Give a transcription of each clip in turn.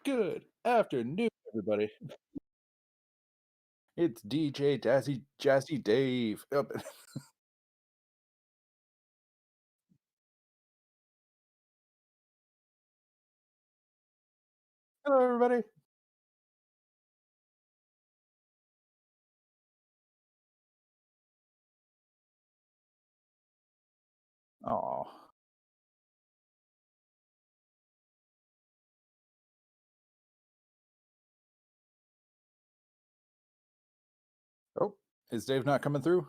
Good afternoon, everybody. It's DJ Jazzy Dave. Yep. Hello, everybody. Oh, oh, is Dave not coming through?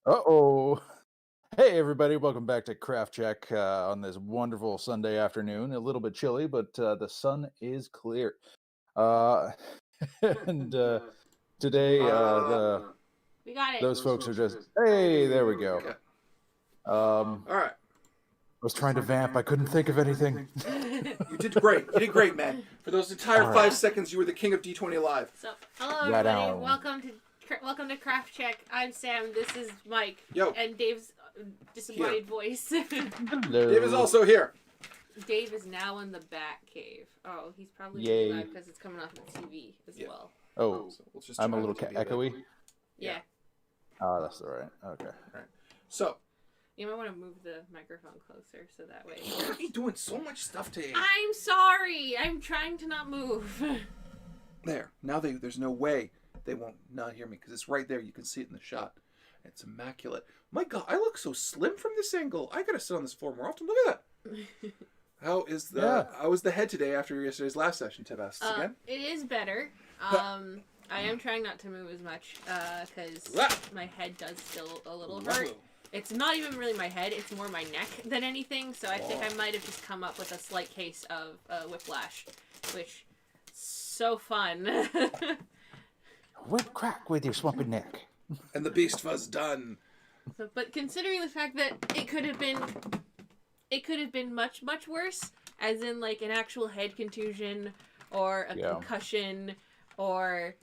Uh-oh. Hey, everybody. Welcome back to Craft Check on this wonderful Sunday afternoon. A little bit chilly, but the sun is clear. Uh, and today, We got it. those folks are just, hey, there we go. Okay. Um, All right. I was trying to vamp. I couldn't think of anything. You did great. You did great, man. For those entire All right. 5 seconds, you were the king of D20 Live. So, hello Right everybody. on. Welcome to Craft Check. I'm Sam. This is Mike. Yo. And Dave's disembodied voice. Hello. Dave is also here. Dave is now in the Bat Cave. Oh, he's probably Yay. live because it's coming off the TV as Yeah. well. Oh, So we'll just I'm a try little not to be a bit- echoey. Yeah. Oh, that's all right. Okay. So, You might want to move the microphone closer so that way. why are you doing so much stuff today? I'm sorry. I'm trying to not move. There. Now there's no way they won't not hear me because it's right there. You can see it in the shot. It's immaculate. My God, I look so slim from this angle. I gotta sit on this floor more often. Look at that. How is the head today after yesterday's last session? Tib asks again. It is better. I am trying not to move as much because my head does still a little hurt. It's not even really my head, it's more my neck than anything, so I think I might have just come up with a slight case of whiplash, which so fun. Whip crack with your swampy neck. And the beast was done. So, but considering the fact that it could have been much, much worse, as in like an actual head contusion or a concussion or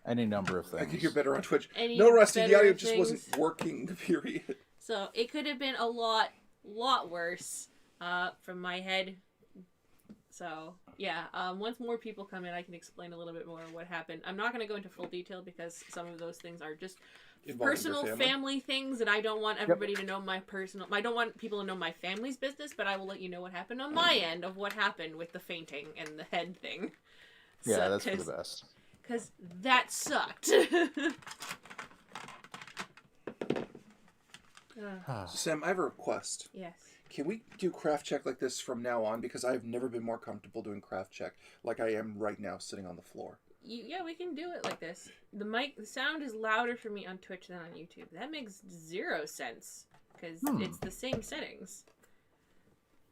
Any number of things. I think you're better on Twitch. Any No, Rusty, the better audio just things. wasn't working, period. So it could have been a lot worse from my head. So yeah, once more people come in, I can explain a little bit more what happened. I'm not going to go into full detail because some of those things are just Involving personal your family things, and I don't want everybody to know my personal. I don't want people to know my family's business, but I will let you know what happened on my end of what happened with the fainting and the head thing. Yeah, So, that's for the best. Because that sucked. Sam, I have a request. Yes. Can we do craft check like this from now on? Because I've never been more comfortable doing craft check like I am right now sitting on the floor. Yeah, we can do it like this. The sound is louder for me on Twitch than on YouTube. That makes zero sense because it's the same settings.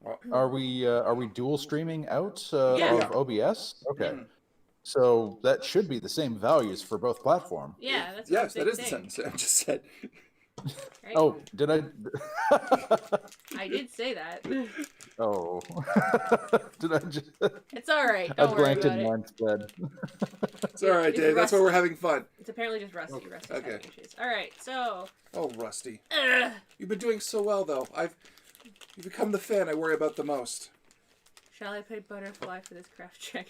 Well, Are we dual streaming out Yeah. of OBS? Okay. Mm. So that should be the same values for both platform. Yeah, that's yes, what that is they the think, sentence Sam just said. right? Oh, did I? I did say that. Oh. Did I just? It's all right. I Don't worry blanked about in it. my instead. It's all right, It's Dave. That's why we're having fun. It's apparently just Rusty. Rusty's okay. having issues. All right, so. Oh, Rusty. Ugh. You've been doing so well, though. You've become the fan I worry about the most. Shall I play Butterfly for this craft check?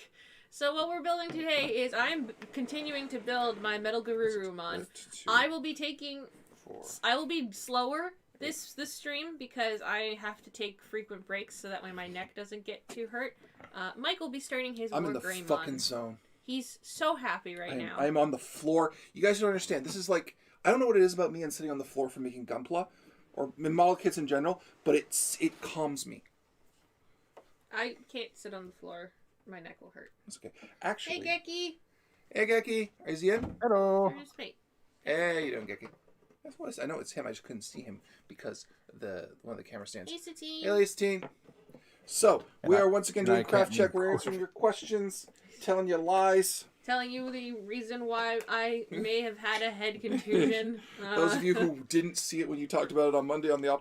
So what we're building today is I'm continuing to build my Metal Garurumon. I will be slower this stream because I have to take frequent breaks so that way my neck doesn't get too hurt. Mike will be starting his I'm in the Wargreymon. fucking zone. He's so happy right now. I'm on the floor. You guys don't understand. This is like, I don't know what it is about me and sitting on the floor for making Gunpla, or model kits in general, but it calms me. I can't sit on the floor. My neck will hurt. It's okay. Actually. Hey, Geki. Hey, Geki. Is he in? Hello. Or just wait. Hey, you doing, Geki? That's what I know it's him. I just couldn't see him because one of the camera stands. Hey, Satine. Hey, Satine. So, we are once again doing craft check. We're move answering your questions, telling you lies. Telling you the reason why I may have had a head contusion. Those of you who didn't see it when you talked about it on Monday on the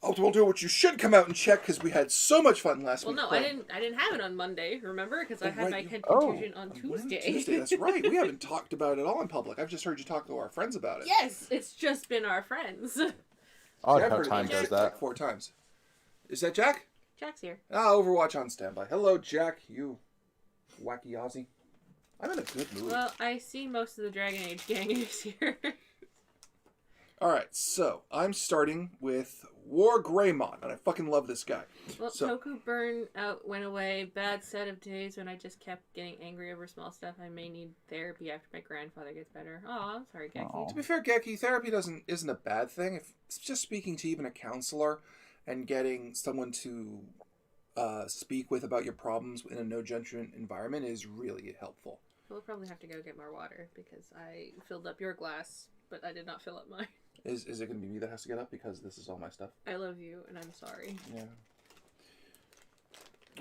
Optimal Duo, which you should come out and check because we had so much fun last week. Well, no, I didn't have it on Monday. Remember, because I had my head Oh. contusion on Tuesday. Tuesday, that's right. We haven't talked about it at all in public. I've just heard you talk to our friends about it. Yes, it's just been our friends. Odd I've how heard time it does like that. 4 times. Is that Jack? Jack's here. Overwatch on standby. Hello, Jack, you wacky Aussie. I'm in a good mood. Well, I see most of the Dragon Age gang is here. Alright, so I'm starting with War Greymon, and I fucking love this guy. Well, So- Toku burn out went away. Bad set of days when I just kept getting angry over small stuff. I may need therapy after my grandfather gets better. Oh, I'm sorry, Geki. Aw. To be fair, Geki, therapy isn't a bad thing. If it's just speaking to even a counselor and getting someone to speak with about your problems in a no-judgment environment is really helpful. We'll probably have to go get more water because I filled up your glass, but I did not fill up mine. Is it going to be me that has to get up because this is all my stuff? I love you, and I'm sorry. Yeah.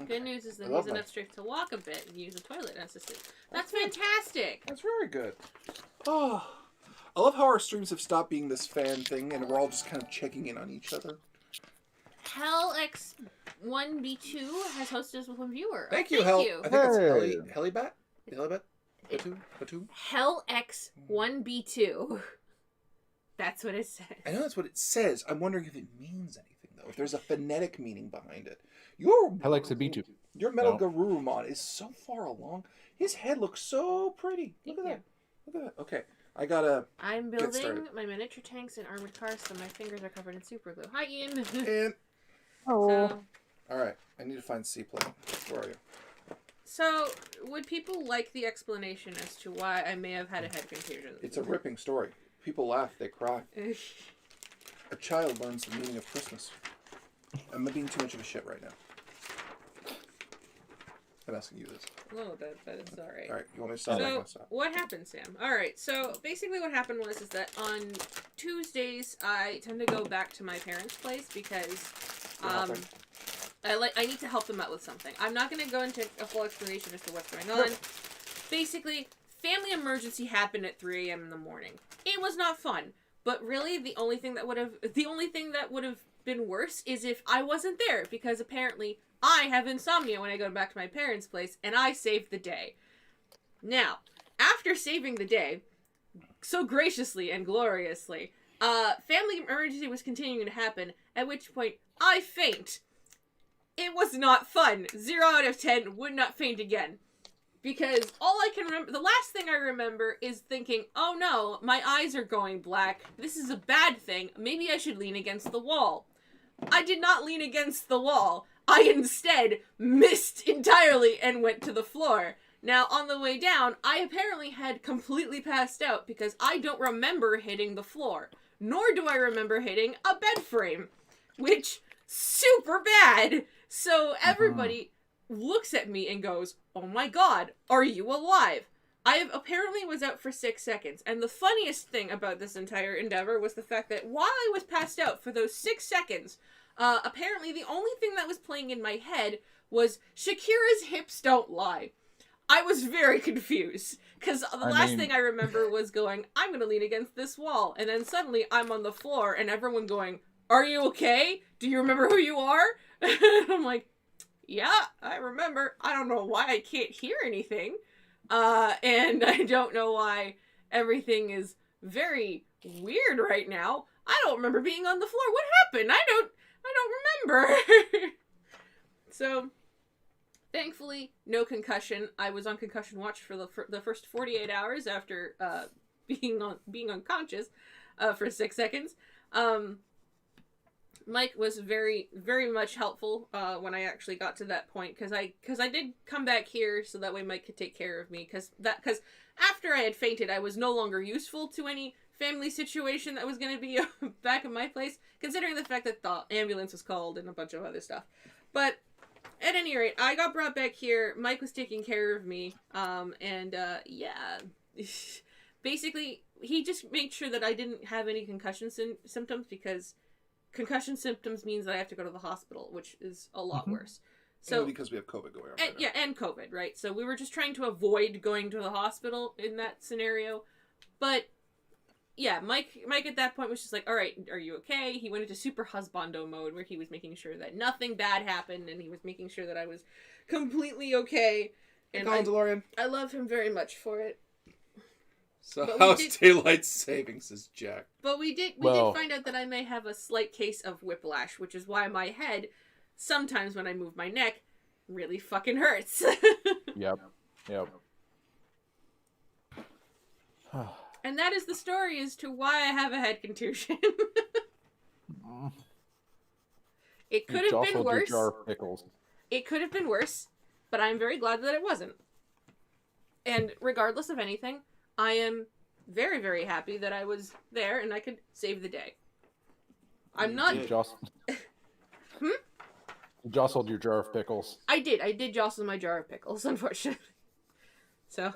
Good news is that I he's love enough that. strength to walk a bit and use a toilet assistant. That's fantastic! That's very good. Oh, I love how our streams have stopped being this fan thing and we're all just kind of checking in on each other. HellX1B2 has hosted us with one viewer. Thank Oh, you, Hell. you. I think it's Hey. Helibat? Helibat? Batu? HellX1B2. That's what it says. I know that's what it says. I'm wondering if it means anything, though. If there's a phonetic meaning behind it. Your Hellexabitu. Your Metal No. Garurumon is so far along. His head looks so pretty. Look at Thank that. Look at that. Okay. I gotta... I'm Get building started. my miniature tanks and armored cars, so my fingers are covered in super glue. Hi, Ian. And... so, Alright. I need to find C-Plate. Where are you? so, would people like the explanation as to why I may have had a head confusion? It's a ripping story. People laugh. They cry. A child learns the meaning of Christmas. I'm being too much of a shit right now. I'm asking you this. A little bit, but it's alright. Alright, you want me to stop? I So, can stop. what happened, Sam? Alright, so basically what happened was is that on Tuesdays, I tend to go back to my parents' place because Nothing. I need to help them out with something. I'm not going to go into a full explanation as to what's going on. Sure. Basically, family emergency happened at 3 a.m. in the morning. It was not fun, but really the only thing that would have been worse is if I wasn't there, because apparently I have insomnia when I go back to my parents' place, and I saved the day. Now, after saving the day, so graciously and gloriously, family emergency was continuing to happen, at which point I faint. It was not fun. 0 out of 10, would not faint again. Because all I can remember, the last thing I remember is thinking, oh no, my eyes are going black. This is a bad thing. Maybe I should lean against the wall. I did not lean against the wall. I instead missed entirely and went to the floor. Now, on the way down, I apparently had completely passed out because I don't remember hitting the floor. Nor do I remember hitting a bed frame. Which, super bad. So everybody looks at me and goes, oh my god, are you alive? I apparently was out for 6 seconds. And the funniest thing about this entire endeavor was the fact that while I was passed out for those 6 seconds, apparently the only thing that was playing in my head was Shakira's Hips Don't Lie. I was very confused, because the last thing I remember was going, I'm going to lean against this wall, and then suddenly I'm on the floor, and everyone going, are you okay? Do you remember who you are? I'm like, yeah, I remember. I don't know why I can't hear anything, and I don't know why everything is very weird right now. I don't remember being on the floor. What happened? I don't remember. So, thankfully, no concussion. I was on concussion watch for the first 48 hours after being unconscious for 6 seconds. Mike was very, very much helpful when I actually got to that point, because I did come back here so that way Mike could take care of me, because after I had fainted, I was no longer useful to any family situation that was going to be back at my place, considering the fact that the ambulance was called and a bunch of other stuff. But at any rate, I got brought back here. Mike was taking care of me, yeah. Basically, he just made sure that I didn't have any concussion symptoms, because concussion symptoms means that I have to go to the hospital, which is a lot worse. So And because we have COVID going on right now. yeah, and COVID, right? So we were just trying to avoid going to the hospital in that scenario. But yeah, Mike at that point was just like, all right, are you okay? He went into super husbando mode where he was making sure that nothing bad happened, and he was making sure that I was completely okay. And Colin DeLorean. I love him very much for it. So But how's daylight savings, says Jack. But we did find out that I may have a slight case of whiplash, which is why my head, sometimes when I move my neck, really fucking hurts. Yep. And that is the story as to why I have a head contusion. It could have been worse. Jar of pickles. It could have been worse, but I'm very glad that it wasn't. And regardless of anything, I am very, very happy that I was there and I could save the day. I'm not... You jostled your jar of pickles. I did jostle my jar of pickles, unfortunately. So,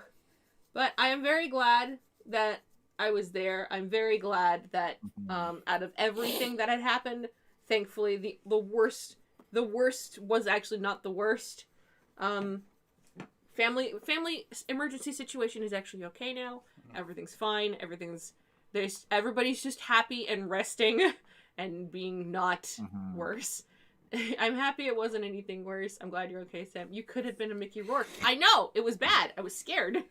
but I am very glad that I was there. I'm very glad that out of everything that had happened, thankfully the worst was actually not the worst. Family emergency situation is actually okay now. Everything's fine. Everybody's just happy and resting and being not worse. I'm happy it wasn't anything worse. I'm glad you're okay, Sam. You could have been a Mickey Rourke. I know! It was bad. I was scared.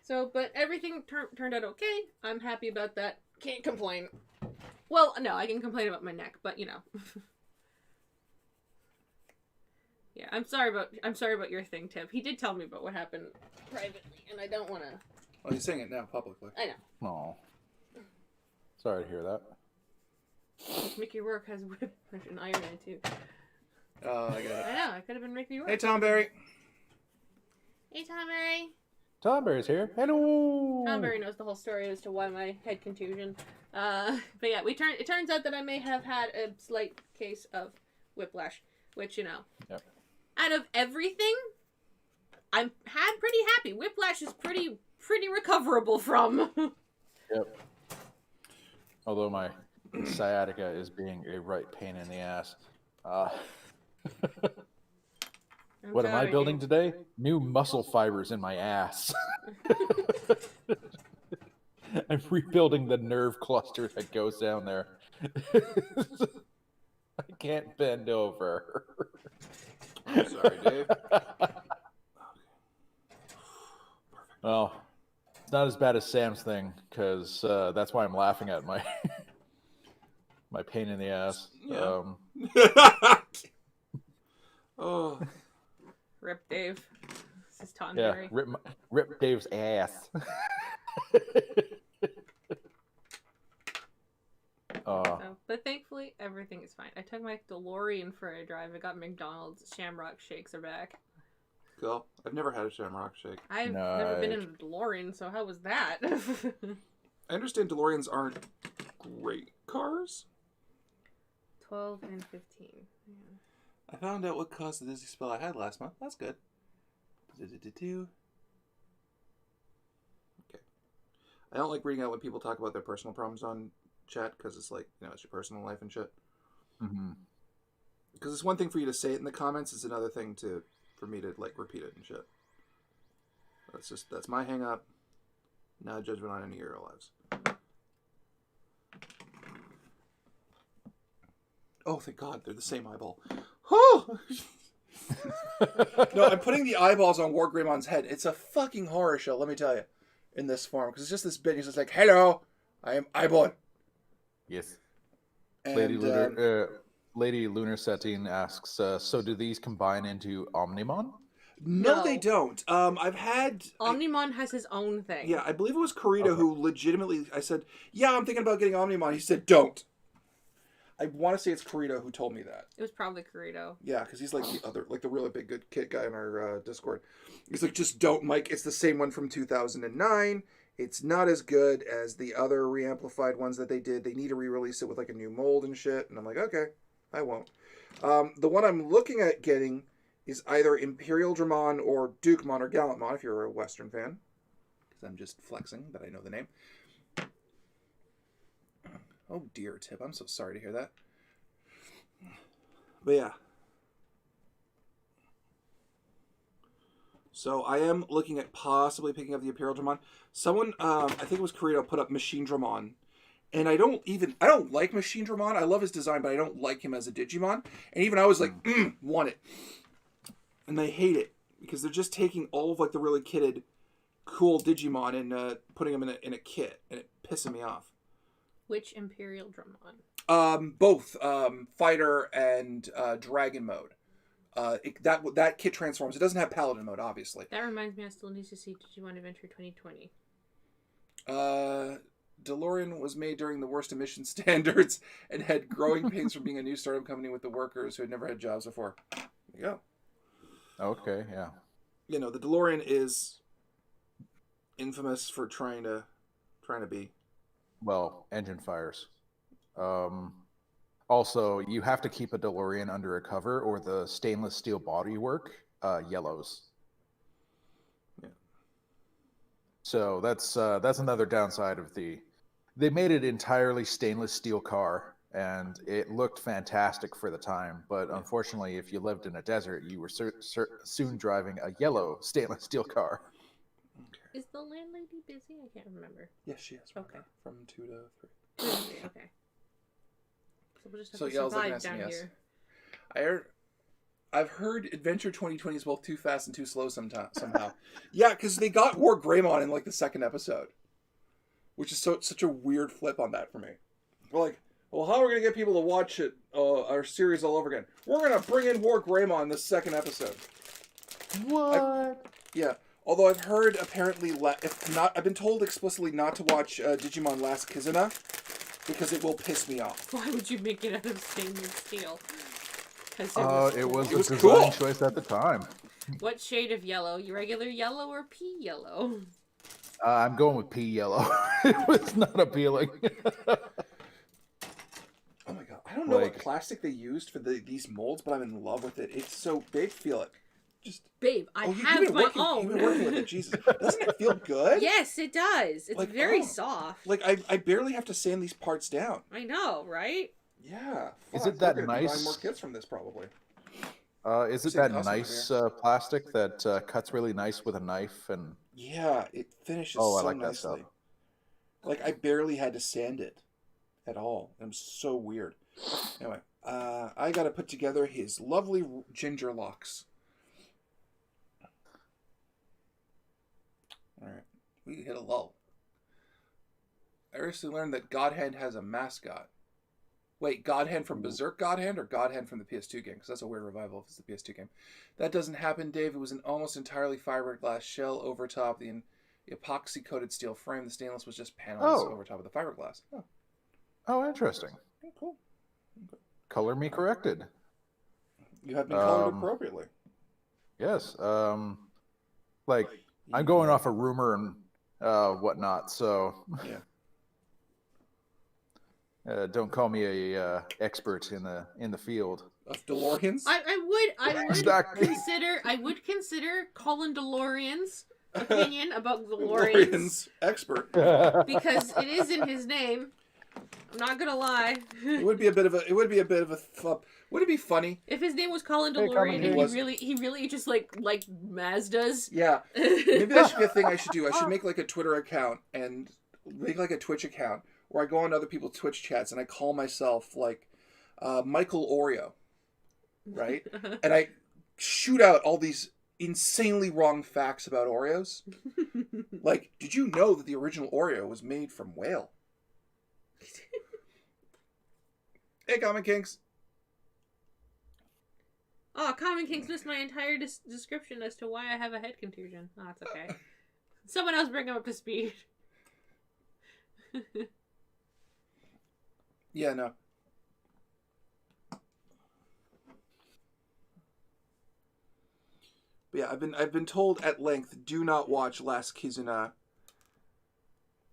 So, but everything turned out okay. I'm happy about that. Can't complain. Well, no, I can complain about my neck, but you know. Yeah, I'm sorry about your thing, Tip. He did tell me about what happened privately, and I don't want to... Well, he's saying it now publicly. I know. Oh. Sorry to hear that. Mickey Rourke has an Iron Man, too. Oh, I got it. I know, I could have been Mickey Rourke. Hey, Tom Berry. Hey, Tom Berry. Tom Berry's here. Hello. Tom Berry knows the whole story as to why my head contusion. But yeah, it turns out that I may have had a slight case of whiplash, which, you know, out of everything, I'm pretty happy. Whiplash is pretty recoverable from. Yep. Although my sciatica is being a right pain in the ass. What am I building today? New muscle fibers in my ass. I'm rebuilding the nerve cluster that goes down there. I can't bend over. I'm sorry, Dave. Well, it's not as bad as Sam's thing, because that's why I'm laughing at my my pain in the ass. Yeah. Oh. Rip Dave. This is Tom Berry. Rip Dave's ass. But thankfully, everything is fine. I took my DeLorean for a drive. I got McDonald's. Shamrock shakes are back. Cool. I've never had a Shamrock shake. I've never been in a DeLorean, so how was that? I understand DeLoreans aren't great cars. 12 and 15. Yeah. I found out what caused the dizzy spell I had last month. That's good. Okay. I don't like reading out when people talk about their personal problems on chat, because it's like, you know, it's your personal life and shit. Because it's one thing for you to say it in the comments, it's another thing for me to like repeat it and shit. That's my hang up. Not a judgment on any of your lives. Oh, thank God, they're the same eyeball. Oh! No, I'm putting the eyeballs on War Greymon's head. It's a fucking horror show, let me tell you, in this form. Because it's just this bit, he's just like, hello, I am Eyeball. Yes. And, Lady Lunar Setting asks, so do these combine into Omnimon? No, they don't. I've had... Omnimon has his own thing. Yeah, I believe it was Corito who legitimately... I said, yeah, I'm thinking about getting Omnimon. He said, don't. I want to say it's Corito who told me that. It was probably Corito. Yeah, because he's like the other, like the really big good kid guy in our Discord. He's like, just don't, Mike. It's the same one from 2009. It's not as good as the other re-amplified ones that they did. They need to re-release it with like a new mold and shit. And I'm like, okay, I won't. The one I'm looking at getting is either Imperial Dramon or Dukemon or Gallantmon, if you're a Western fan. Because I'm just flexing that I know the name. Oh dear, Tip. I'm so sorry to hear that. But yeah. So I am looking at possibly picking up the Imperial Dramon. Someone, I think it was Corito, put up Machine Dramon. And I don't like Machine Dramon. I love his design, but I don't like him as a Digimon. And even I was like, want it. And they hate it. because they're just taking all of like the really kitted, cool Digimon and putting them in a kit, and it pissing me off. Which Imperial Drummon? Both fighter and dragon mode. That kit transforms. It doesn't have paladin mode, obviously. That reminds me, I still need to see Digimon Adventure 2020. DeLorean was made during the worst emission standards and had growing pains from being a new startup company with the workers who had never had jobs before. There you go. Okay, yeah. You know, the DeLorean is infamous for trying to be. Well, engine fires. Also, you have to keep a DeLorean under a cover, or the stainless steel bodywork yellows. Yeah. So that's another downside of the. They made it entirely stainless steel car, and it looked fantastic for the time. But unfortunately, if you lived in a desert, you were soon driving a yellow stainless steel car. Is the landlady busy? I can't remember. Yes, she is. Okay. From 2 to 3. Okay. So we'll just have So to yeah, I was looking survive at down some here. I've heard Adventure 2020 is both too fast and too slow somehow. Yeah, because they got War Greymon in like the second episode, which is such a weird flip on that for me. We're like, well, how are we gonna get people to watch it, our series all over again? We're gonna bring in War Greymon in the second episode. What? Yeah. Although I've heard apparently, I've been told explicitly not to watch Digimon Last Kizuna because it will piss me off. Why would you make it out of stainless steel? It was a design cool. choice at the time. What shade of yellow? Your regular yellow or pea yellow? I'm going with pea yellow. It was not appealing. Oh my god, I don't know what plastic they used for these molds, but I'm in love with it. It's so big. Feel it. Just babe, I have my own. You've been working with it, Jesus. Doesn't it feel good? Yes, it does. It's like, very soft. Like I barely have to sand these parts down. I know, right? Yeah. Is it that We're gonna be buying nice? more kits from this probably. Is it that nice plastic that cuts really nice with a knife and? Yeah, it finishes I so like that nicely. stuff. Like I barely had to sand it at all. It was so weird. Anyway, I got to put together his lovely ginger locks. All right, we hit a lull. I recently learned that Godhand has a mascot. Wait, Godhand from Berserk Godhand or Godhand from the PS2 game? Because that's a weird revival if it's the PS2 game. That doesn't happen, Dave. It was an almost entirely fiberglass shell over top the epoxy-coated steel frame. The stainless was just panels over top of the fiberglass. Oh, interesting. Okay, cool. Okay. Color me corrected. You have been colored appropriately. Yes. Like, I'm going off a rumor and whatnot, so... Yeah. Don't call me a expert in the field of DeLoreans. I would exactly. consider Colin DeLorean's opinion about DeLoreans expert because it is in his name. I'm not gonna lie. It would be a bit of a flop. Would it be funny if his name was Colin DeLorean and he really just like Mazdas? Yeah. Maybe that should be a thing I should do. I should make like a Twitter account and make like a Twitch account where I go on other people's Twitch chats and I call myself like Michael Oreo, right? And I shoot out all these insanely wrong facts about Oreos. Like, did you know that the original Oreo was made from whale? Hey, Common Kinks. Oh, Common Kinks missed my entire description as to why I have a head contusion. Oh, it's okay. Someone else bring him up to speed. Yeah, no. But yeah, I've been told at length, do not watch Last Kizuna.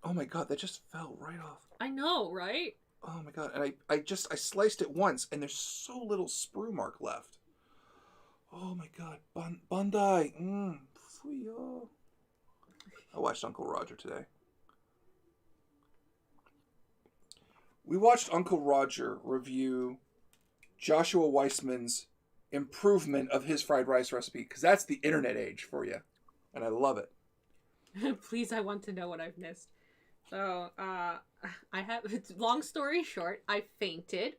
Oh my god, that just fell right off. I know, right? Oh my god, and I sliced it once, and there's so little sprue mark left. Oh my god, Bandai. Fuyo. I watched Uncle Roger today. We watched Uncle Roger review Joshua Weissman's improvement of his fried rice recipe, because that's the internet age for you, and I love it. Please, I want to know what I've missed. So, I have, long story short, I fainted,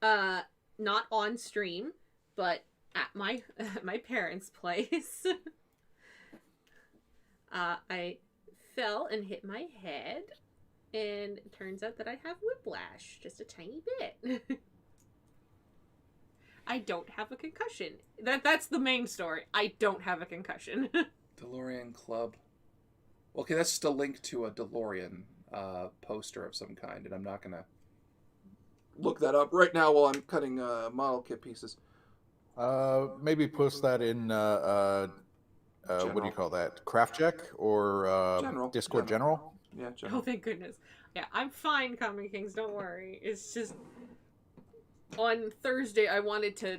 not on stream, but at my parents' place. I fell and hit my head, and it turns out that I have whiplash, just a tiny bit. I don't have a concussion. That's the main story. I don't have a concussion. DeLorean Club. Okay, that's just a link to a DeLorean poster of some kind, and I'm not gonna look that up right now while I'm cutting model kit pieces. Maybe post that in what do you call that? Craft Check or General. Discord General? Yeah, Oh, General. thank goodness. Yeah, I'm fine, Comic Kings. Don't worry. It's just on Thursday I wanted to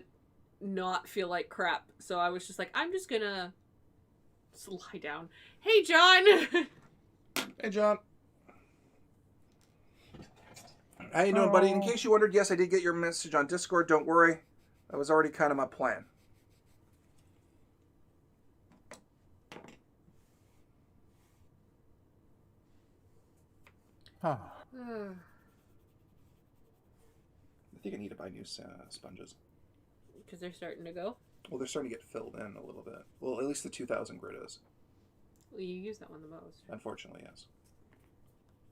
not feel like crap, so I was just like, I'm just gonna lie down. Hey, John. Hey, John. How you doing, buddy? In case you wondered, yes, I did get your message on Discord. Don't worry. That was already kind of my plan. Huh. I think I need to buy new sponges. Because they're starting to go. Well, they're starting to get filled in a little bit. Well, at least the 2000 grit is. Well, you use that one the most. Unfortunately, yes.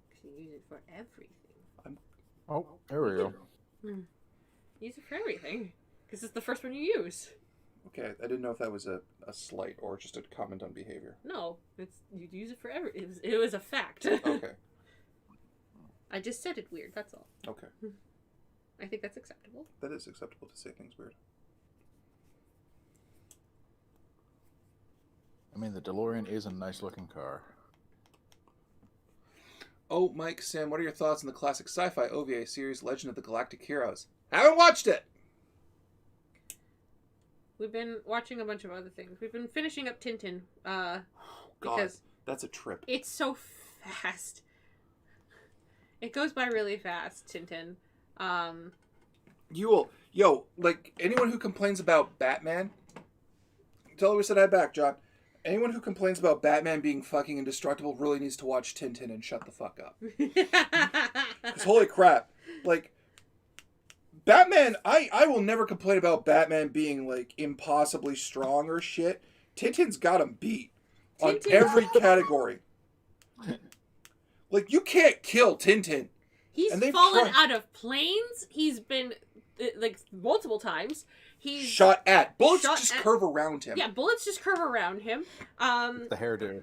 Because you use it for everything. Oh, there we go. Use it for everything. Because it's the first one you use. Okay, I didn't know if that was a slight or just a comment on behavior. No, you use it for it was a fact. Okay. I just said it weird, that's all. Okay. I think that's acceptable. That is acceptable to say things weird. I mean, the DeLorean is a nice looking car. Oh, Mike, Sam, what are your thoughts on the classic sci-fi OVA series Legend of the Galactic Heroes? Haven't watched it! We've been watching a bunch of other things. We've been finishing up Tintin, God, because that's a trip. it's so fast. It goes by really fast, Tintin. Like, anyone who complains about Batman, tell her we said hi back, John. Anyone who complains about Batman being fucking indestructible really needs to watch Tintin and shut the fuck up. Because holy crap, like, Batman, I will never complain about Batman being, like, impossibly strong or shit. Tintin's got him beat on every category. Like, you can't kill Tintin. He's fallen out of planes. He's been, like, multiple times. He's shot at. Bullets just curve around him. Yeah, bullets just curve around him. The hairdo.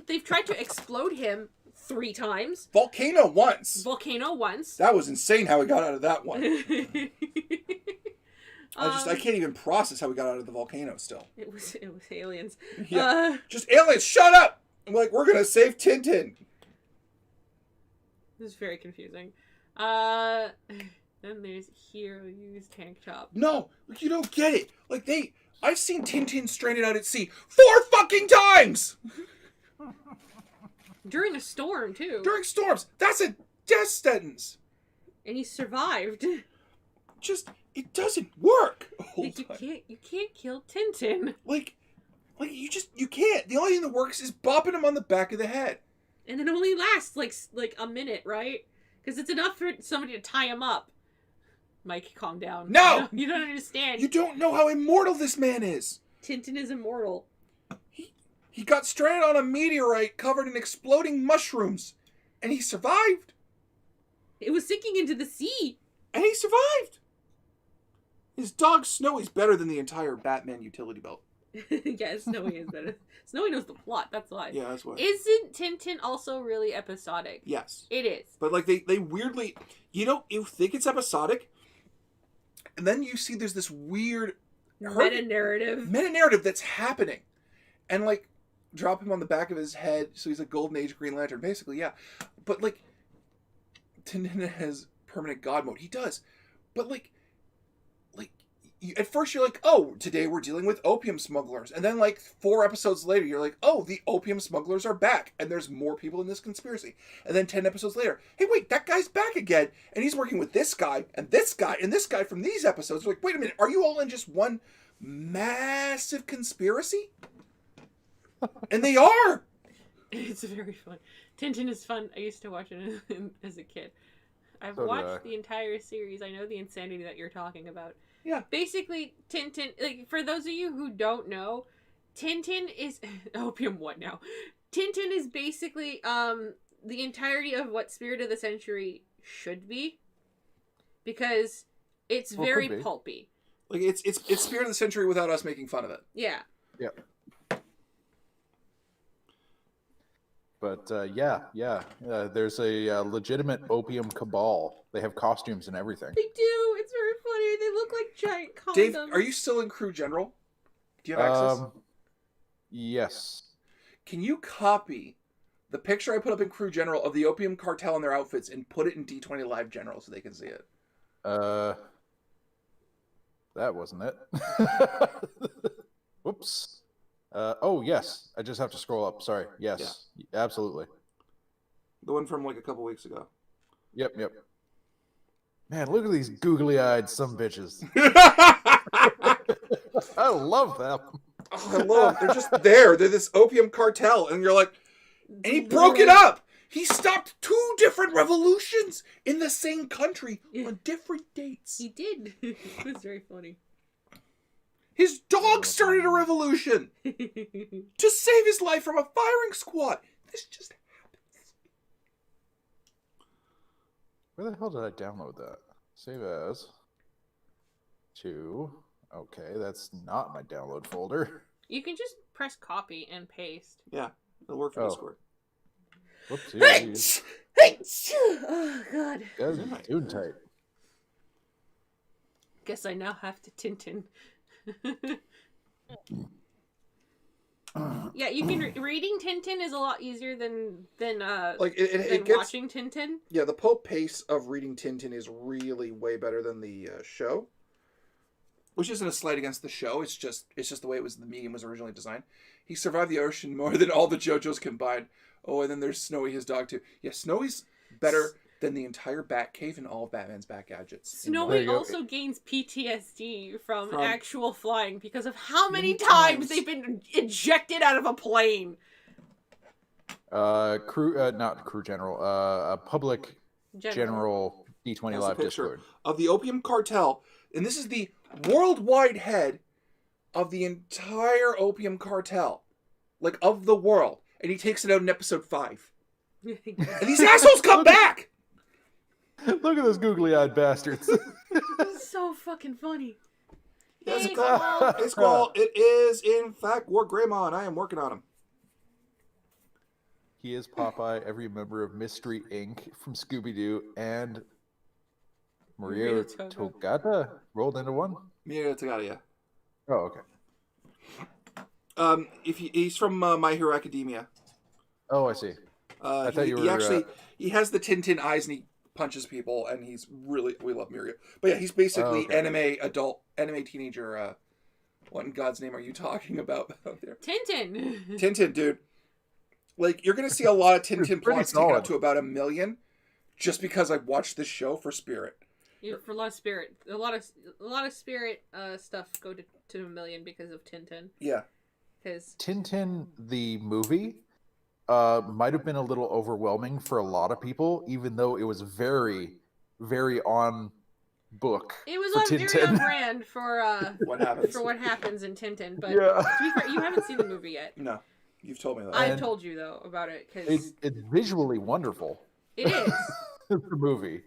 They've tried to explode him 3 times. Volcano once. That was insane how he got out of that one. I can't even process how we got out of the volcano still. It was aliens. Yeah. Just aliens, shut up! I'm like, we're gonna save Tintin. This is very confusing. Then there's Hero Use Tank Top. No, you don't get it. Like, I've seen Tintin stranded out at sea 4 fucking times! During a storm, too. During storms. That's a death sentence. And he survived. It doesn't work. You can't kill Tintin. Like you can't. The only thing that works is bopping him on the back of the head. And it only lasts like a minute, right? Because it's enough for somebody to tie him up. Mike, calm down. No! You don't understand. You don't know how immortal this man is. Tintin is immortal. He got stranded on a meteorite covered in exploding mushrooms. And he survived. It was sinking into the sea. And he survived. His dog Snowy's better than the entire Batman utility belt. Yeah, Snowy is better. Snowy knows the plot, that's why. Yeah, that's why. Isn't Tintin also really episodic? Yes. It is. But, like, they weirdly... You think it's episodic, and then you see there's this weird... Meta-narrative that's happening. And, like, drop him on the back of his head, so he's a Golden Age Green Lantern, basically, yeah. But, like, Tintin has permanent God mode. He does. But, like at first you're like, oh, today we're dealing with opium smugglers. And then, like, 4 episodes later, you're like, oh, the opium smugglers are back. And there's more people in this conspiracy. And then 10 episodes later, hey, wait, that guy's back again. And he's working with this guy, and this guy, and this guy from these episodes. You're like, wait a minute, are you all in just one massive conspiracy? And they are! It's very fun. Tintin is fun. I used to watch it as a kid. I've So did watched I. the entire series. I know the insanity that you're talking about. Yeah. Basically, Tintin, like, for those of you who don't know, Tintin is opium what now? Tintin is basically the entirety of what Spirit of the Century should be, because it's Well, very could be. pulpy. Like it's Spirit of the Century without us making fun of it. Yeah. Yep. But there's a legitimate opium cabal. They have costumes and everything. They do. It's very funny. They look like giant condoms. Dave, are you still in Crew General? Do you have access? Yes. Can you copy the picture I put up in Crew General of the Opium Cartel and their outfits and put it in D20 Live General so they can see it? That wasn't it. Whoops. Oh, yes. I just have to scroll up. Sorry. Yes. Absolutely. The one from like a couple weeks ago. Yep. Man, look at these googly-eyed sumbitches. I love them. Oh, I love them. They're just there. They're this Opium Cartel. And you're like, and he broke it up. He stopped 2 different revolutions in the same country on different dates. He did. It was very funny. His dog started a revolution to save his life from a firing squad. This just happens. Where the hell did I download that? Save as. Okay, that's not my download folder. You can just press copy and paste. Yeah, it'll work for Discord. Whoopsie. Oh, God. That's doing tight. Guess I now have to Tintin. Yeah, you can. Reading Tintin is a lot easier than Like it gets, watching Tintin. Yeah, the pulp pace of reading Tintin is really way better than the show. Which isn't a slight against the show. It's just the way the medium was originally designed. He survived the ocean more than all the JoJos combined. Oh, and then there's Snowy, his dog too. Yeah, Snowy's better than the entire Batcave and all of Batman's Bat gadgets. Snowy also gains PTSD from actual flying because of how many times they've been ejected out of a plane. Not Crew General. Public General D20 Live Discord of the Opium Cartel, and this is the worldwide head of the entire Opium Cartel, like of the world, and he takes it out in episode 5. And these assholes come back. Look at those googly-eyed bastards. So fucking funny. Yes, it's called. It is in fact War Greymon. I am working on him. He is Popeye, every member of Mystery Inc. from Scooby-Doo, and Maria Togata rolled into one. Maria Togata, yeah. Oh, okay. He's from My Hero Academia. Oh, I see. I thought you were. He has the Tintin eyes and he punches people, and we love Miria. But yeah, he's basically anime teenager. What in God's name are you talking about out there? Tintin, dude. Like, you're gonna see a lot of Tintin plots taken up to about 1 million, just because I watched this show for Spirit. Yeah, for a lot of Spirit, a lot of Spirit stuff go to 1 million because of Tintin. Yeah, because Tintin the movie might have been a little overwhelming for a lot of people, even though it was very, very on book. It was very on brand for what happens in Tintin. But to be fair, you haven't seen the movie yet. No, you've told me that. I've told you though about it because it's visually wonderful. It is the movie.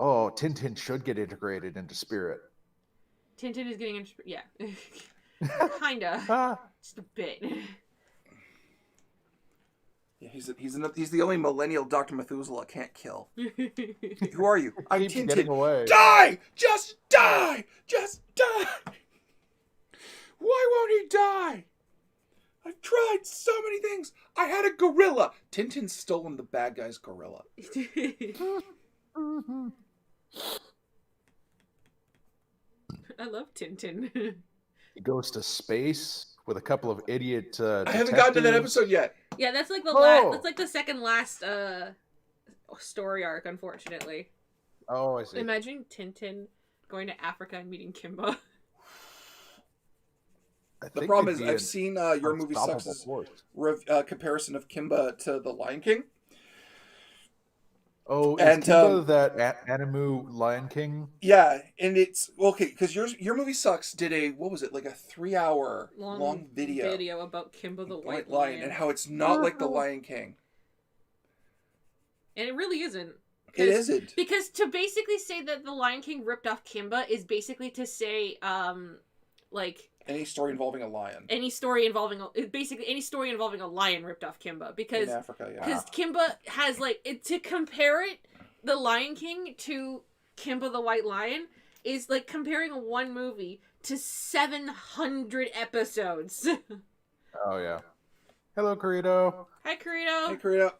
Oh, Tintin should get integrated into Spirit. Tintin is getting into kinda, just a bit. Yeah, he's the only millennial Dr. Methuselah can't kill. Who are you? I'm Tintin. Die! Just die! Just die! Why won't he die? I've tried so many things. I had a gorilla. Tintin's stolen the bad guy's gorilla. I love Tintin. He goes to space with a couple of idiot I haven't gotten to that episode yet. Yeah, that's like that's like the second last story arc, unfortunately. Oh, I see. Imagine Tintin going to Africa and meeting Kimba. The problem is, I've seen Your Movie Sucks' comparison of Kimba to the Lion King. Oh, is And Kimba that Animu Lion King? yeah, and it's okay because your movie sucks. Did a what was it like a 3-hour long video about Kimba the White White Lion and how it's not like the Lion King. And it really isn't. It isn't. Because to basically say that the Lion King ripped off Kimba is basically to say, like... Any story involving a lion. Basically any story involving a lion ripped off Kimba. Because... In Africa, yeah. Because Kimba has, like... to compare it, the Lion King to Kimba the White Lion is like comparing one movie to 700 episodes. Oh, yeah. Hello, Corito. Hi, Corito. Hey, Karita.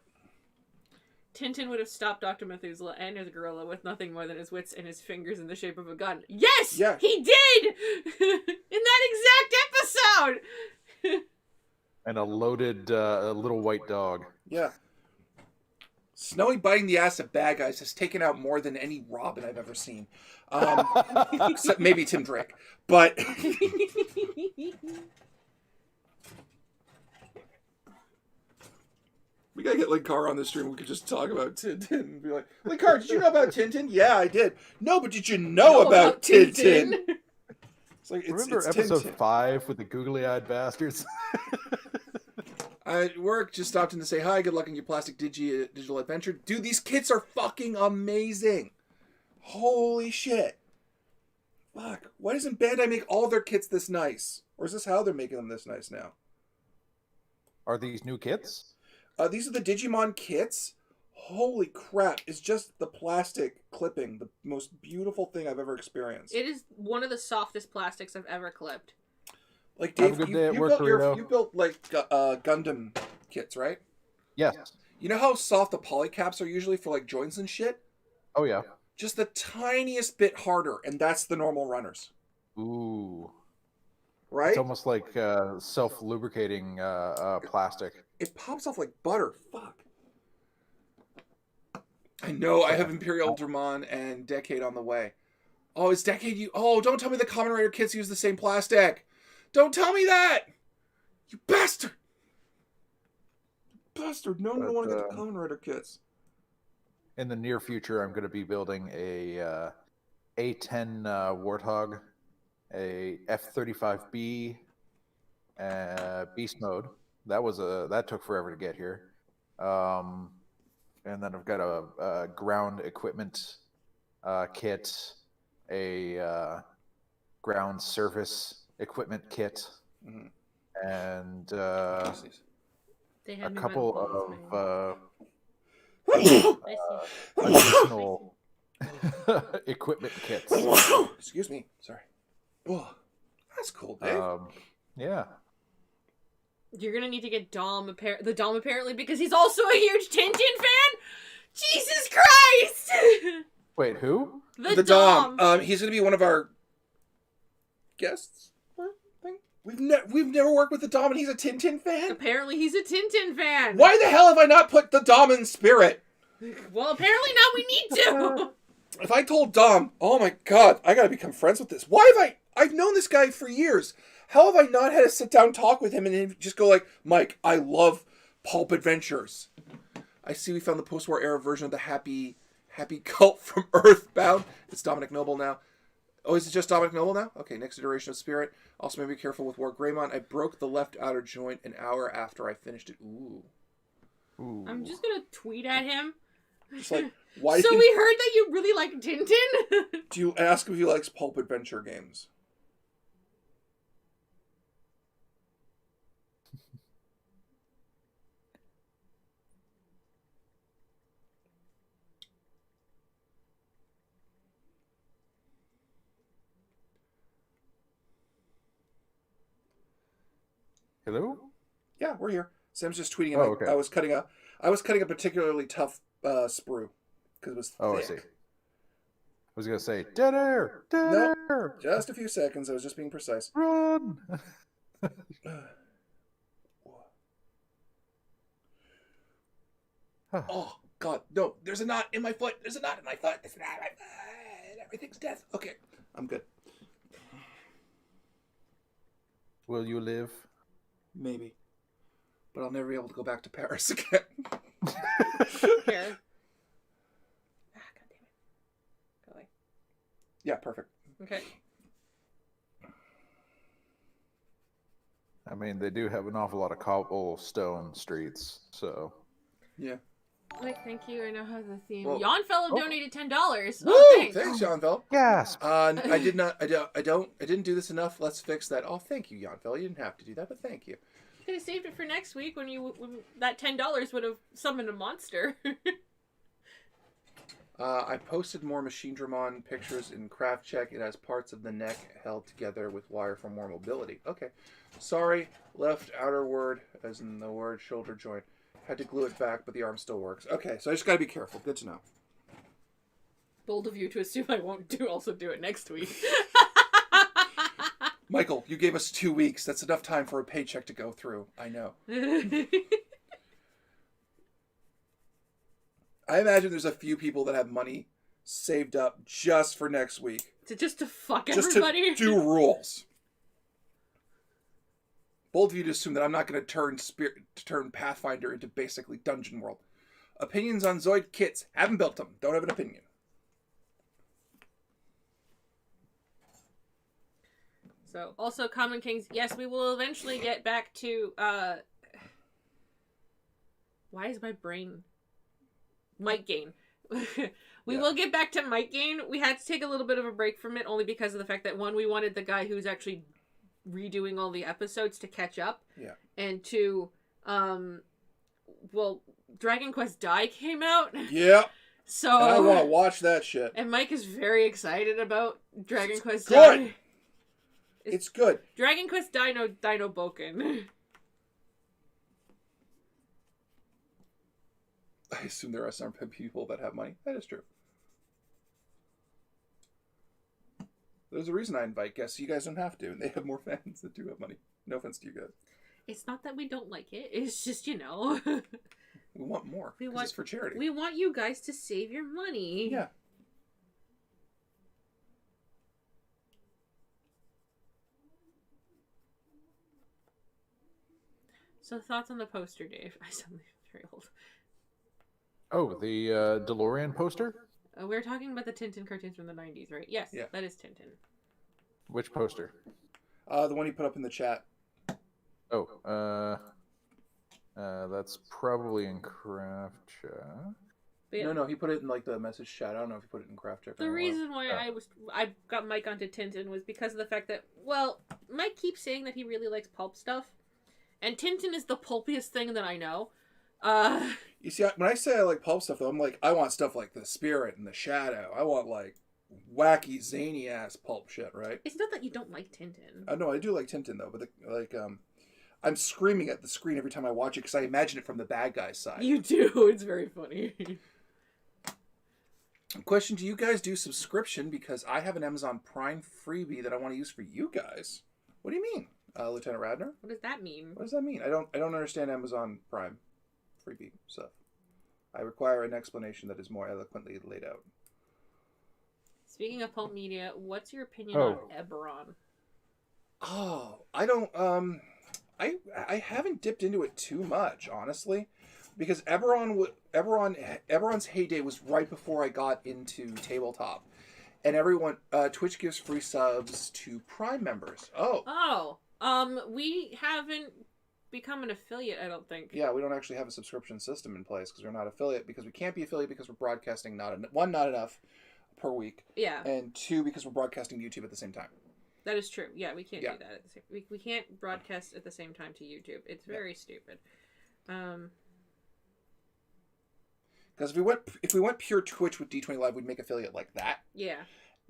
Tintin would have stopped Dr. Methuselah and his gorilla with nothing more than his wits and his fingers in the shape of a gun. Yes! Yeah. He did! In that exact episode! And a loaded little white dog. Yeah. Snowy biting the ass of bad guys has taken out more than any Robin I've ever seen. Except maybe Tim Drake. But... We gotta get Linkar on the stream. We could just talk about Tintin and be like, Linkar, did you know about Tintin? Yeah, I did. No, but did you know about Tintin? It's like, Remember it's episode Tintin. 5 with the googly-eyed bastards? I at work just stopped in to say hi. Good luck in your plastic digital adventure. Dude, these kits are fucking amazing. Holy shit. Fuck. Why doesn't Bandai make all their kits this nice? Or is this how they're making them this nice now? Are these new kits? These are the Digimon kits. Holy crap. It's just the plastic clipping. The most beautiful thing I've ever experienced. It is one of the softest plastics I've ever clipped. Like, Dave, Have a good day at work, you built like Gundam kits, right? Yes. You know how soft the polycaps are usually for like joints and shit? Oh, yeah. Just the tiniest bit harder, and that's the normal runners. Ooh. Right? It's almost like self-lubricating plastic. It pops off like butter. Fuck. I know. I have Imperial Dramon and Decade on the way. Oh, is Decade you? Oh, don't tell me the Kamen Rider kits use the same plastic. Don't tell me that. You bastard. Bastard. No one want to get the Kamen Rider kits. In the near future, I'm going to be building a A10 Warthog, a F-35B, Beast Mode. That took forever to get here. And then I've got a ground equipment kit, a ground service equipment kit, and They a had me couple by the of I see. additional equipment kits. Excuse me. Sorry. Oh, that's cool, Dave. Yeah. You're gonna need to get the Dom apparently because he's also a huge Tintin fan. Jesus Christ! Wait, who? The Dom. He's gonna be one of our guests. I think we've never worked with the Dom, and he's a Tintin fan. Apparently, he's a Tintin fan. Why the hell have I not put the Dom in spirit? Well, apparently now we need to. If I told Dom, oh my god, I gotta become friends with this. Why have I've known this guy for years. How have I not had a sit-down talk with him and then just go like, Mike, I love pulp adventures. I see we found the post-war era version of the happy cult from Earthbound. It's Dominic Noble now. Oh, is it just Dominic Noble now? Okay, next iteration of Spirit. Also, maybe be careful with War Greymon. I broke the left outer joint an hour after I finished it. Ooh. I'm just gonna tweet at him. Just like, why? So we heard that you really like Tintin? Do you ask if he likes pulp adventure games? Hello? Yeah, we're here. Sam's just tweeting. Oh, okay. I was cutting a particularly tough sprue because it was thick. Oh, I see. I was gonna say dead air, dead air. Just a few seconds. I was just being precise. Run. Oh God, no! There's a knot in my foot. There's a knot in my foot. There's a knot in my foot. Everything's death. Okay, I'm good. Will you live? Maybe, but I'll never be able to go back to Paris again. Fair. Yeah, perfect. Okay. I mean, they do have an awful lot of cobblestone streets, so. Yeah. Like, thank you. I now have the theme. Well, Fellow donated $10. Woo! Oh, thanks. Thanks, Janvel. Yes. I didn't do this enough. Let's fix that. Oh, thank you, Janvel. You didn't have to do that, but thank you. You could have saved it for next week when that $10 would have summoned a monster. I posted more Machine Dramon pictures in Craft Check. It has parts of the neck held together with wire for more mobility. Okay. Sorry, left outer word, as in the word shoulder joint. Had to glue it back, but the arm still works. Okay, so I just gotta be careful. Good to know. Bold of you to assume I won't also do it next week. Michael, you gave us 2 weeks. That's enough time for a paycheck to go through. I know. I imagine there's a few people that have money saved up just for next week. Just to fuck just everybody? Just to do rules. Bold of you to assume that I'm not going to turn Pathfinder into basically Dungeon World. Opinions on Zoid kits. Haven't built them. Don't have an opinion. So, also, Common Kings, yes, we will eventually get back to, why is my brain... Might gain. We will get back to might gain. We had to take a little bit of a break from it only because of the fact that, one, we wanted the guy who's actually redoing all the episodes to catch up. Yeah. And two, Dragon Quest Die came out. Yeah. So and I want to watch that shit. And Mike is very excited about Dragon Quest good. Die. It's good. Dragon Quest Dino Boken. I assume there are some people that have money. That is true. There's a reason I invite guests. You guys don't have to. And they have more fans that do have money. No offense to you guys. It's not that we don't like it. It's just, we want more. It's for charity. We want you guys to save your money. Yeah. So thoughts on the poster, Dave? I suddenly feel very old. Oh, the DeLorean poster? We're talking about the Tintin cartoons from the 90s, right? Yes, yeah. That is Tintin. Which poster? The one you put up in the chat. Oh, that's probably in Craft Chat. Yeah. No, he put it in like the message chat. I don't know if he put it in Craft Chat. The reason why I got Mike onto Tintin was because of the fact that, Mike keeps saying that he really likes pulp stuff, and Tintin is the pulpiest thing that I know. You see, when I say I like pulp stuff, though, I'm like, I want stuff like The Spirit and The Shadow. I want, like, wacky, zany-ass pulp shit, right? It's not that you don't like Tintin. No, I do like Tintin, though, but, I'm screaming at the screen every time I watch it because I imagine it from the bad guy's side. You do. It's very funny. Question, do you guys do subscription? Because I have an Amazon Prime freebie that I want to use for you guys. What do you mean, Lieutenant Radner? What does that mean? What does that mean? I don't understand Amazon Prime freebie stuff. I require an explanation that is more eloquently laid out. Speaking of pulp media, what's your opinion on Eberron? Oh, I don't. I haven't dipped into it too much, honestly, because Eberron's heyday was right before I got into tabletop, and Twitch gives free subs to Prime members. We haven't become an affiliate, I don't think. Yeah, we don't actually have a subscription system in place because we're not affiliate, because we can't be affiliate because we're broadcasting not enough per week. Yeah. And two, because we're broadcasting to YouTube at the same time. That is true. Yeah, we can't do that at the same. We can't broadcast at the same time to YouTube. It's very stupid. Because if we went pure Twitch with D20 Live, we'd make affiliate like that. Yeah.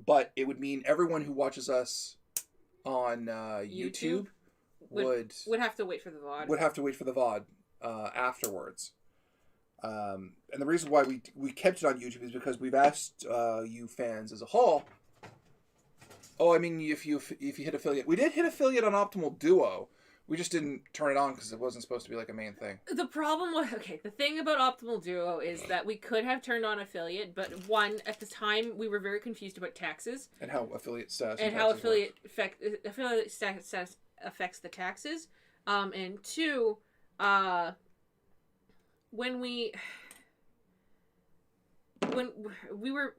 But it would mean everyone who watches us on YouTube would have to wait for the VOD. Would have to wait for the VOD afterwards. And the reason why we kept it on YouTube is because we've asked you fans as a whole. Oh, I mean, if you hit affiliate, we did hit affiliate on Optimal Duo. We just didn't turn it on because it wasn't supposed to be like a main thing. The problem was, the thing about Optimal Duo is that we could have turned on affiliate, but one, at the time, we were very confused about taxes. And how affiliate status and how affiliate status affects the taxes. And two, when we... when we were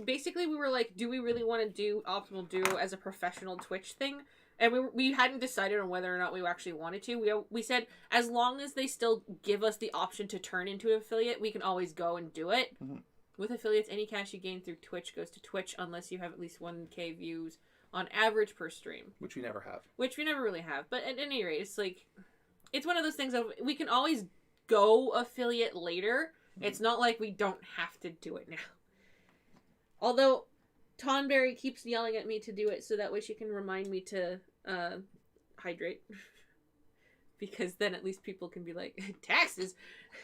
basically like, do we really want to do Optimal Duo as a professional Twitch thing? And we hadn't decided on whether or not we actually wanted to. We said as long as they still give us the option to turn into an affiliate, we can always go and do it. Mm-hmm. With affiliates, any cash you gain through Twitch goes to Twitch unless you have at least 1K views on average per stream. Which we never have. Which we never really have. But at any rate, it's like, it's one of those things of, we can always go affiliate later. Mm-hmm. It's not like we don't have to do it now. Although Tonberry keeps yelling at me to do it so that way she can remind me to hydrate. Because then at least people can be like, taxes!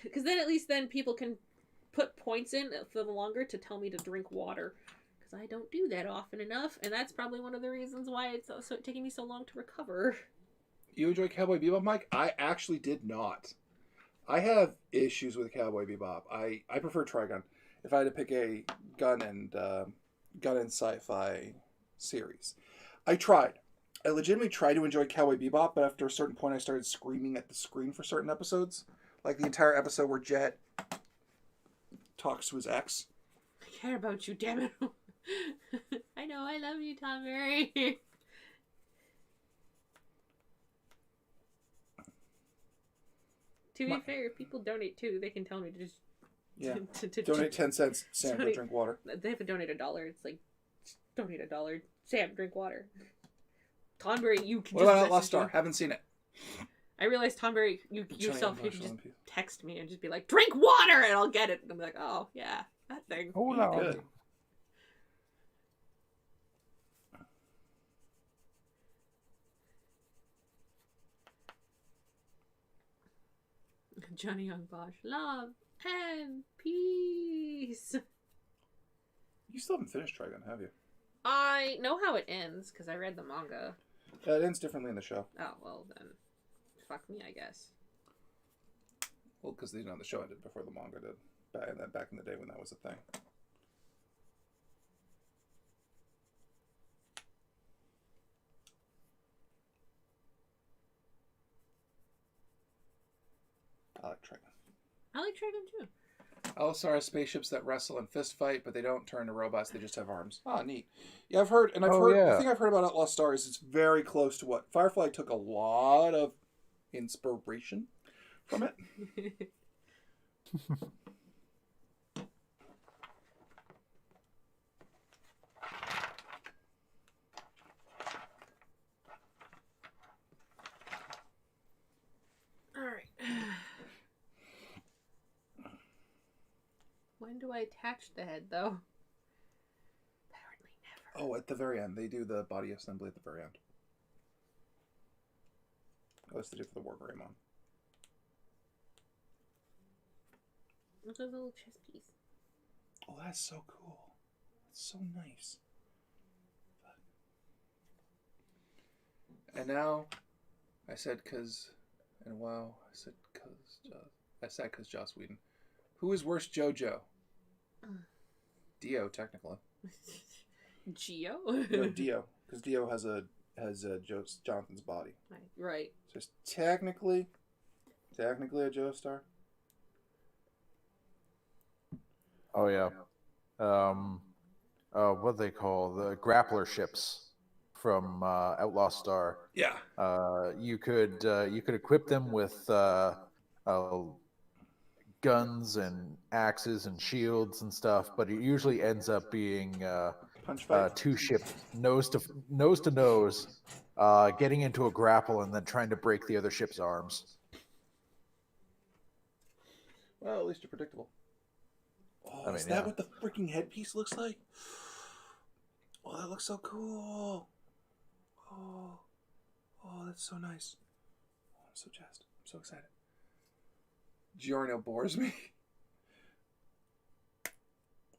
Because then at least then people can put points in for the longer to tell me to drink water. Because I don't do that often enough. And that's probably one of the reasons why it's also taking me so long to recover. You enjoy Cowboy Bebop, Mike? I actually did not. I have issues with Cowboy Bebop. I prefer Trigun. If I had to pick a gun and sci-fi series. I tried. I legitimately tried to enjoy Cowboy Bebop, but after a certain point I started screaming at the screen for certain episodes. Like the entire episode where Jet talks to his ex. I care about you, damn it. I know, I love you, Tonberry. To be fair, if people donate too, they can tell me to just donate 10 cents, Sam, go drink water. They have to donate $1. It's like, donate $1. Sam, drink water. Tonberry, you can What about Outlaw Star? Haven't seen it. I realized, Tonberry, you yourself, you can just text me and just be like, drink water, and I'll get it. And I'm like, oh, yeah, that thing. Oh, no. Good. Johnny Young Bosch, love and peace. You still haven't finished Trigun, have you? I know how it ends, because I read the manga. It ends differently in the show. Oh, well then, fuck me, I guess. Well, because the show ended before the manga did. Back in the day when that was a thing. I like Trigun. I like Trigun too. LSR has spaceships that wrestle and fist fight, but they don't turn to robots. They just have arms. Ah, neat. Yeah, I've heard, and the thing I've heard about Outlaw Star is it's very close to what Firefly took a lot of inspiration from it. All right. When do I attach the head, though? Apparently never. Oh, at the very end. They do the body assembly at the very end. At least they do for the Wargreymon. Look at the little chess piece. Oh, that's so cool. That's so nice. And now, I said because, and wow, I said because Joss Whedon. Who is worse, JoJo? Dio, technically. Geo? No, Dio, because Dio has Jonathan's body. Right. So it's technically a Joestar. Oh yeah. What they call the grappler ships from Outlaw Star. Yeah. You could equip them with guns and axes and shields and stuff, but it usually ends up being two ships nose to nose, getting into a grapple and then trying to break the other ship's arms. Well, at least you're predictable. Oh, is that what the freaking headpiece looks like? Oh, that looks so cool. Oh, that's so nice. Oh, I'm so jazzed. I'm so excited. Giorno bores me.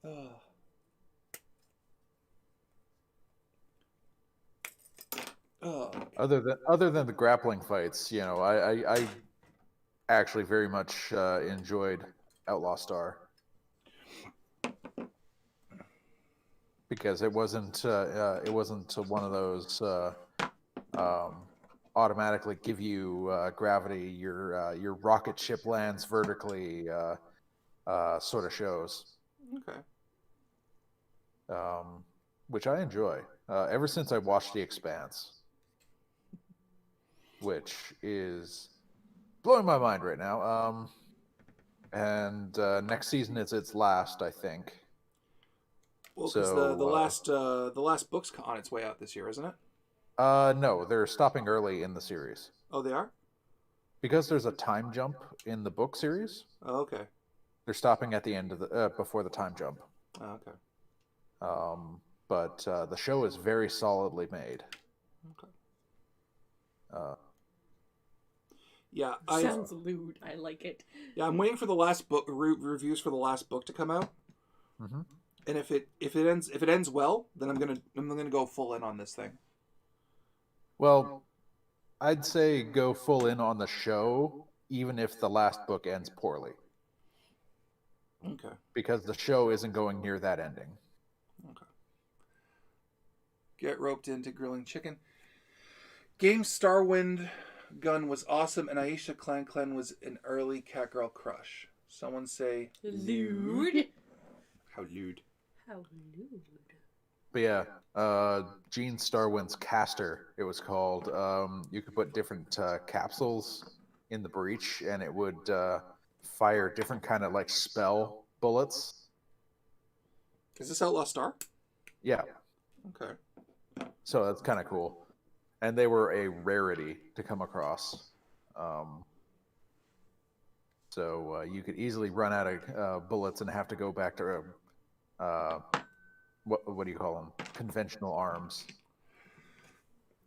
Oh. Oh. Other than the grappling fights, I actually very much enjoyed Outlaw Star because it wasn't one of those automatically give you gravity. Your rocket ship lands vertically sort of shows. Okay. which I enjoy ever since I watched The Expanse, which is blowing my mind right now. And next season is its last, I think. Well, because the last book's on its way out this year, isn't it? No, they're stopping early in the series Oh, they are? because there's a time jump in the book series. Oh, okay. They're stopping at the end of the before the time jump. Oh, okay. But the show is very solidly made. Okay. Yeah, sounds lewd. I like it. Yeah, I'm waiting for the last book reviews for the last book to come out. Mm-hmm. And if it ends well, then I'm gonna go full in on this thing. Well, I'd say go full in on the show, even if the last book ends poorly. Okay. Because the show isn't going near that ending. Okay. Get roped into grilling chicken. Game Starwind Gun was awesome, and Aisha Clan was an early Catgirl crush. Someone say lewd. How lewd. How lewd. But yeah, Gene Starwin's caster, it was called. You could put different capsules in the breech, and it would fire different kind of like spell bullets. Is this Outlaw Star? Yeah. Okay. So that's kind of cool. And they were a rarity to come across. So you could easily run out of bullets and have to go back to what do you call them? Conventional arms.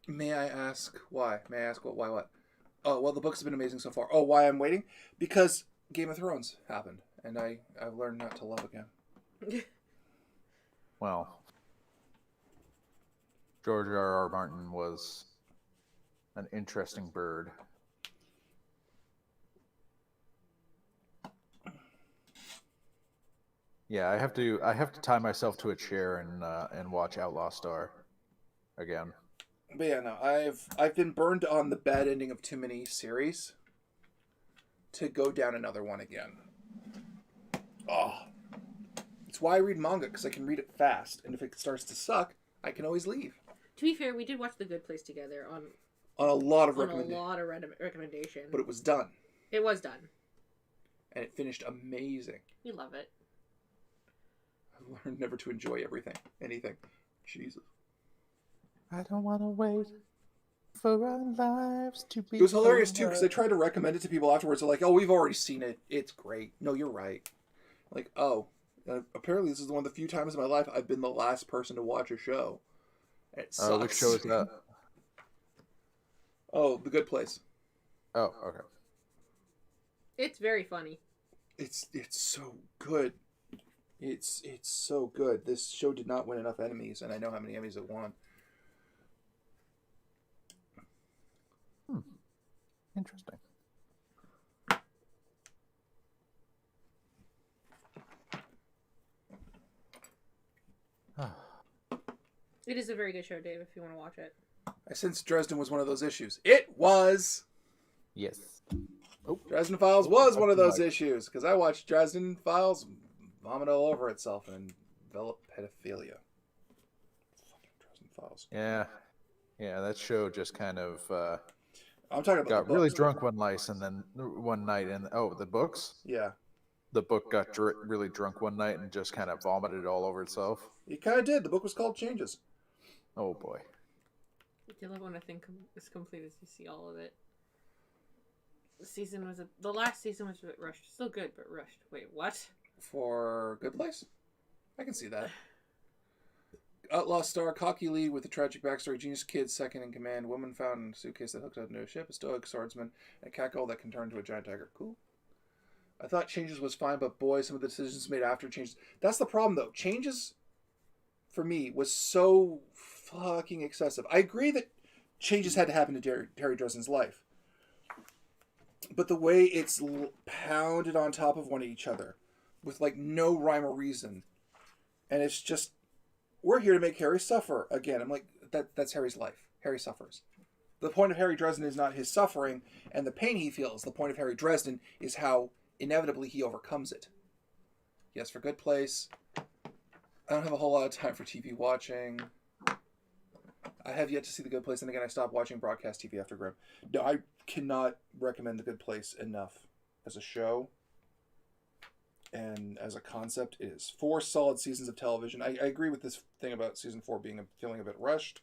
May I ask why? May I ask why what? Oh, well, the books have been amazing so far. Oh, why I'm waiting? Because Game of Thrones happened, and I've learned not to love again. Well, George R.R. Martin was an interesting bird. Yeah, I have to tie myself to a chair and watch Outlaw Star again. But yeah, no, I've been burned on the bad ending of too many series to go down another one again. Oh, it's why I read manga, because I can read it fast, and if it starts to suck, I can always leave. To be fair, we did watch The Good Place together on a lot of recommendations. But it was done. It was done. And it finished amazing. We love it. I've learned never to enjoy anything. Jesus. I don't want to wait for our lives to be. It was hilarious too, because I tried to recommend it to people afterwards. They're like, "Oh, we've already seen it. It's great." No, you're right. Like, oh, apparently this is one of the few times in my life I've been the last person to watch a show. It sucks. Which show is that? Oh, The Good Place. Oh, okay. It's very funny. It's so good. It's so good. This show did not win enough Emmys, and I know how many Emmys it won. Interesting. It is a very good show, Dave, if you want to watch it. I sensed Dresden was one of those issues. It was! Yes. Oh. Dresden Files was one of those issues, because I watched Dresden Files vomit all over itself and develop pedophilia. Fucking Dresden Files. Yeah. Yeah, that show just kind of I'm talking about got really drunk one night and the books? Yeah. The book got really drunk one night and just kind of vomited all over itself. It kind of did. The book was called Changes. Oh boy. I love when I think it's complete as you see all of it. The last season was a bit rushed. Still good, but rushed. Wait, what? For Good Place? I can see that. Outlaw Star, cocky lead with a tragic backstory, genius kid second in command, woman found in a suitcase that hooked up into a ship, a stoic swordsman, and a catcall that can turn into a giant tiger. Cool. I thought Changes was fine, but boy, some of the decisions made after Changes. That's the problem, though. Changes, for me, was so fucking excessive. I agree that changes had to happen to Terry Dresden's life. But the way it's pounded on top of one of each other with, like, no rhyme or reason. And it's just, we're here to make Harry suffer again. I'm like, that's Harry's life. Harry suffers. The point of Harry Dresden is not his suffering and the pain he feels. The point of Harry Dresden is how inevitably he overcomes it. Yes, for Good Place. I don't have a whole lot of time for TV watching. I have yet to see The Good Place, and again, I stopped watching broadcast TV after Grimm. No, I cannot recommend The Good Place enough as a show and as a concept. It is 4 solid seasons of television. I agree with this thing about season 4 feeling a bit rushed,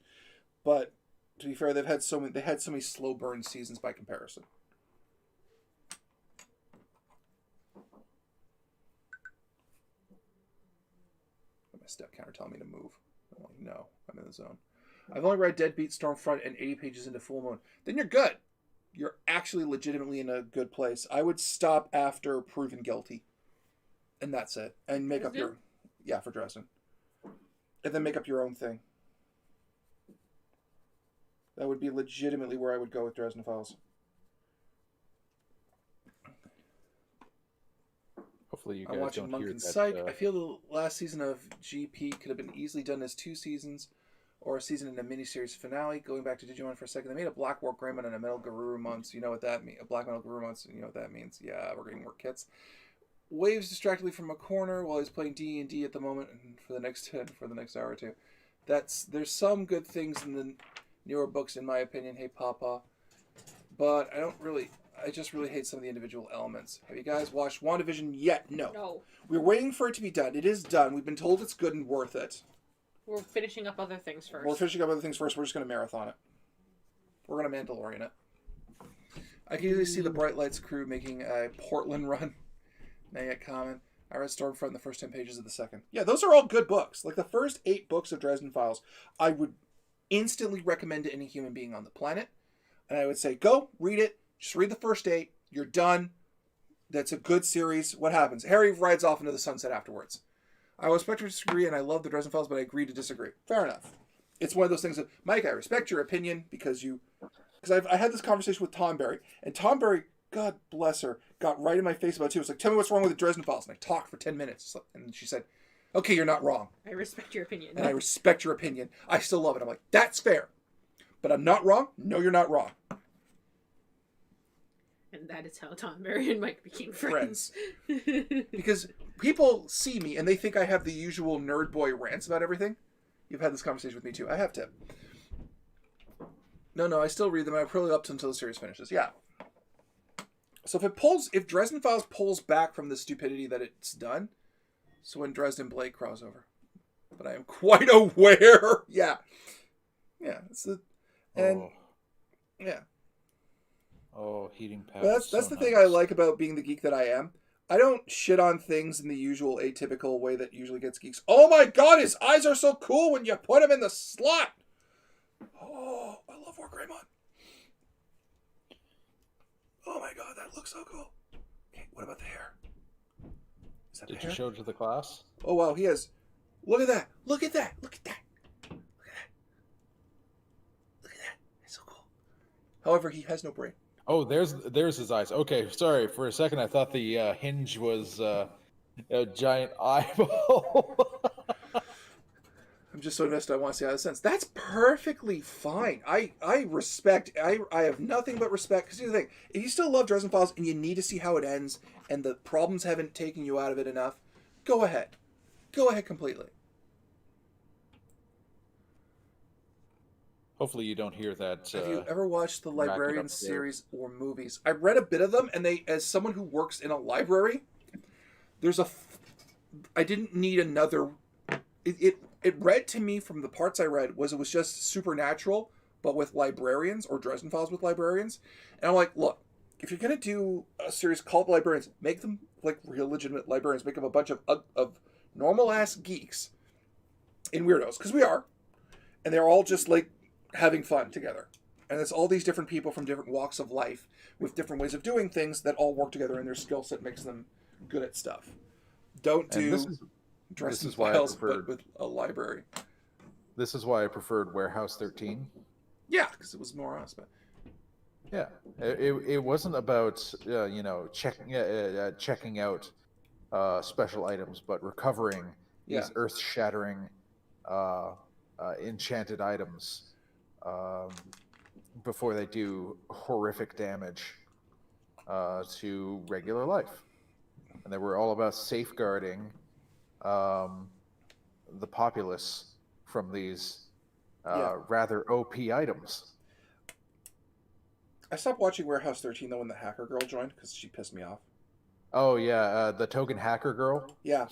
but to be fair, they had so many slow burn seasons by comparison. My step counter telling me to move. I'm like, no, I'm in the zone. I've only read Deadbeat, Stormfront, and 80 pages into Full Moon. Then you're good. You're actually legitimately in a good place. I would stop after Proven Guilty. And that's it. And make up your... Yeah, for Dresden. And then make up your own thing. That would be legitimately where I would go with Dresden Files. Hopefully you guys I'm watching don't Monk hear and that, Psych. I feel the last season of GP could have been easily done as 2 seasons or a season in a miniseries finale. Going back to Digimon for a second, they made a Black War Greymon and a Metal Garuru months. You know what that means? A Black Metal Garuru months. You know what that means? Yeah, we're getting more kits. Waves distractedly from a corner while he's playing D&D at the moment for the next hour or two. There's some good things in the newer books, in my opinion. Hey, Papa, but I just really hate some of the individual elements. Have you guys watched WandaVision yet? No. We're waiting for it to be done. It is done. We've been told it's good and worth it. We're finishing up other things first. We're just going to marathon it. We're going to Mandalorian it. I can easily see the Bright Lights crew making a Portland run. Not yet common. I read Stormfront in the first 10 pages of the second. Yeah, those are all good books. Like the first 8 books of Dresden Files, I would instantly recommend to any human being on the planet. And I would say, go, read it. Just read the first 8. You're done. That's a good series. What happens? Harry rides off into the sunset afterwards. I will respect your disagree, and I love the Dresden Files, but I agree to disagree. Fair enough. It's one of those things that, Mike, I respect your opinion because I had this conversation with Tom Berry, and Tom Berry, God bless her, got right in my face about it too. It's like, tell me what's wrong with the Dresden Files. And I talked for 10 minutes. And she said, okay, you're not wrong. I respect your opinion. And I respect your opinion. I still love it. I'm like, that's fair. But I'm not wrong? No, you're not wrong. And that is how Tom Berry and Mike became friends. Because people see me and they think I have the usual nerd boy rants about everything. You've had this conversation with me too. I have to. No, I still read them. I'm probably up to until the series finishes. Yeah. So if Dresden Files pulls back from the stupidity that it's done, so when Dresden Blake crossover. But I am quite aware. Yeah. Yeah. Yeah. Oh, heating pad. That's the thing I like about being the geek that I am. I don't shit on things in the usual atypical way that usually gets geeks. Oh my god, his eyes are so cool when you put him in the slot. Oh, I love War Greymon. Oh my god, that looks so cool. Okay, what about the hair? Is that Did the you hair? show it to the class? Oh wow, he has. Look at that. Look at that. Look at that. Look at that. Look at that. It's so cool. However, he has no brain. Oh, there's his eyes. Okay, sorry. For a second, I thought the hinge was a giant eyeball. I'm just so invested. I want to see how that sounds. That's perfectly fine. I respect. I have nothing but respect. Because here's the thing: if you still love Dresden Files and you need to see how it ends, and the problems haven't taken you out of it enough, go ahead. Go ahead completely. Hopefully, you don't hear that. Have you ever watched the Librarian series or movies? I read a bit of them, and as someone who works in a library, I didn't need another. It read to me from the parts I read it was just Supernatural, but with librarians, or Dresden Files with librarians. And I'm like, look, if you're gonna do a series called Librarians, make them like real legitimate librarians. Make them a bunch of normal ass geeks and weirdos, because we are, and they're all just like having fun together. And it's all these different people from different walks of life with different ways of doing things that all work together, and their skill set makes them good at stuff. Don't do Dresden Files, but with a library. This is why I preferred Warehouse 13. Yeah, because it was more us. But yeah, it wasn't about checking out special items, but recovering these earth-shattering enchanted items before they do horrific damage to regular life. And they were all about safeguarding the populace from these Yeah. rather OP items. I stopped watching Warehouse 13 though when the hacker girl joined because she pissed me off. Oh yeah, the token hacker girl. Yeah.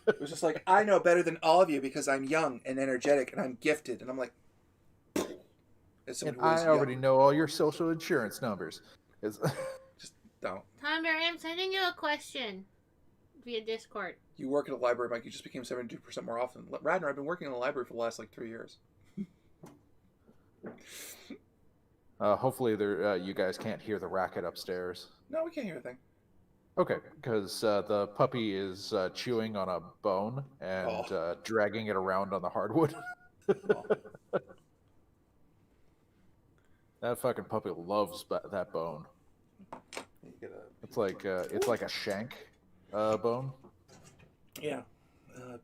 It was just like, I know better than all of you because I'm young and energetic and I'm gifted. And I'm like, and I already know all your social insurance numbers. It's just don't. Thunder, I'm sending you a question via Discord. You work at a library, Mike. You just became 72% more often. Radner, I've been working in a library for the last 3 years. Hopefully, you guys can't hear the racket upstairs. No, we can't hear a thing. Okay, because the puppy is chewing on a bone and dragging it around on the hardwood. That fucking puppy loves that bone. It's like a shank bone. Yeah.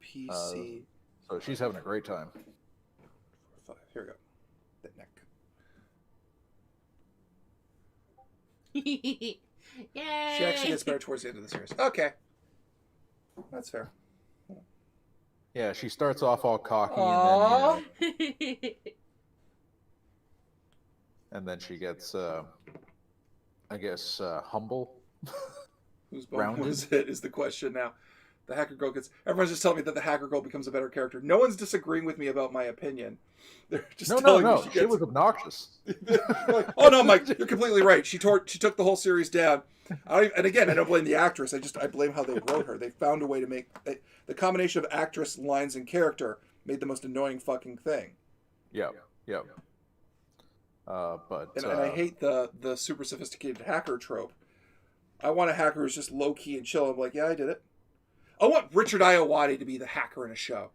PC. So she's having a great time. 5. Here we go. The neck. Yay! She actually gets better towards the end of the series. Okay. That's fair. Yeah, she starts off all cocky and then she gets, I guess, humble. Whose bone was it is the question now. The hacker girl gets... Everyone's just telling me that the hacker girl becomes a better character. No one's disagreeing with me about my opinion. They're just telling me she was obnoxious. Like, oh no, Mike, you're completely right. She took the whole series down. And again, I don't blame the actress. I blame how they wrote her. They found a way to make... the combination of actress, lines, and character made the most annoying fucking thing. Yep. And I hate the super sophisticated hacker trope. I want a hacker who's just low key and chill. I'm like, yeah, I did it. I want Richard Iowati to be the hacker in a show.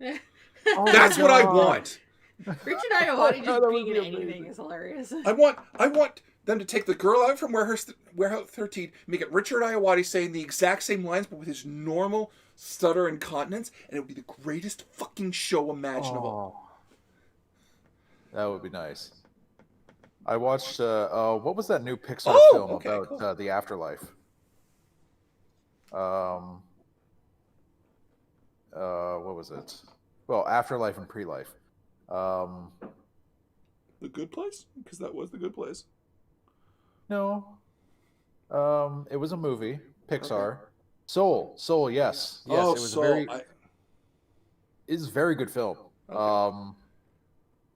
That's what I want. Richard Iowati just being in anything is hilarious. I want them to take the girl out from Warehouse 13, make it Richard Iowati saying the exact same lines, but with his normal stutter and continence, and it would be the greatest fucking show imaginable. That would be nice. I watched, what was that new Pixar film about the afterlife? What was it? Well, Afterlife and Pre-Life. The Good Place? Because that was The Good Place. No. It was a movie. Pixar. Okay. Soul, yes. Yes, it was Soul. It's a very good film. Okay.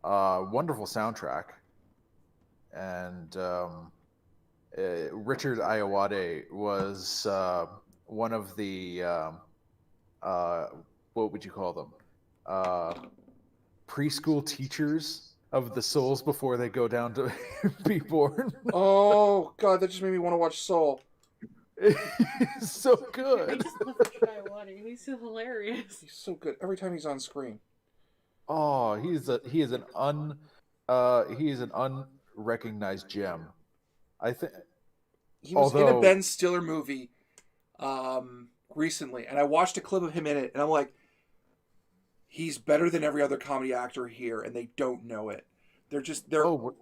Wonderful soundtrack. And Richard Iowati was one of the what would you call them? Preschool teachers of the souls before they go down to be born. Oh god, that just made me want to watch Soul. He's so good. I just love Richard Iowati. He's so hilarious. He's so good every time he's on screen. Oh, he is an unrecognized gem. I think he was in a Ben Stiller movie recently, and I watched a clip of him in it, and I'm like, he's better than every other comedy actor here, and they don't know it. They're. Oh,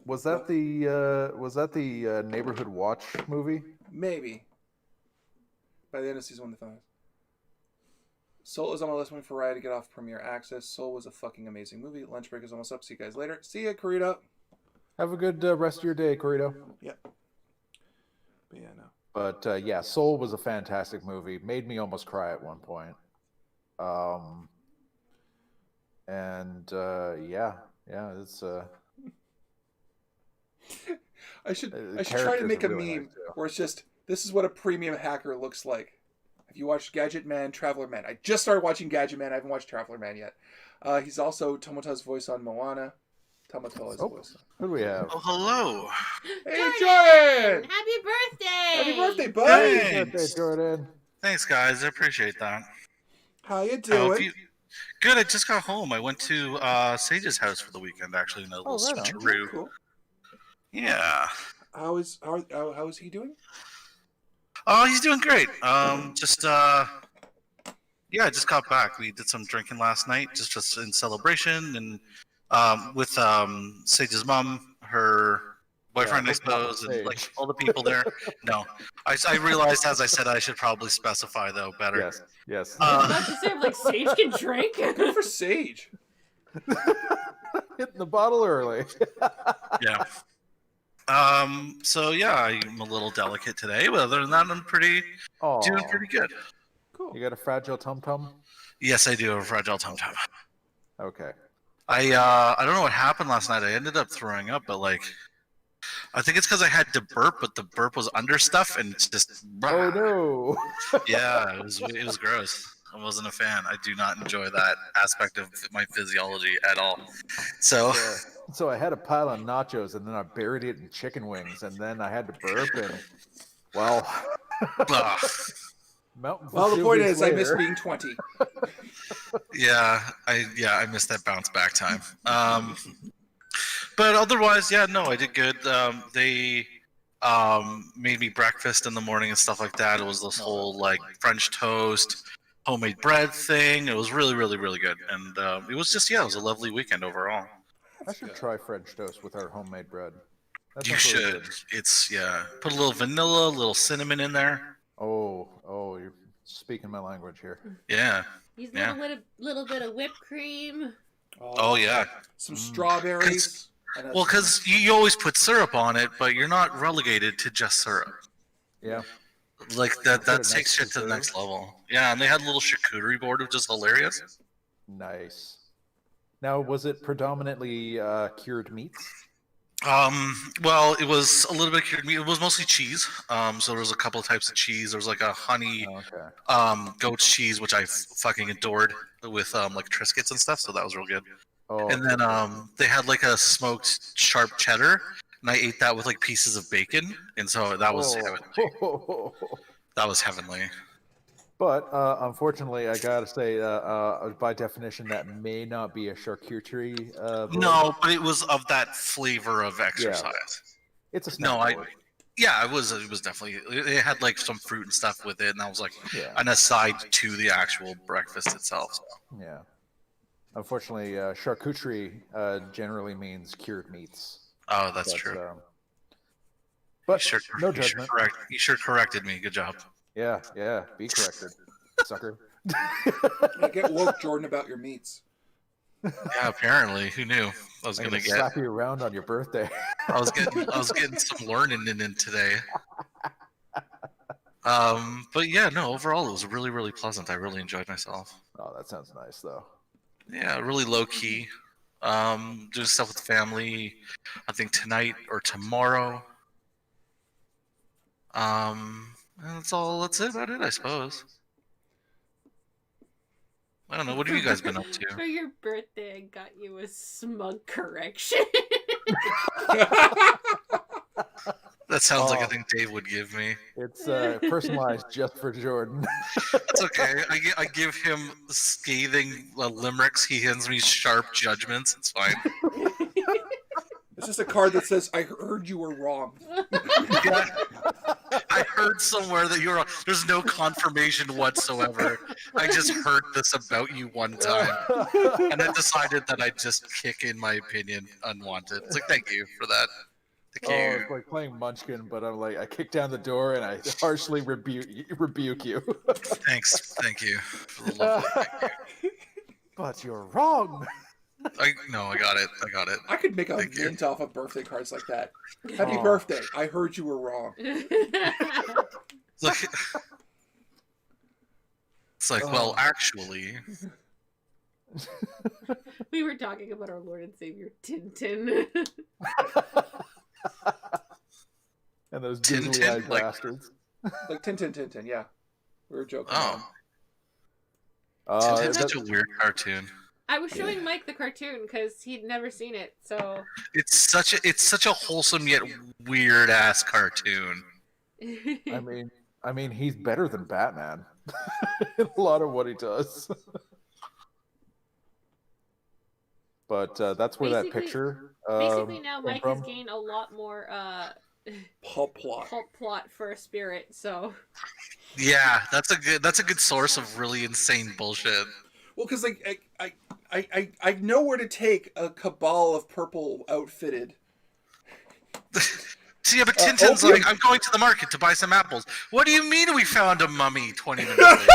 was that the Neighborhood Watch movie? Maybe. By the end of season 1, they found it. Soul is on my list waiting for Raya to get off Premiere Access. Soul was a fucking amazing movie. Lunch break is almost up. See you guys later. See ya, Corito. Have a good rest of your day, Corito. Yep. But yeah, no. But yeah, Soul was a fantastic movie. Made me almost cry at one point. It's I should try to make a meme where it's just, this is what a premium hacker looks like. Have you watched Gadget Man, Traveler Man? I just started watching Gadget Man. I haven't watched Traveler Man yet. He's also Tomota's voice on Moana. Tomoto is voice. Who do we have? Oh, hello. Hey, Jordan! Happy birthday! Happy birthday, buddy! Happy birthday, Jordan. Thanks, guys. I appreciate that. How you doing? Good. I just got home. I went to Sage's house for the weekend, actually, in a little switcheroo. Cool. Yeah. How is he doing? Oh, he's doing great. I just got back. We did some drinking last night, just in celebration, and with Sage's mom, her boyfriend, I hope not on suppose, and like stage. all the people there. No, I realized as I said I should probably specify though better. Yes. I was about to say, I'm like, Sage can drink. Good for Sage. Hitting the bottle early. Yeah. So yeah, I'm a little delicate today, but other than that, I'm doing Aw. pretty good. Cool. You got a fragile tum-tum? Yes, I do have a fragile tum-tum. Okay. I don't know what happened last night. I ended up throwing up, but like, I think it's because I had to burp, but the burp was under stuff, and it's just. Oh no. Yeah, it was gross. I wasn't a fan. I do not enjoy that aspect of my physiology at all. So. So I had a pile of nachos, and then I buried it in chicken wings, and then I had to burp, and well. Well, the point is, I miss being 20. I missed that bounce back time. But otherwise, yeah, no, I did good. They made me breakfast in the morning and stuff like that. It was this whole like French toast, homemade bread thing. It was really, really, really good, and it was just it was a lovely weekend overall. I should try French toast with our homemade bread. You should. It's put a little vanilla, a little cinnamon in there. Oh, you're speaking my language here. Yeah. Use a little bit of whipped cream. Oh yeah. Some strawberries. Well, because you always put syrup on it, but you're not relegated to just syrup. Yeah. Like that takes shit to the next level. Yeah, and they had a little charcuterie board, which is hilarious. Nice. Now, was it predominantly cured meats? Well, it was a little bit cured meat. It was mostly cheese. So there was a couple of types of cheese. There was like a honey, goat cheese, which I fucking adored with like Triscuits and stuff. So that was real good. Oh, and then they had like a smoked sharp cheddar, and I ate that with like pieces of bacon, and so that was heavenly. That was heavenly. But unfortunately, I gotta say, by definition, that may not be a charcuterie. No, but it was of that flavor of exercise. Yeah. It's a snack board. It was definitely. It had like some fruit and stuff with it, and I was like an aside to the actual breakfast itself. So. Yeah. Unfortunately, charcuterie generally means cured meats. Oh, that's true. But no judgment. You sure corrected me. Good job. Yeah, be corrected, sucker. Get woke, Jordan, about your meats. Yeah, apparently. Who knew? I was gonna slap you around on your birthday. I was getting some learning in today. But yeah, no, overall it was really, really pleasant. I really enjoyed myself. Oh, that sounds nice though. Yeah, really low key. Doing stuff with family, I think tonight or tomorrow. And that's about it, I suppose. I don't know. What have you guys been up to? For your birthday, I got you a smug correction. That sounds like a thing Dave would give me. It's personalized just for Jordan. It's okay. I give him scathing limericks. He hands me sharp judgments. It's fine. It's just a card that says, "I heard you were wrong." Yeah. I heard somewhere that you're wrong. There's no confirmation whatsoever. I just heard this about you one time. And I decided that I'd just kick in my opinion unwanted. It's like, thank you for that. It's like playing Munchkin, but I'm like, I kick down the door and I harshly rebuke you. Thanks. Thank you. For the love. Thank you. But you're wrong. I got it. I could make a mint off of birthday cards like that. Happy birthday. I heard you were wrong. It's like, well, actually. We were talking about our Lord and Savior Tintin. And those googly-eyed bastards. Like Tintin, yeah. We were joking. Tintin's such a weird cartoon. I was showing Mike the cartoon because he'd never seen it, so it's such a wholesome yet weird ass cartoon. I mean, he's better than Batman. A lot of what he does. But that's where that picture. Basically, now Mike has gained a lot more pulp plot for a spirit. So yeah, that's a good source of really insane bullshit. Well, because like I know where to take a cabal of purple outfitted. See, yeah, but Tintin's opium. like, I'm going to the market to buy some apples. What do you mean we found a mummy 20 minutes later?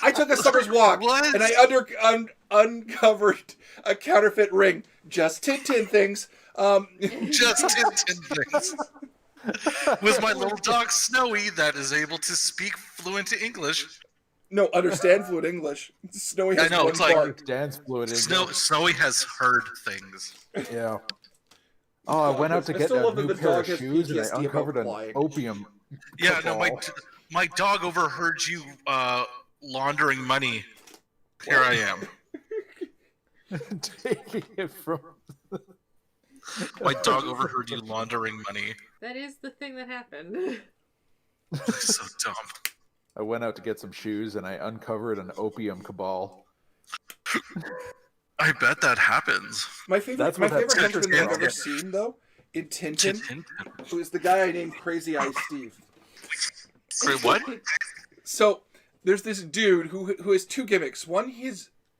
I took a summer's walk, What? and I uncovered a counterfeit ring. Just Tintin things. Just Tintin things. With my little dog Snowy that is able to speak fluent English. No, understand fluent English. Snowy has I know, one it's like- part. Dance fluid. Snowy has heard things. Yeah. Oh, I went out to I get still a love that new the pair dog of has shoes, and I PTSD about uncovered an flying. opium. Yeah, no, cabal. my dog overheard you laundering money. Here I am. Taking it from. My dog overheard you laundering money. That is the thing that happened. So dumb. I went out to get some shoes, and I uncovered an opium cabal. I bet that happens. My favorite That's what that henchman picture that I've is. ever seen, though, in Tintin, Tintin? who is the guy I named Crazy Eye Steve. Wait, what? So there's this dude who has two gimmicks. One,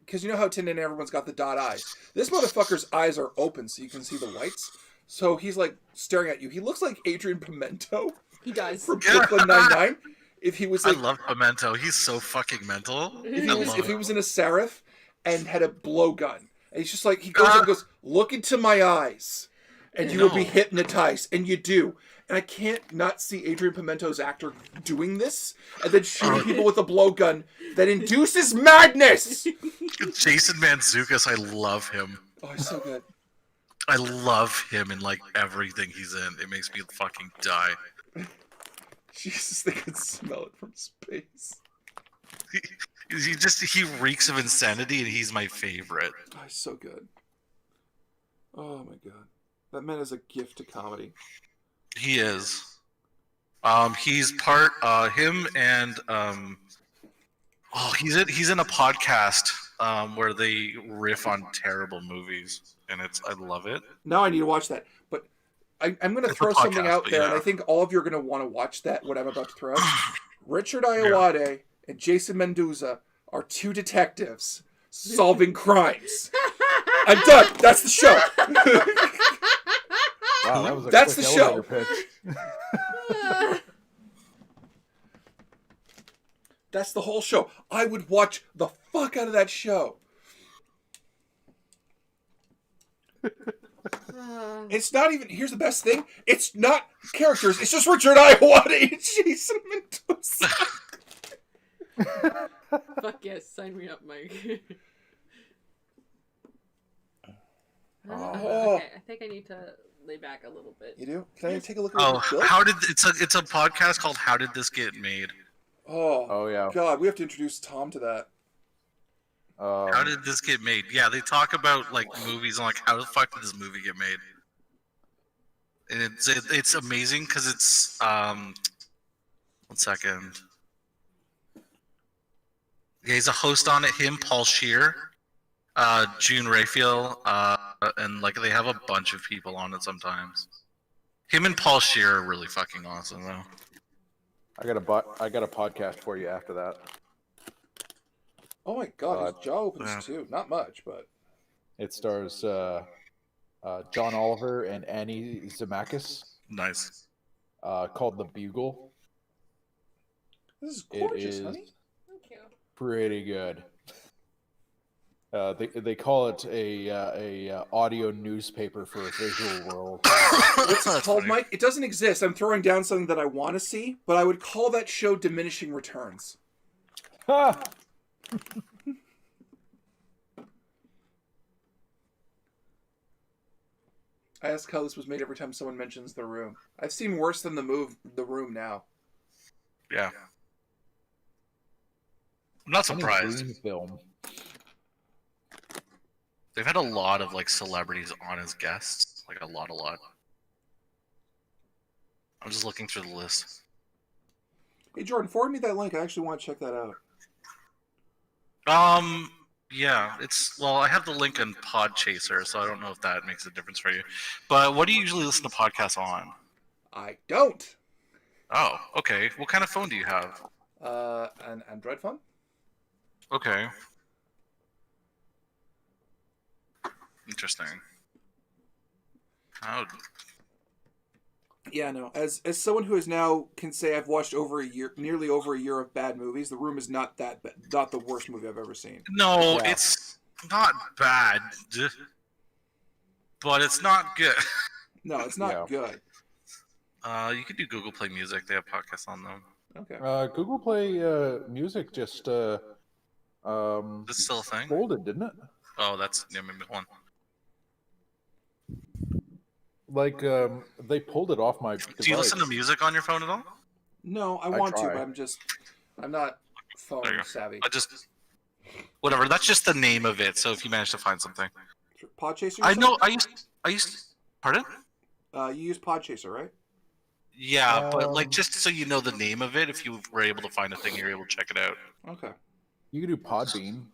because you know how Tintin everyone's got the dot eyes. This motherfucker's eyes are open, so you can see the whites. So he's like staring at you. He looks like Adrian Pimento He does. from Brooklyn Nine-Nine. If he was I like, love Pimento. He's so fucking mental. if he was in a serif and had a blowgun, and he's just like, he goes and goes, look into my eyes, and you will be No. hypnotized, and you do. And I can't not see Adrian Pimento's actor doing this, and then shooting people with a blowgun that induces madness. Jason Mantzoukas, I love him. Oh, he's so good. I love him in like everything he's in. It makes me fucking die. Jesus, they can smell it from space. He reeks of insanity, and he's my favorite. Oh, he's so good. Oh my god, that man is a gift to comedy. He is. He's part. Him and he's in a podcast where they riff on terrible movies, and I love it. Now I need to watch that. But I'm going to It's a throw something podcast, out but there, and yeah. I think all of you are going to want to watch that. What I'm about to throw out. Richard Ayoade and Jason Mendoza are two detectives solving crimes. I'm done. That's the show. Wow, that was a That's quick the show. elevator pitch. That's the whole show. I would watch the fuck out of that show. It's not even. Here's the best thing. It's not characters. It's just Richard Ayoade and Jason Mendoza. Fuck yes, sign me up, Mike. Oh. Okay, I think I need to lay back a little bit. You do? Can I take a look at Oh, what you built? how did it's a podcast called How Did This Get Made? Oh yeah. God, we have to introduce Tom to that. How did this get made? Yeah, they talk about like movies and like how the fuck did this movie get made? And it's amazing because it's 1 second. Yeah, he's a host on it. Him, Paul Scheer, June Raphael, and like they have a bunch of people on it sometimes. Him and Paul Scheer are really fucking awesome though. I got a podcast for you after that. Oh my God, his jaw opens yeah. too. Not much, but It stars John Oliver and Annie Zemeckis, Nice. called The Bugle. this is It gorgeous, is honey. Thank you. pretty good. They call it a audio newspaper for a visual world. What's it That's called, funny. Mike? It doesn't exist. I'm throwing down something that I want to see, but I would call that show Diminishing Returns. Ha! I ask how this was made every time someone mentions The Room. I've seen worse than The Room now. Yeah. I'm not Any surprised. green film. They've had a lot of like celebrities on as guests, like a lot. I'm just looking through the list. Hey, Jordan, forward me that link. I actually want to check that out. Yeah, I have the link in Podchaser, so I don't know if that makes a difference for you. But what do you usually listen to podcasts on? I don't. Oh, okay. What kind of phone do you have? An Android phone? Okay. Interesting. Yeah, no. As someone who is now can say I've watched nearly over a year of bad movies, The Room is not that bad, not the worst movie I've ever seen. No, Yeah. it's not bad, but it's not good. No, it's not good. You could do Google Play Music. They have podcasts on them. Okay. Google Play Music just This is still a thing? folded, didn't it? Oh, that's maybe one. Like they pulled it off my device. Do you listen to music on your phone at all? No, I want to, try. but I'm not phone There you go. savvy. Whatever. That's just the name of it. So if you manage to find something, Podchaser? I know. I used. Pardon? You use Podchaser, right? Yeah, but like just so you know the name of it, if you were able to find a thing, you're able to check it out. Okay. You can do Podbean.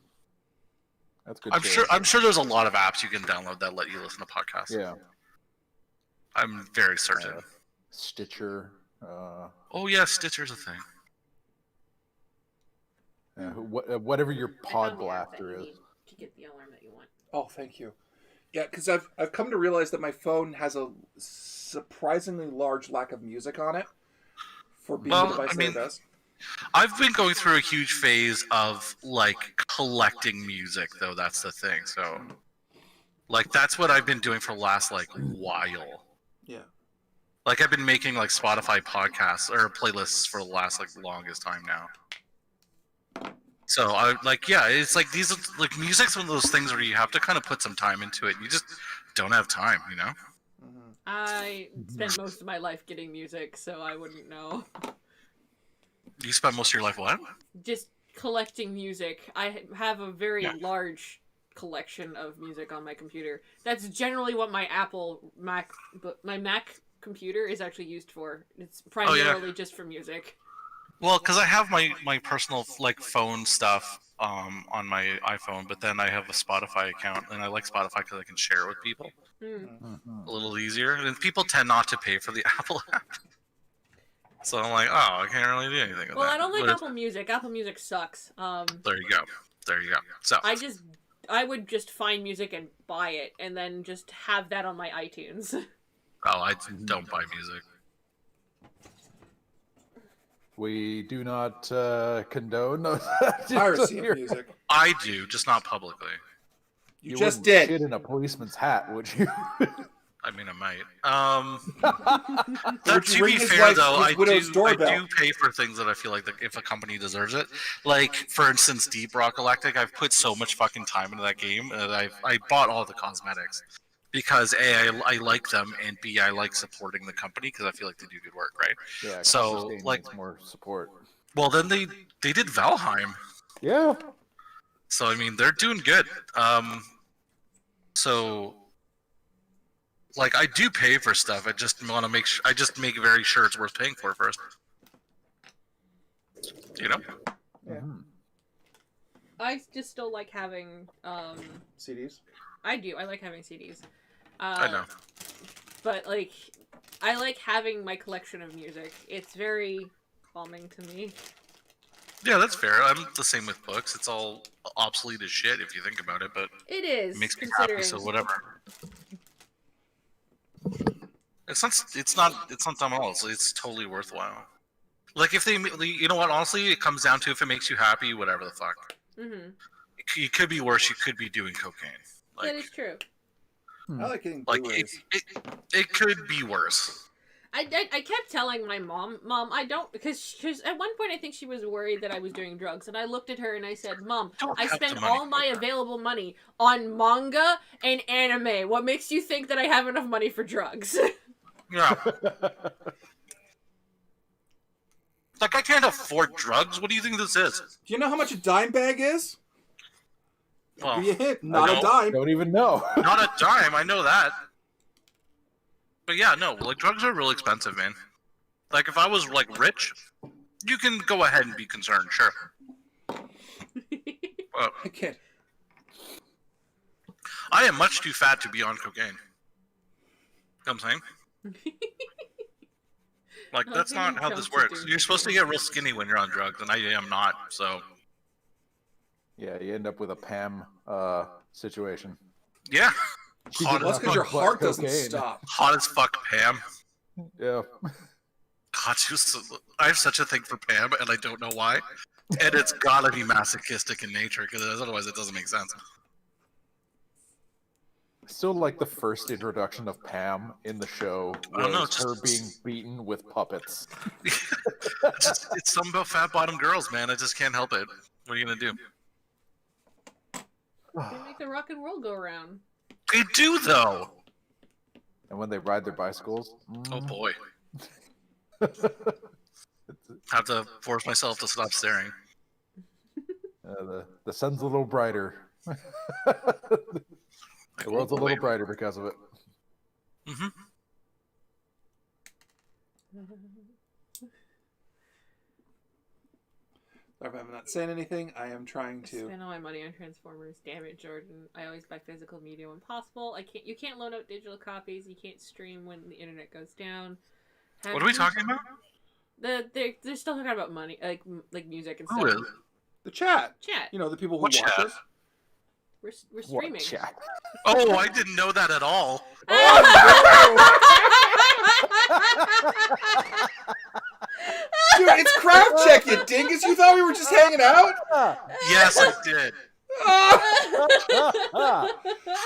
That's good. I'm sure there's a lot of apps you can download that let you listen to podcasts. Yeah. I'm very certain. Stitcher. Oh yeah, Stitcher's a thing. Whatever your I pod found the app that blaster you is. need to get the alarm that you want. Oh, thank you. Yeah, because I've come to realize that my phone has a surprisingly large lack of music on it for being the device that it does. I've been going through a huge phase of like collecting music, though. That's the thing. So, like, that's what I've been doing for the last like while. Yeah. Like, I've been making like Spotify podcasts or playlists for the last like longest time now. So I like, yeah, it's like these like music's one of those things where you have to kind of put some time into it. You just don't have time, you know. Mm-hmm. I spent most of my life getting music, so I wouldn't know. You spend most of your life what? Just collecting music. I have a very large collection of music on my computer. That's generally what my my Mac computer is actually used for. It's primarily just for music. Well, because I have my personal like phone stuff on my iPhone, but then I have a Spotify account, and I like Spotify because I can share it with people a little easier. And people tend not to pay for the Apple app, so I'm like, oh, I can't really do anything with that. Well, I don't like But Apple Music. Apple Music sucks. there you go. So I would just find music and buy it, and then just have that on my iTunes. oh, I don't buy music. We do not condone Piracy of music. I do, just not publicly. You just wouldn't did. shit in a policeman's hat, would you? I mean, I might. Would you To ring be his fair, wife- though, his I widow's do doorbell? pay for things that I feel like if a company deserves it. Like, for instance, Deep Rock Galactic, I've put so much fucking time into that game that I bought all the cosmetics. Because A, I like them, and B, I like supporting the company because I feel like they do good work, right? Yeah. So, Sustain like- needs more support. Well, then they did Valheim. Yeah. So, I mean, they're doing good. So, like, I do pay for stuff. I just want to make sure. I just make very sure it's worth paying for first. You know? Yeah. I just still like having CDs? I do. I like having CDs. I know. But like I like having my collection of music. It's very calming to me. Yeah, that's fair. I'm the same with books. It's all obsolete as shit if you think about it, but It is it makes me considering happy, so whatever. It's not dumb at all. It's totally worthwhile. Like if they, you know what? Honestly, it comes down to if it makes you happy, whatever the fuck. Mhm. You could be worse. You could be doing cocaine. Like, That is true. I like getting like Blu-rays. it could be worse. I kept telling my mom, I don't, because at one point I think she was worried that I was doing drugs, and I looked at her and I said, Mom, Don't I have spend the money all my for that. available money on manga and anime. What makes you think that I have enough money for drugs? Yeah. Like I can't afford drugs. What do you think this is? Do you know how much a dime bag is? Well, Be a hint, not know. a dime. Don't even know. not a dime. I know that. But yeah, no. Like drugs are real expensive, man. Like if I was like rich, you can go ahead and be concerned, sure. I can't. I am much too fat to be on cocaine. You know what I'm saying? Like that's not how this works. You're supposed to get real skinny when you're on drugs, and I am not. So Yeah, you end up with a Pam situation. yeah, She hot, did Well, that's not because your fuck heart doesn't cocaine. stop. hot as fuck, Pam. Yeah. God, I have such a thing for Pam, and I don't know why. And it's gotta be masochistic in nature, because otherwise it doesn't make sense. Still like the first introduction of Pam in the show was her being beaten with puppets. It's something about fat bottom girls, man. I just can't help it. What are you gonna do? They make the rock and roll go around. They do, though. And when they ride their bicycles. Oh boy. Have to force myself to stop staring. The sun's a little brighter. The world's a little brighter because of it. Mm-hmm. I'm not saying anything. I am trying to spend all my money on Transformers. Damn it, Jordan. I always buy physical media when possible. You can't loan out digital copies. You can't stream when the internet goes down. What are we talking about? They're still talking about money, like music and stuff. Who is? The chat. Chat. You know, the people who What watch chat? us. We're streaming. What chat? Oh, I didn't know that at all. Dude, it's Craft Check, you dingus. You thought we were just hanging out? Yes, I did.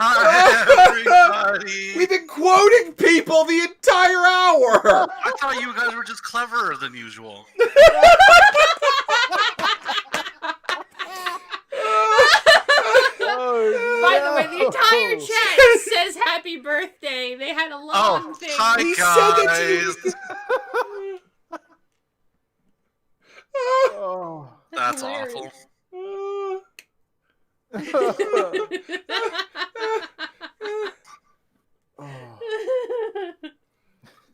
Hi, everybody. We've been quoting people the entire hour. I thought you guys were just cleverer than usual. By the way, the entire chat says happy birthday. They had a long thing. Hi, We guys. said Oh. That's hilarious. awful.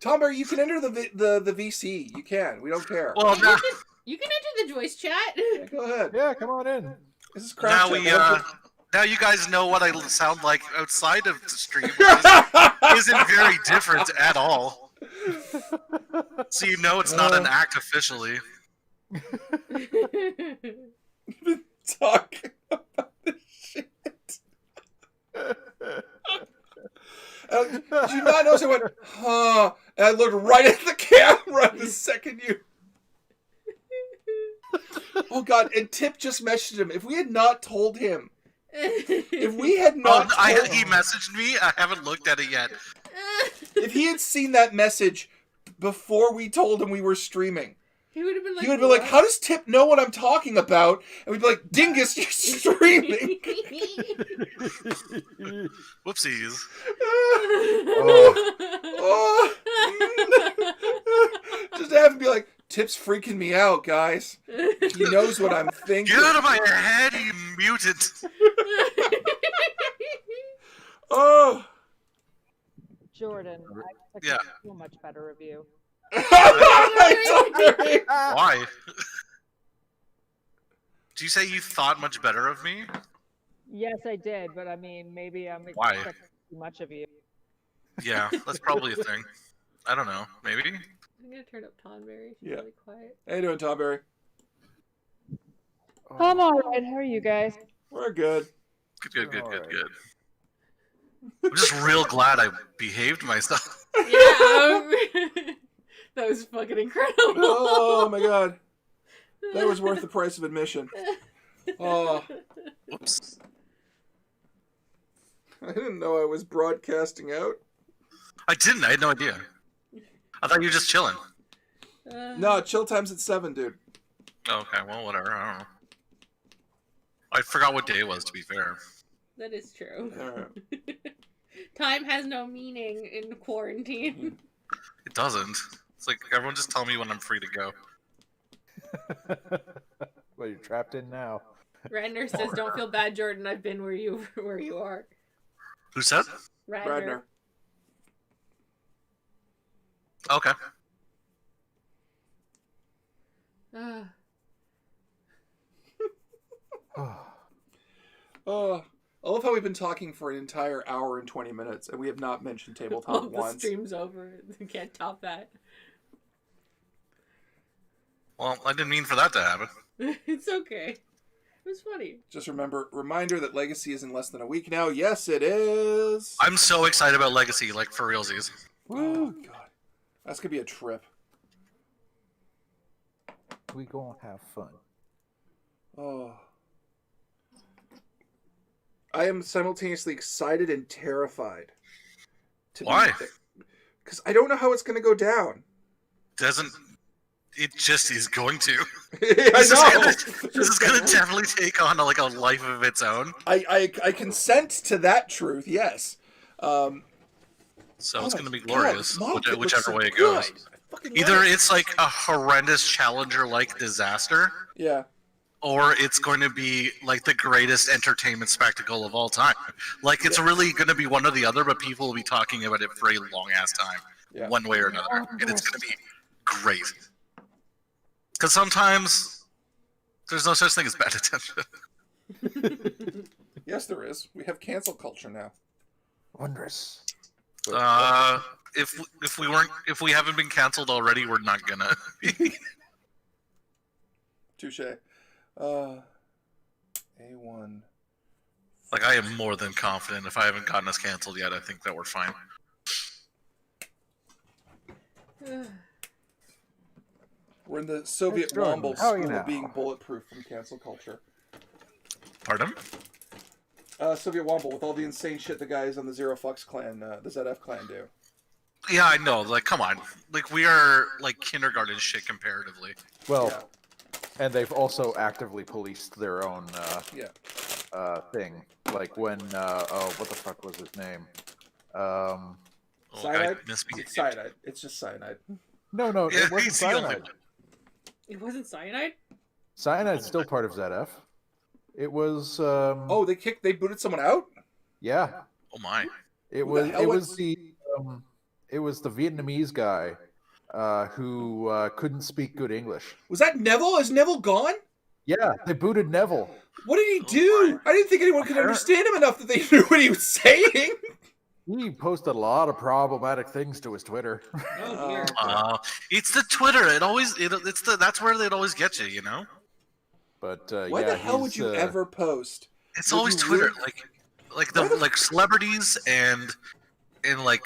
Tomber, you can enter the VC. You can. We don't care. Well, now, You can enter the voice chat. Yeah, go ahead. Yeah, come on in. This is Craft now Check. now you guys know what I sound like outside of the stream. Which isn't very different at all. So you know it's not an act officially. Talking about this shit. Did you not notice I went, huh? And I looked right at the camera the second you... Oh, God. And Tip just messaged him. If we had not told him... If we had not told he messaged me. I haven't looked at it yet. If he had seen that message before we told him we were streaming... He would have been like, He would be like, how does Tip know what I'm talking about? And we'd be like, dingus, you're streaming. Whoopsies. Just have him be like, Tip's freaking me out, guys. He knows what I'm thinking. Get out of my head, you mutant. Oh. Jordan, I expect so much better of you. Why? Do you say you thought much better of me? Yes, I did, but I mean, maybe I'm Why? expecting too much of you. Yeah, that's probably a thing. I don't know. Maybe? I'm gonna turn up Tonberry. She's Yeah. really quiet. How you doing, Tom Berry? I'm alright, how are you guys? We're good. Good. I'm just real glad I behaved myself. Yeah, that was fucking incredible. Oh my god. That was worth the price of admission. Oh. Whoops. I didn't know I was broadcasting out. I didn't. I had no idea. I thought you were just chilling. No, chill time's at 7, dude. Okay, well, whatever. I don't know. I forgot what day it was, to be fair. That is true. Alright. Time has no meaning in quarantine. It doesn't. It's like, everyone just tell me when I'm free to go. Well, you're trapped in now. Radner says, "Don't feel bad, Jordan. I've been where you are." Who said? Radner. Okay. I love how we've been talking for an entire hour and 20 minutes, and we have not mentioned tabletop The once. stream's over. You can't top that. Well, I didn't mean for that to happen. It's okay. It was funny. Just reminder that Legacy is in less than a week now. Yes, it is. I'm so excited about Legacy, like, for realsies. Oh, God. That's gonna be a trip. We gonna have fun. Oh. I am simultaneously excited and terrified. Why? Because I don't know how it's going to go down. It just is going to. I know. This is gonna definitely take on like a life of its own. I consent to that truth. Yes. So it's gonna be glorious, God, whichever way it good. goes. Either it's like a horrendous Challenger-like disaster, Yeah. or it's going to be like the greatest entertainment spectacle of all time. Like it's really going to be one or the other, but people will be talking about it for a long ass time, one way or another, and it's going to be great. Because sometimes there's no such thing as bad attention. Yes, there is. We have cancel culture now. Wondrous. If we haven't been canceled already, we're not gonna. Touche. A1. Like I am more than confident. If I haven't gotten us canceled yet, I think that we're fine. We're in the Soviet Jordan, Womble how are you school now? of being bulletproof from cancel culture. Pardon? Soviet Womble with all the insane shit the guys on the Zero Fucks clan, the ZF clan do. Yeah, I know. Like, come on. Like, we are like kindergarten shit comparatively. Well, and they've also actively policed their own thing. Like when what the fuck was his name? Cyanide? It's It's cyanide. It's just cyanide. No, Yeah, it wasn't he's the only cyanide. one. It wasn't cyanide? Cyanide's still part of ZF. It was. Oh, they booted someone out? Yeah. Oh my. It Who the was. hell It was- was the. It was the Vietnamese guy, who couldn't speak good English. Was that Neville? Is Neville gone? Yeah, they booted Neville. What did he do? I didn't think anyone could understand him enough that they knew what he was saying. He posted a lot of problematic things to his Twitter. Oh dear. It's the Twitter. That's where they'd always get you, you know? But Why yeah, the hell would he's, you ever post? It's Would always you Twitter. really? Like celebrities and like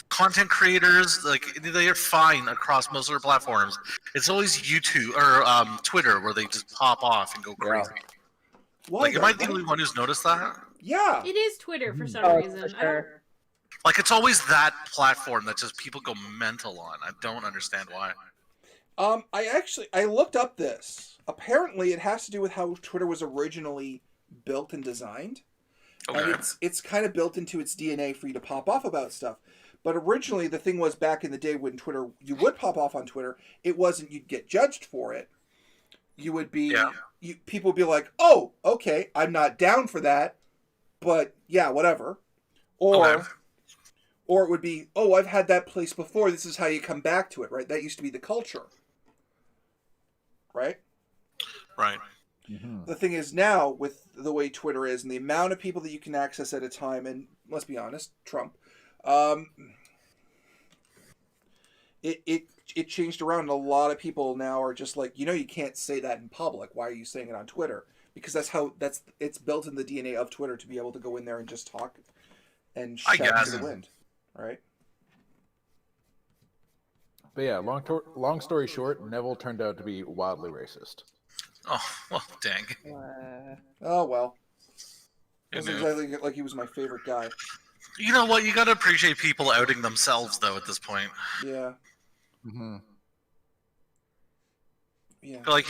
content creators, like they are fine across most of their platforms. It's always YouTube or Twitter where they just pop off and go crazy. Why? Like, am I the only one who's noticed that? Yeah. It is Twitter for some Oh, reason. for I don't. sure. Like, it's always that platform that just people go mental on. I don't understand why. I looked up this. Apparently, it has to do with how Twitter was originally built and designed. Okay. And it's kind of built into its DNA for you to pop off about stuff. But originally, the thing was back in the day when Twitter, you would pop off on Twitter. It wasn't you'd get judged for it. You would be, people would be like, "Oh, okay, I'm not down for that, but yeah, whatever." Or it would be, "Oh, I've had that place before. This is how you come back to it." Right? That used to be the culture. Right? Right. The thing is now, with the way Twitter is and the amount of people that you can access at a time, and let's be honest, Trump, it changed around, and a lot of people now are just like, you can't say that in public. Why are you saying it on Twitter? Because it's built in the DNA of Twitter to be able to go in there and just talk and shout to the wind, right? But yeah, long story short, Neville turned out to be wildly racist. Oh, well, dang. Oh well, You wasn't know. exactly like he was my favorite guy. You know what? You gotta appreciate people outing themselves, though, at this point. Yeah, Mm-hmm. yeah. Like,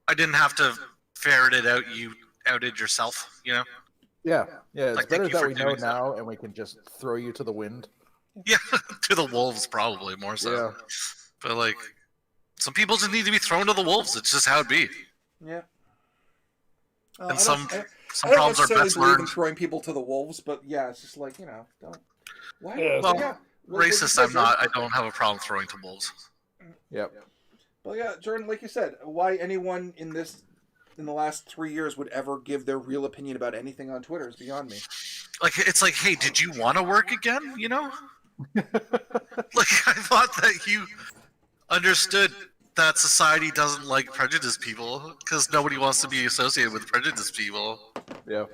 I didn't have to ferret it out. You outed yourself, you know? Yeah. It's Like, better thank you that for we know doing so. now, and we can just throw you to the wind. Yeah, to the wolves, probably, more so. Yeah. But, like, some people just need to be thrown to the wolves. It's just how it be. Yeah. And I some don't problems are necessarily best believe in learned. throwing people to the wolves, but yeah, it's just like, don't. Why? Well, yeah. Like you Racist, said, I'm not. I don't have a problem throwing to wolves. Yep. Well, yeah, Jordan, like you said, why anyone in the last 3 years would ever give their real opinion about anything on Twitter is beyond me. Like, it's like, hey, did you want to work again? You know? Like, I thought that you understood that society doesn't like prejudiced people because nobody wants to be associated with prejudiced people. Yeah.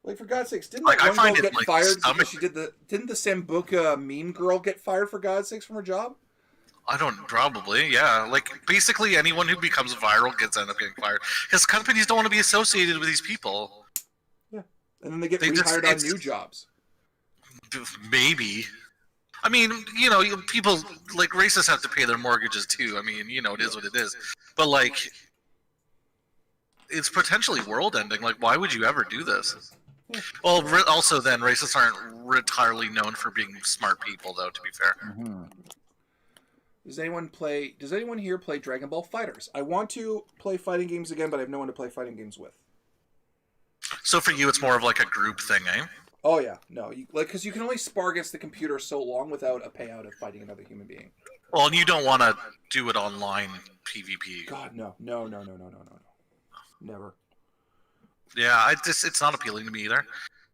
Like, for God's sakes, didn't Like, that I one find girl it, get like, fired stomach- because she did the... Didn't the Sambuca meme girl get fired, for God's sakes, from her job? I don't, probably, yeah. Like, basically anyone who becomes viral gets end up getting fired. Because companies don't want to be associated with these people. Yeah. And then they get They just- rehired on it's- new jobs. Maybe. I mean, you know, people, like, racists have to pay their mortgages too. I mean, you know, it is what it is. But, like, it's potentially world-ending. Like, why would you ever do this? Well, also then, racists aren't entirely known for being smart people, though, to be fair. Mm-hmm. Does anyone here play Dragon Ball Fighters? I want to play fighting games again, but I have no one to play fighting games with. So for you, it's more of like a group thing, eh? Oh yeah, no, because you can only spar against the computer so long without a payout of fighting another human being. Well, and you don't want to do it online PvP. God, no, never. Yeah, it's not appealing to me either.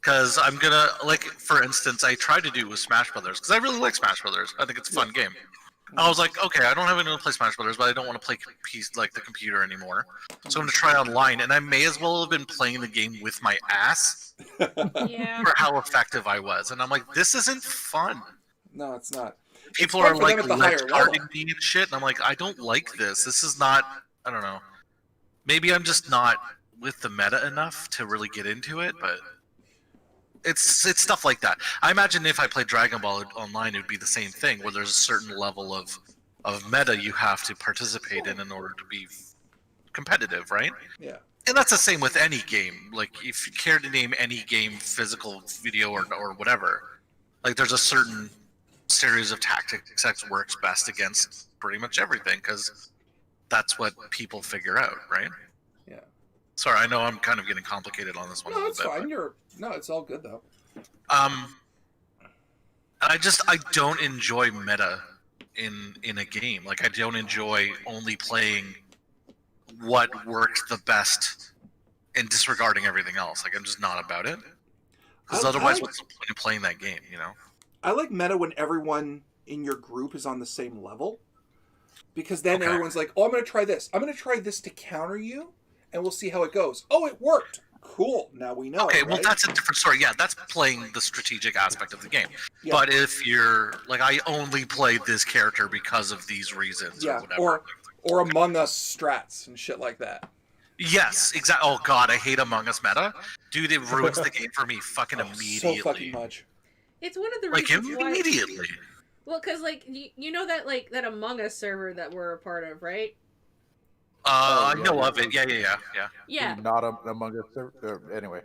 Because I'm gonna, like, for instance, I tried to do it with Smash Brothers, because I really like Smash Brothers. I think it's a fun game. I was like, okay, I don't have anyone to play Smash Brothers, but I don't want to play the computer anymore. So I'm going to try online, and I may as well have been playing the game with my ass Yeah. for how effective I was. And I'm like, this isn't fun. No, it's not. People fun are for like them at the higher retarding level. me and shit, and I'm like, I don't like this. This is not, I don't know. Maybe I'm just not with the meta enough to really get into it, but it's stuff like that. I imagine if I played Dragon Ball online, it would be the same thing, where there's a certain level of meta you have to participate in order to be competitive, right? Yeah. And that's the same with any game. Like, if you care to name any game, physical, video, or whatever, like, there's a certain series of tactics that works best against pretty much everything, because that's what people figure out, right? Yeah. Sorry, I know I'm kind of getting complicated on this one. No, a it's little bit, fine. No, it's all good though. I don't enjoy meta in a game. Like, I don't enjoy only playing what works the best and disregarding everything else. Like, I'm just not about it. Because otherwise, what's the point of playing that game, you know? I like meta when everyone in your group is on the same level. Because then everyone's like, oh, I'm going to try this. I'm going to try this to counter you, and we'll see how it goes. Oh, it worked. Cool. Now we know. Okay, right? well, that's a different story. Yeah, that's playing the strategic aspect of the game. Yeah. But if you're, like, I only played this character because of these reasons or whatever. Or Among Us strats and shit like that. Yes, exactly. Oh, God, I hate Among Us meta. Dude, it ruins the game for me fucking immediately. So fucking much. It's one of the Like, reasons why... immediately. Well, because, like, you know that, like, that Among Us server that we're a part of, right? I know of it. Yeah. Yeah. Not Among Us. Anyway.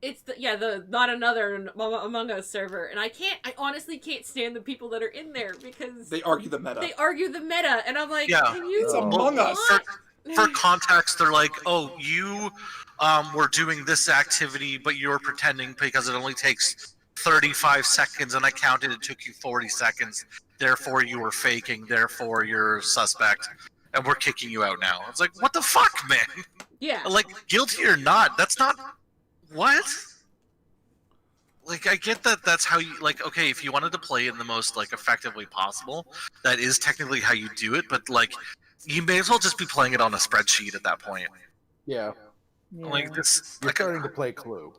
It's the not another Among Us server, and I honestly can't stand the people that are in there because They argue the meta. they argue the meta, and I'm like, Yeah. can you It's Among Us. For context, they're like, oh, you were doing this activity, but you're pretending because it only takes 35 seconds, and I counted it took you 40 seconds. Therefore, you were faking. Therefore, you're suspect, and we're kicking you out now. It's like, what the fuck, man? Yeah. Like, guilty or not, that's not... What? Like, I get that that's how you... Like, okay, if you wanted to play in the most, like, effectively possible, that is technically how you do it, but, like, you may as well just be playing it on a spreadsheet at that point. Yeah. Like, this... You're like, starting to play Clue.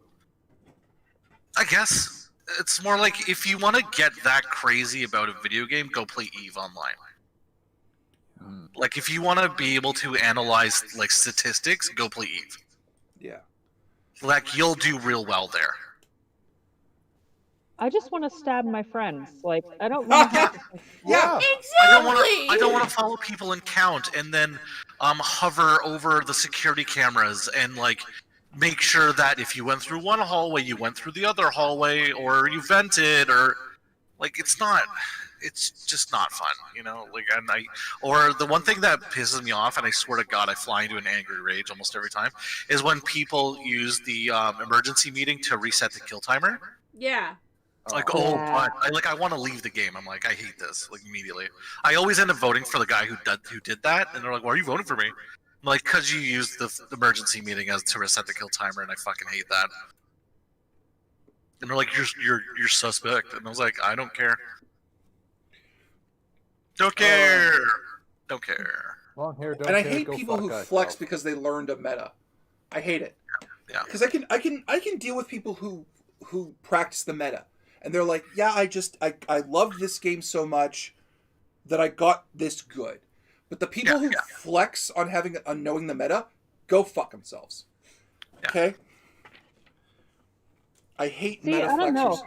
I guess. It's more like, if you want to get that crazy about a video game, go play EVE Online. Like, if you want to be able to analyze, like, statistics, go play EVE. Yeah. Like, you'll do real well there. I just want to stab my friends. Like, I don't want to. Yeah. Exactly. I don't want to follow people and count and then hover over the security cameras and, like, make sure that if you went through one hallway, you went through the other hallway, or you vented, or, like, it's just not fun, you know? Like, or the one thing that pisses me off, and I swear to God, I fly into an angry rage almost every time, is when people use the emergency meeting to reset the kill timer. Yeah. Like, Yeah. I want to leave the game. I'm like, I hate this, like, immediately. I always end up voting for the guy who did that, and they're like, why are you voting for me? I'm like, because you used the emergency meeting as to reset the kill timer, and I fucking hate that. And they're like, you're suspect, and I was like, I don't care. Don't care. Don't care. Long hair, don't And I care, hate go people fuck who thyself. flex because they learned a meta. I hate it. Yeah. Because I can deal with people who practice the meta, and they're like, yeah, I loved this game so much that I got this good. But the people who flex on knowing the meta, go fuck themselves. Yeah. Okay. I hate meta I don't flexers, know.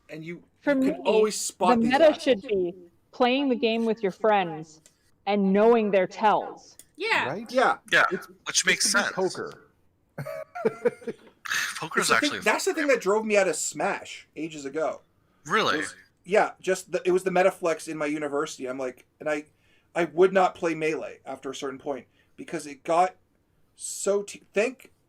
and you For can always spot the these meta assholes. should be playing the game with your friends and knowing their tells. Yeah. Right? Yeah. Yeah, which makes It could be sense. Poker. Poker's actually That's the thing that drove me out of Smash ages ago. really. Yeah, it was the meta flex in my university. I'm like, and I would not play Melee after a certain point because it got so.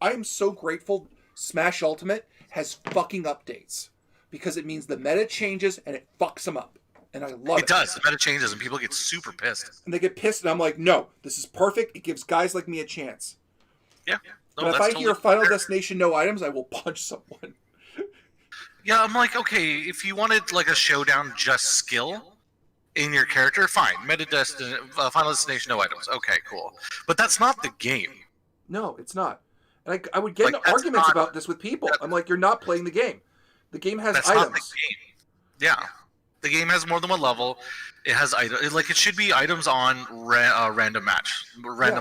I am so grateful Smash Ultimate has fucking updates because it means the meta changes and it fucks them up, and I love it. It does. The meta changes and people get super pissed. And they get pissed, and I'm like, no, this is perfect. It gives guys like me a chance. Yeah. No, But if that's I totally hear Final fair. Destination no items, I will punch someone. Yeah, I'm like, okay, if you wanted like a showdown just skill in your character, fine. Final Destination, no items. Okay, cool. But that's not the game. No, it's not. And I would get Like, into that's arguments not- about this with people. I'm like, you're not playing the game. The game has That's not the items. game. Yeah. The game has more than one level. It has items. Like, it should be items on random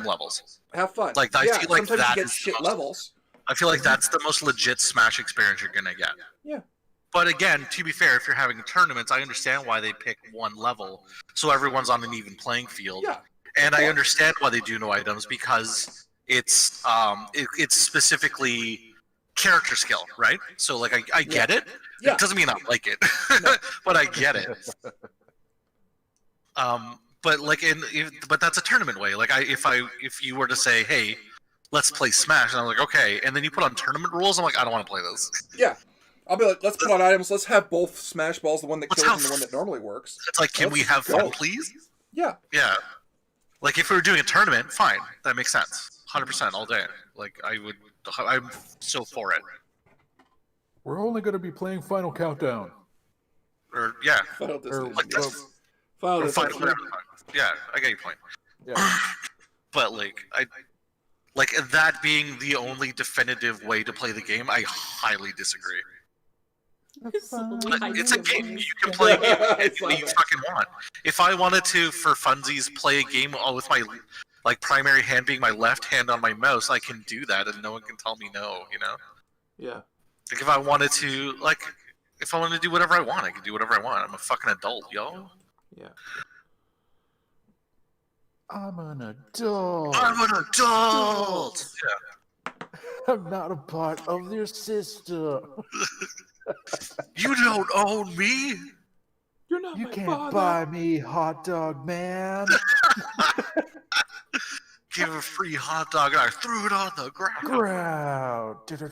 levels. Have fun. Like, I feel like sometimes that you get is shit the most- levels. I feel like that's the most legit Smash experience you're gonna get. Yeah. But again, to be fair, if you're having tournaments, I understand why they pick one level, so everyone's on an even playing field. Yeah. And I understand why they do no items because it's specifically character skill, right? So like I get it. Yeah. It doesn't mean I like it, but I get it. But like but that's a tournament way. Like if you were to say, hey, let's play Smash, and I'm like, okay, and then you put on tournament rules, I'm like, I don't want to play this. Yeah. I'll be like, let's put on items. Let's have both Smash Balls, the one that Let's kills have and the one that normally works. It's like, can Let's we have go. fun, please? Yeah. Yeah. Like if we were doing a tournament, fine, that makes sense, 100% all day. Like I'm so for it. We're only going to be playing Final Countdown. Or yeah, Final Destination. like yeah. that's Final or fine, Destination. whatever. Yeah, I get your point. Yeah. But like that being the only definitive way to play the game, I highly disagree. It's a game you can play any way you fucking want. If I wanted to, for funsies, play a game with my like primary hand being my left hand on my mouse, I can do that, and no one can tell me no. You know, Yeah. like if I wanted to, if I wanted to do whatever I want, I can do whatever I want. I'm a fucking adult, yo. Yeah. I'm an adult. I'm an adult. I'm not a part of your system. You don't own me. You're not You my can't father. buy me, hot dog man. Give a free hot dog, and I threw it on the ground. Ground. Okay,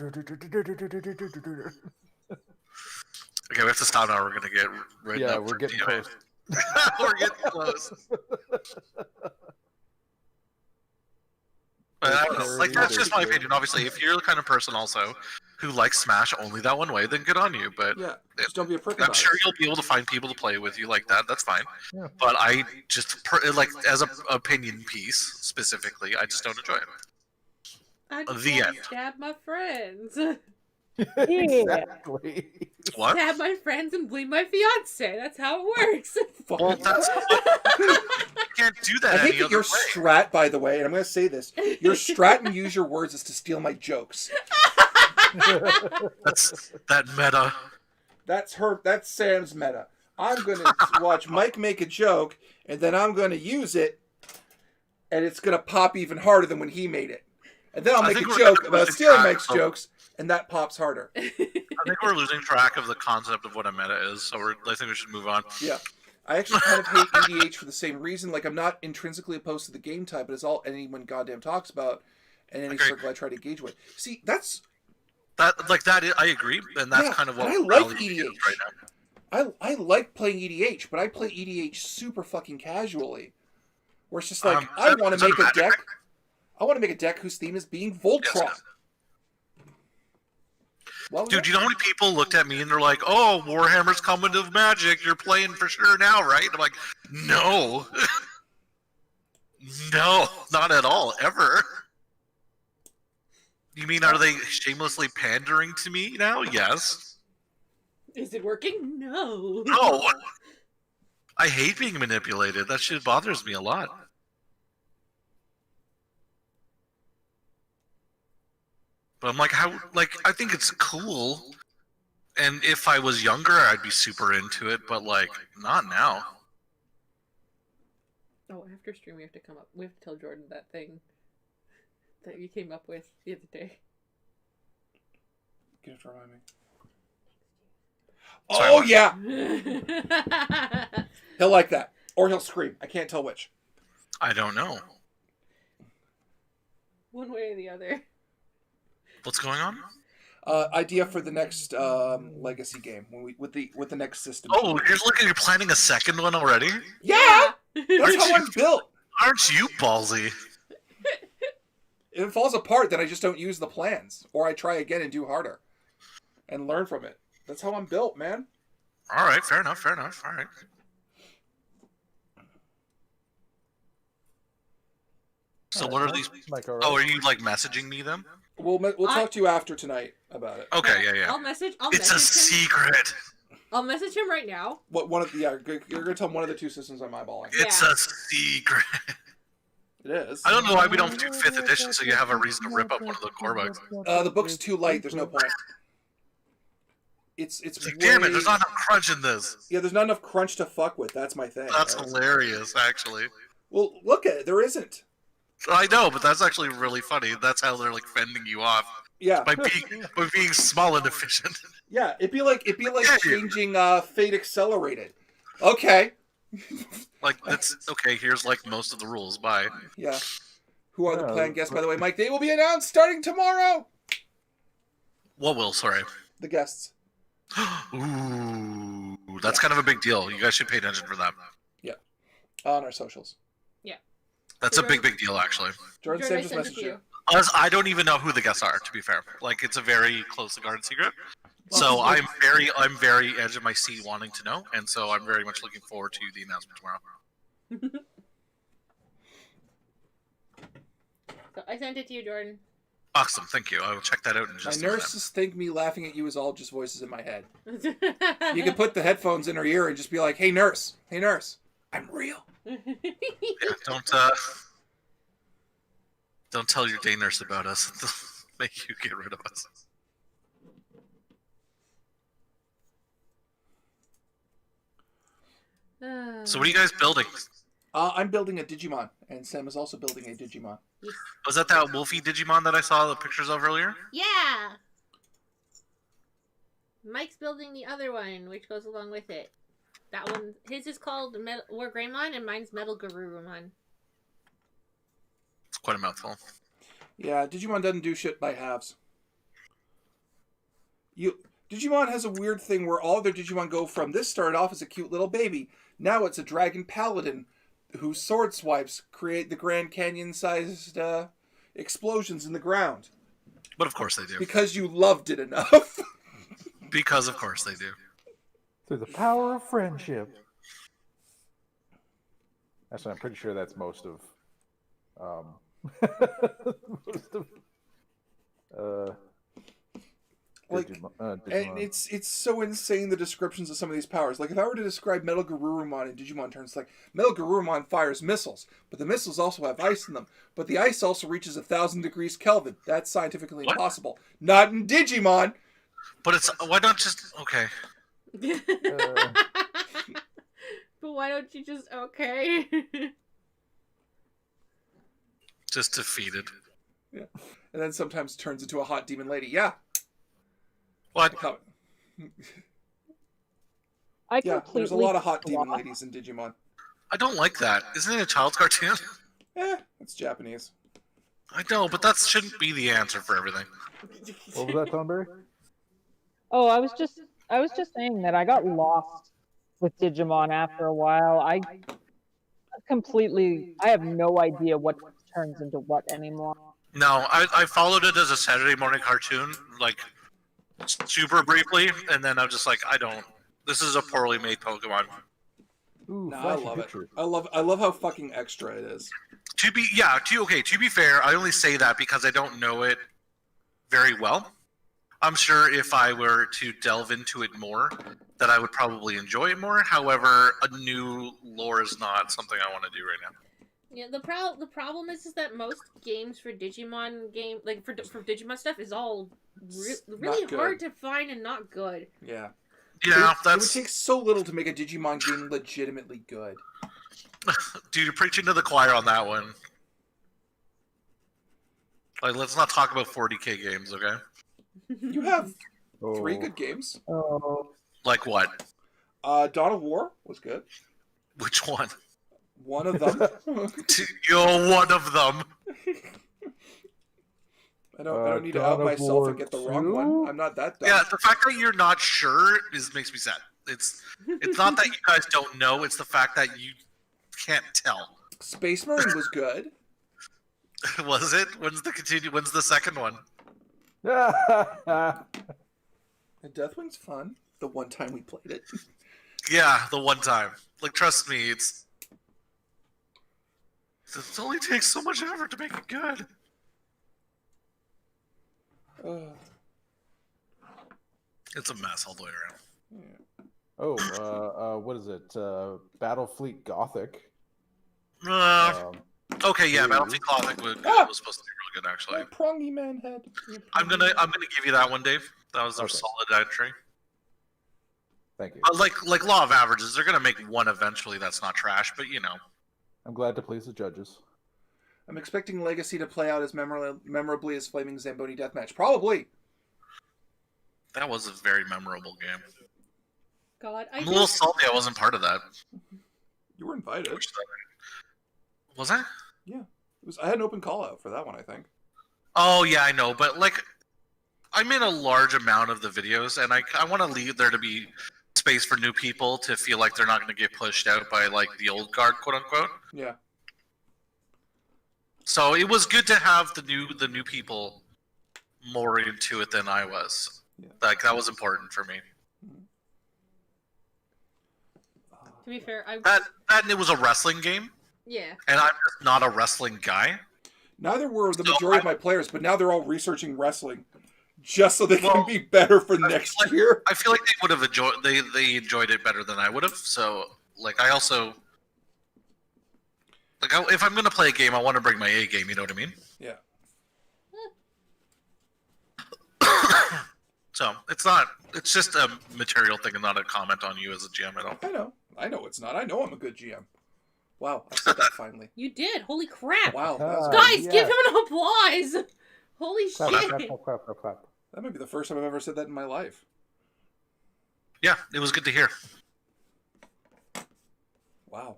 we have to stop now. We're gonna get written Yeah, up we're for getting DMA. close. We're getting close. But I don't know. Like that's just my opinion. Obviously, if you're the kind of person also who likes Smash only that one way, then good on you. But Yeah. Just don't be a prick I'm about sure it. you'll be able to find people to play with you like that. That's fine. Yeah. But I just like as an opinion piece specifically, I just don't enjoy it. I just The wanna end. stab my friends. Exactly. What? Stab my friends and bleed my fiance. That's how it works. Well, that's you can't do that I any hate that other your way. strat, by the way, and I'm going to say this. Your strat and use your words is to steal my jokes. That's that meta. That's Sam's meta. I'm going to watch Mike make a joke, and then I'm going to use it, and it's going to pop even harder than when he made it. And then I'll I make think a we're joke gonna about lose stealing track Mike's of- jokes, and that pops harder. I think we're losing track of the concept of what a meta is, so I think we should move on. Yeah. I actually kind of hate EDH for the same reason. Like, I'm not intrinsically opposed to the game type, but it's all anyone goddamn talks about, and any Agreed. circle I try to engage with. See, that's... That I agree, and that's Yeah, kind of what and I like reality is EDH. right now. I like playing EDH, but I play EDH super fucking casually. Where it's just like, I want is to that make a Magic? deck. I want to make a deck whose theme is being Voltron. Yes. What was Dude, that? you know how many people looked at me and they're like, "Oh, Warhammer's coming to Magic. You're playing for sure now, right?" I'm like, "No, no, not at all, ever." You mean, are they shamelessly pandering to me now? Yes. Is it working? No. No. I hate being manipulated. That shit bothers me a lot. But I'm like, I think it's cool. And if I was younger, I'd be super into it, but, like, not now. Oh, after stream we have to come up. We have to tell Jordan that thing that you came up with the other day. You have to remind me. Sorry, Oh, what? yeah! He'll like that. Or he'll scream. I can't tell which. I don't know. One way or the other. What's going on? Idea for the next Legacy game with the next system. Oh, you're planning a second one already? Yeah! That's how I'm built. Aren't you ballsy? If it falls apart, then I just don't use the plans. Or I try again and do harder. And learn from it. That's how I'm built, man. Alright, fair enough. Alright. So what are these? Mike, all right? Oh, are you, like, messaging me them? We'll talk to you after tonight about it. Okay, yeah. I'll message It's a him. secret. I'll message him right now. What one of the you're gonna tell him one of the two systems I'm eyeballing. It's a secret. It is. I don't know why we don't do 5th edition, so you have a reason to rip up one of the core books. The book's too light. There's no point. It's Like, damn it, there's not enough crunch in this. Yeah, there's not enough crunch to fuck with. That's my thing. That's right? hilarious, actually. Well, look at it. There isn't. I know, but that's actually really funny. That's how they're, like, fending you off Yeah. by being small and efficient. Yeah. It'd be like Yeah. changing Fate Accelerated. Okay. Like, that's okay. Here's, like, most of the rules. Bye. Yeah. Who are the Yeah, planned guests, by the way, Mike? They will be announced starting tomorrow. What will? Sorry. The guests. Ooh, that's kind of a big deal. You guys should pay attention for that. On our socials. That's a big deal, actually. Jordan, Jordan, I Sam just sent it messaged to you. you. Plus, I don't even know who the guests are, to be fair. Like, it's a very closely guarded secret. So I'm very edge of my seat wanting to know, and so I'm very much looking forward to the announcement tomorrow. So I sent it to you, Jordan. Awesome, thank you. I will check that out in My just a minute. nurses think me laughing at you is all just voices in my head. You can put the headphones in her ear and just be like, hey, nurse, I'm real. Yeah, don't tell your day nurse about us. They'll make you get rid of us. So what are you guys building? I'm building a Digimon, and Sam is also building a Digimon. Was that Wolfie Digimon that I saw the pictures of earlier? Yeah. Mike's building the other one, which goes along with it. That one, his is called War Greymon, and mine's Metal Garurumon. It's quite a mouthful. Yeah, Digimon doesn't do shit by halves. Digimon has a weird thing where all their Digimon go from this started off as a cute little baby. Now it's a dragon paladin whose sword swipes create the Grand Canyon-sized explosions in the ground. But of course they do. Because you loved it enough. Because of course they do. Through the power of friendship. Actually, I'm pretty sure that's most of And Digimon. it's so insane, the descriptions of some of these powers. Like, if I were to describe Metal Garurumon in Digimon terms, like, Metal Garurumon fires missiles, but the missiles also have ice in them. But the ice also reaches 1,000 degrees Kelvin. That's scientifically What? impossible. Not in Digimon! But it's why not just okay? But why don't you just okay? Just defeated. Yeah. And then sometimes turns into a hot demon lady. Yeah. What? I Yeah, completely there's a lot of hot demon lost. ladies in Digimon. I don't like that. Isn't it a child's cartoon? It's Japanese. I know, but that shouldn't be the answer for everything. What was that, Thornberry? Oh, I was just saying that I got lost with Digimon after a while. I have no idea what turns into what anymore. No, I followed it as a Saturday morning cartoon, like super briefly, and then I'm just like, this is a poorly made Pokemon. Ooh, No, I flashy love it. picture. I love how fucking extra it is. To be fair, I only say that because I don't know it very well. I'm sure if I were to delve into it more, that I would probably enjoy it more. However, a new lore is not something I want to do right now. Yeah, the problem is that most games for Digimon for Digimon stuff is all really good. hard to find and not good. Yeah. Yeah, It would take so little to make a Digimon game legitimately good. Dude, you're preaching to the choir on that one. Like, let's not talk about 40k games, okay? You have Oh. 3 good games. Oh, Like what? Dawn of War was good. Which one? One of them. You're one of them. I don't need to Dawn out of myself War and get the wrong 2? one. I'm not that dumb. Yeah, the fact that you're not sure makes me sad. It's not that you guys don't know, it's the fact that you can't tell. Space Marine was good. Was it? When's the second one? And Deathwing's fun. The one time we played it. Yeah, the one time. Like, trust me, it only takes so much effort to make it good. It's a mess all the way around. What is it? Battlefleet Gothic. Okay, yeah, Ooh. Battlefield Gothic was supposed to be really good, actually. My prongy man head. I'm gonna give you that one, Dave. That was their Okay. solid entry. Thank you. Like law of averages, they're gonna make one eventually that's not trash, but you know. I'm glad to please the judges. I'm expecting Legacy to play out as memorably as Flaming Zamboni Deathmatch. Probably. That was a very memorable game. God, I'm a little salty I wasn't part of that. You were invited. Was I? Yeah. I had an open call out for that one, I think. Oh yeah, I know, but like, I'm in a large amount of the videos, and I want to leave there to be space for new people to feel like they're not going to get pushed out by like the old guard, quote unquote. Yeah. So it was good to have the new people more into it than I was. Yeah. Like that was important for me. To be fair, That and it was a wrestling game, yeah. and I'm just not a wrestling guy. Neither were the So majority of my players, but now they're all researching wrestling. Just so they can be better for next year. I feel like they would have enjoyed. They enjoyed it better than I would have. So, like, I also like if I'm gonna play a game, I want to bring my A game. You know what I mean? Yeah. So it's not. It's just a material thing and not a comment on you as a GM at all. I know it's not. I know I'm a good GM. Wow, I said that finally. You did. Holy crap. Wow. That was Guys, yes. give him an applause. Holy Clap, shit. clap, clap, clap, clap, clap. That might be the first time I've ever said that in my life. Yeah, it was good to hear. Wow.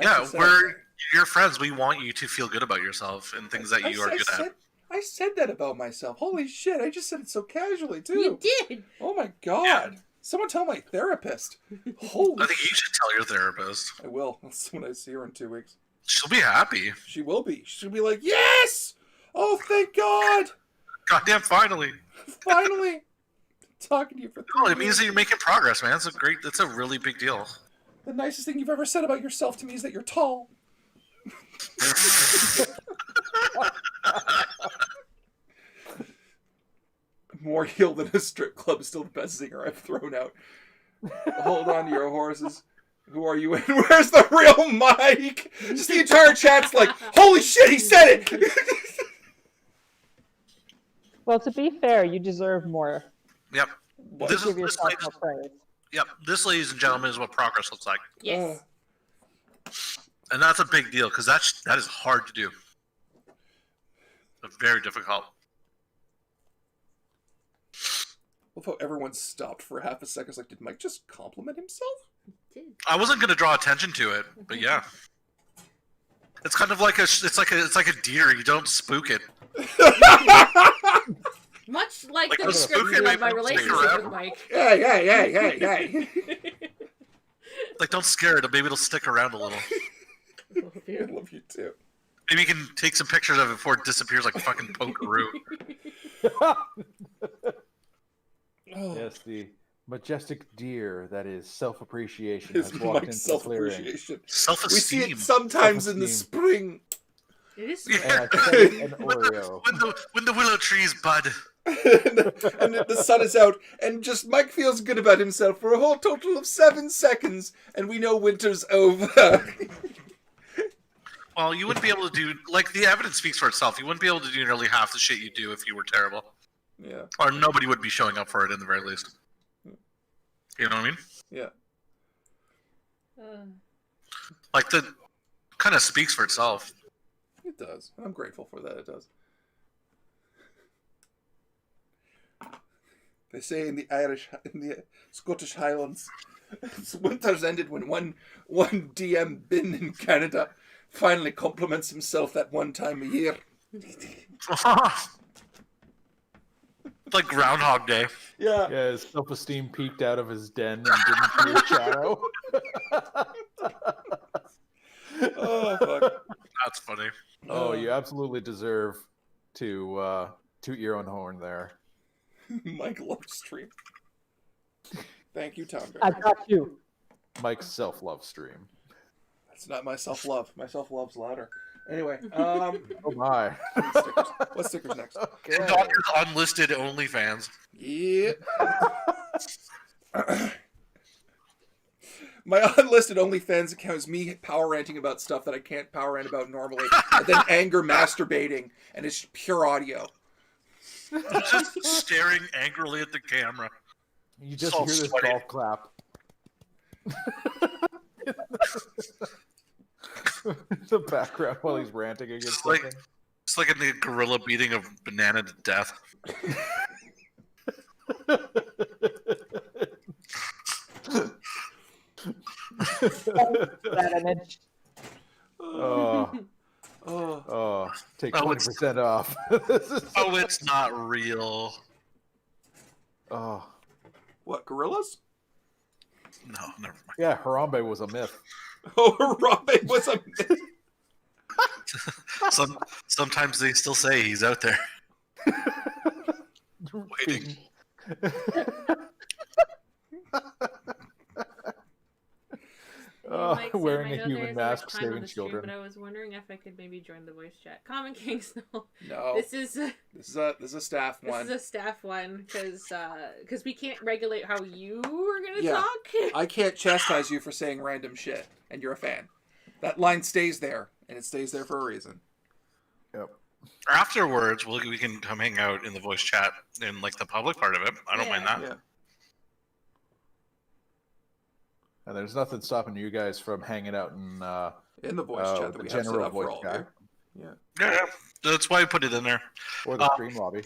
Yeah, we're your friends. We want you to feel good about yourself and things that you are good at. I said that about myself. Holy shit, I just said it so casually, too. You did. Oh my god. Yeah. Someone tell my therapist. Holy I think you should tell your therapist. I will. When I see her in 2 weeks. She'll be happy. She will be. She'll be like, yes! Oh, thank God! Goddamn, finally. Finally! Talking to you for 3 No, it means years. that you're making progress, man. That's a really big deal. The nicest thing you've ever said about yourself to me is that you're tall. More heel than a strip club is still the best zinger I've thrown out. Hold on to your horses. Who are you and where's the real Mike? Just the entire chat's like, holy shit, he said it! well, to be fair, you deserve more. Yep. What? This Give is yourself this, more praise. yep. This, ladies and gentlemen, is what progress looks like, Yes. and that's a big deal because that is hard to do. It's very difficult. I love how everyone stopped for half a second. It's like, did Mike just compliment himself? I wasn't going to draw attention to it, but yeah, it's kind of like it's like a deer. You don't spook it. Much like Like the the description spooky of my night relationship around. with Mike. Hey. Like, don't scare it. Maybe it'll stick around a little. I love you too. Maybe you can take some pictures of it before it disappears like fucking Pokeroo. Oh, Yes, the majestic deer that is self-appreciation it's has walked Mike's into the clearing. self-appreciation. We see Self-esteem. it sometimes in the Self-esteem. spring. It is and sweet. I fed it an Oreo. When the willow trees bud. And the sun is out, and just Mike feels good about himself for a whole total of 7 seconds, and we know winter's over. Well, you wouldn't be able to do, like, the evidence speaks for itself. You wouldn't be able to do nearly half the shit you do if you were terrible. Yeah. Or nobody would be showing up for it in the very least. You know what I mean? Yeah. Like, the kind of speaks for itself. It does. I'm grateful for that. It does. They say in the Scottish Highlands, winter's ended when one DM bin in Canada finally compliments himself that one time a year. It's like Groundhog Day. Yeah. Yeah, his self-esteem peeked out of his den and didn't see a shadow. Oh, fuck. That's funny. Oh, you absolutely deserve to toot your own horn there. Mike love stream. Thank you, Tom. I got you. Mike's self-love stream. That's not my self-love. My self-love's louder. Anyway, Oh my. stickers. What stickers next? Okay. And Doctor's unlisted OnlyFans. Yeah. My unlisted OnlyFans account is me power ranting about stuff that I can't power rant about normally, and then anger masturbating, and it's pure audio. Just staring angrily at the camera. You just So hear this sweaty. golf clap. The background while he's ranting against Like- something. It's like in the gorilla beating a banana to death. That image. Oh, Oh, oh, take Oh, it's- 20% off. This is- Oh, it's not real. oh, what, gorillas? No, never mind. yeah, Harambe was a myth. Oh, Harambe was a myth. Sometimes they still say he's out there. Waiting. Mike said, Wearing "I a know human there's mask, time on saving the stream, children. But I was wondering if I could maybe join the voice chat. Common Kings, no. No, This is this is a staff this one. is a staff one because we can't regulate how you are gonna Yeah. talk. I can't chastise you for saying random shit, and you're a fan. That line stays there, and it stays there for a reason. Yep. Afterwards, we can come hang out in the voice chat in like the public part of it. I don't mind that. Yeah. And there's nothing stopping you guys from hanging out in In the voice chat that the we have set general up for voice all of chat you. Yeah, that's why I put it in there. or the stream lobby.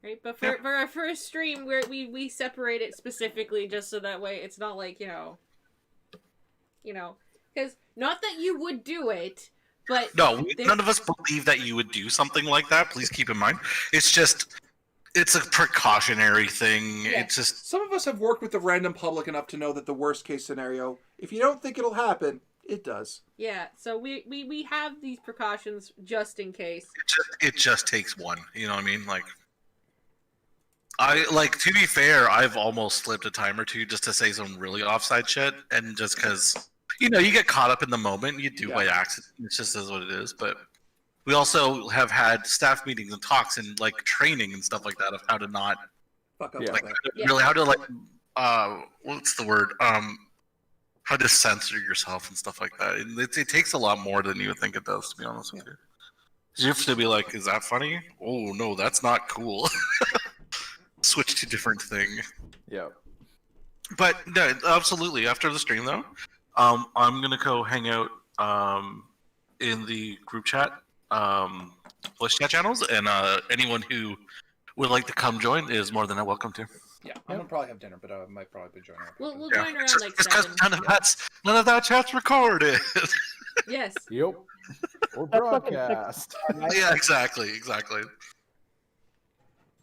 Right, but for our first stream, we separate it specifically just so that way it's not like you know, because not that you would do it, but No, there- none of us believe that you would do something like that. Please keep in mind. It's a precautionary thing. Yeah. It's just Some of us have worked with the random public enough to know that the worst case scenario, if you don't think it'll happen, it does. yeah. So we have these precautions just in case. it just takes one. You know what I mean? To be fair, I've almost slipped a time or two just to say some really offside shit, and just because you get caught up in the moment, you do by accident. It just is what it is. But we also have had staff meetings and talks and like training and stuff like that of how to not Fuck up Yeah. like like that. Yeah. really how to what's the word how to censor yourself and stuff like that. And it takes a lot more than you would think it does, to be honest with you. 'Cause you have to be like, is that funny? Oh no, that's not cool. Switch to different thing. Yeah. But no, absolutely. After the stream though, I'm gonna go hang out in the group chat, voice chat channels, and anyone who would like to come join is more than welcome to. Yeah, I'm gonna probably have dinner, but I might probably be joining. We'll Yeah. join around Just like because 7. none of that chat's recorded. Yes. Yep. Or That's fucking broadcast. Yeah, exactly.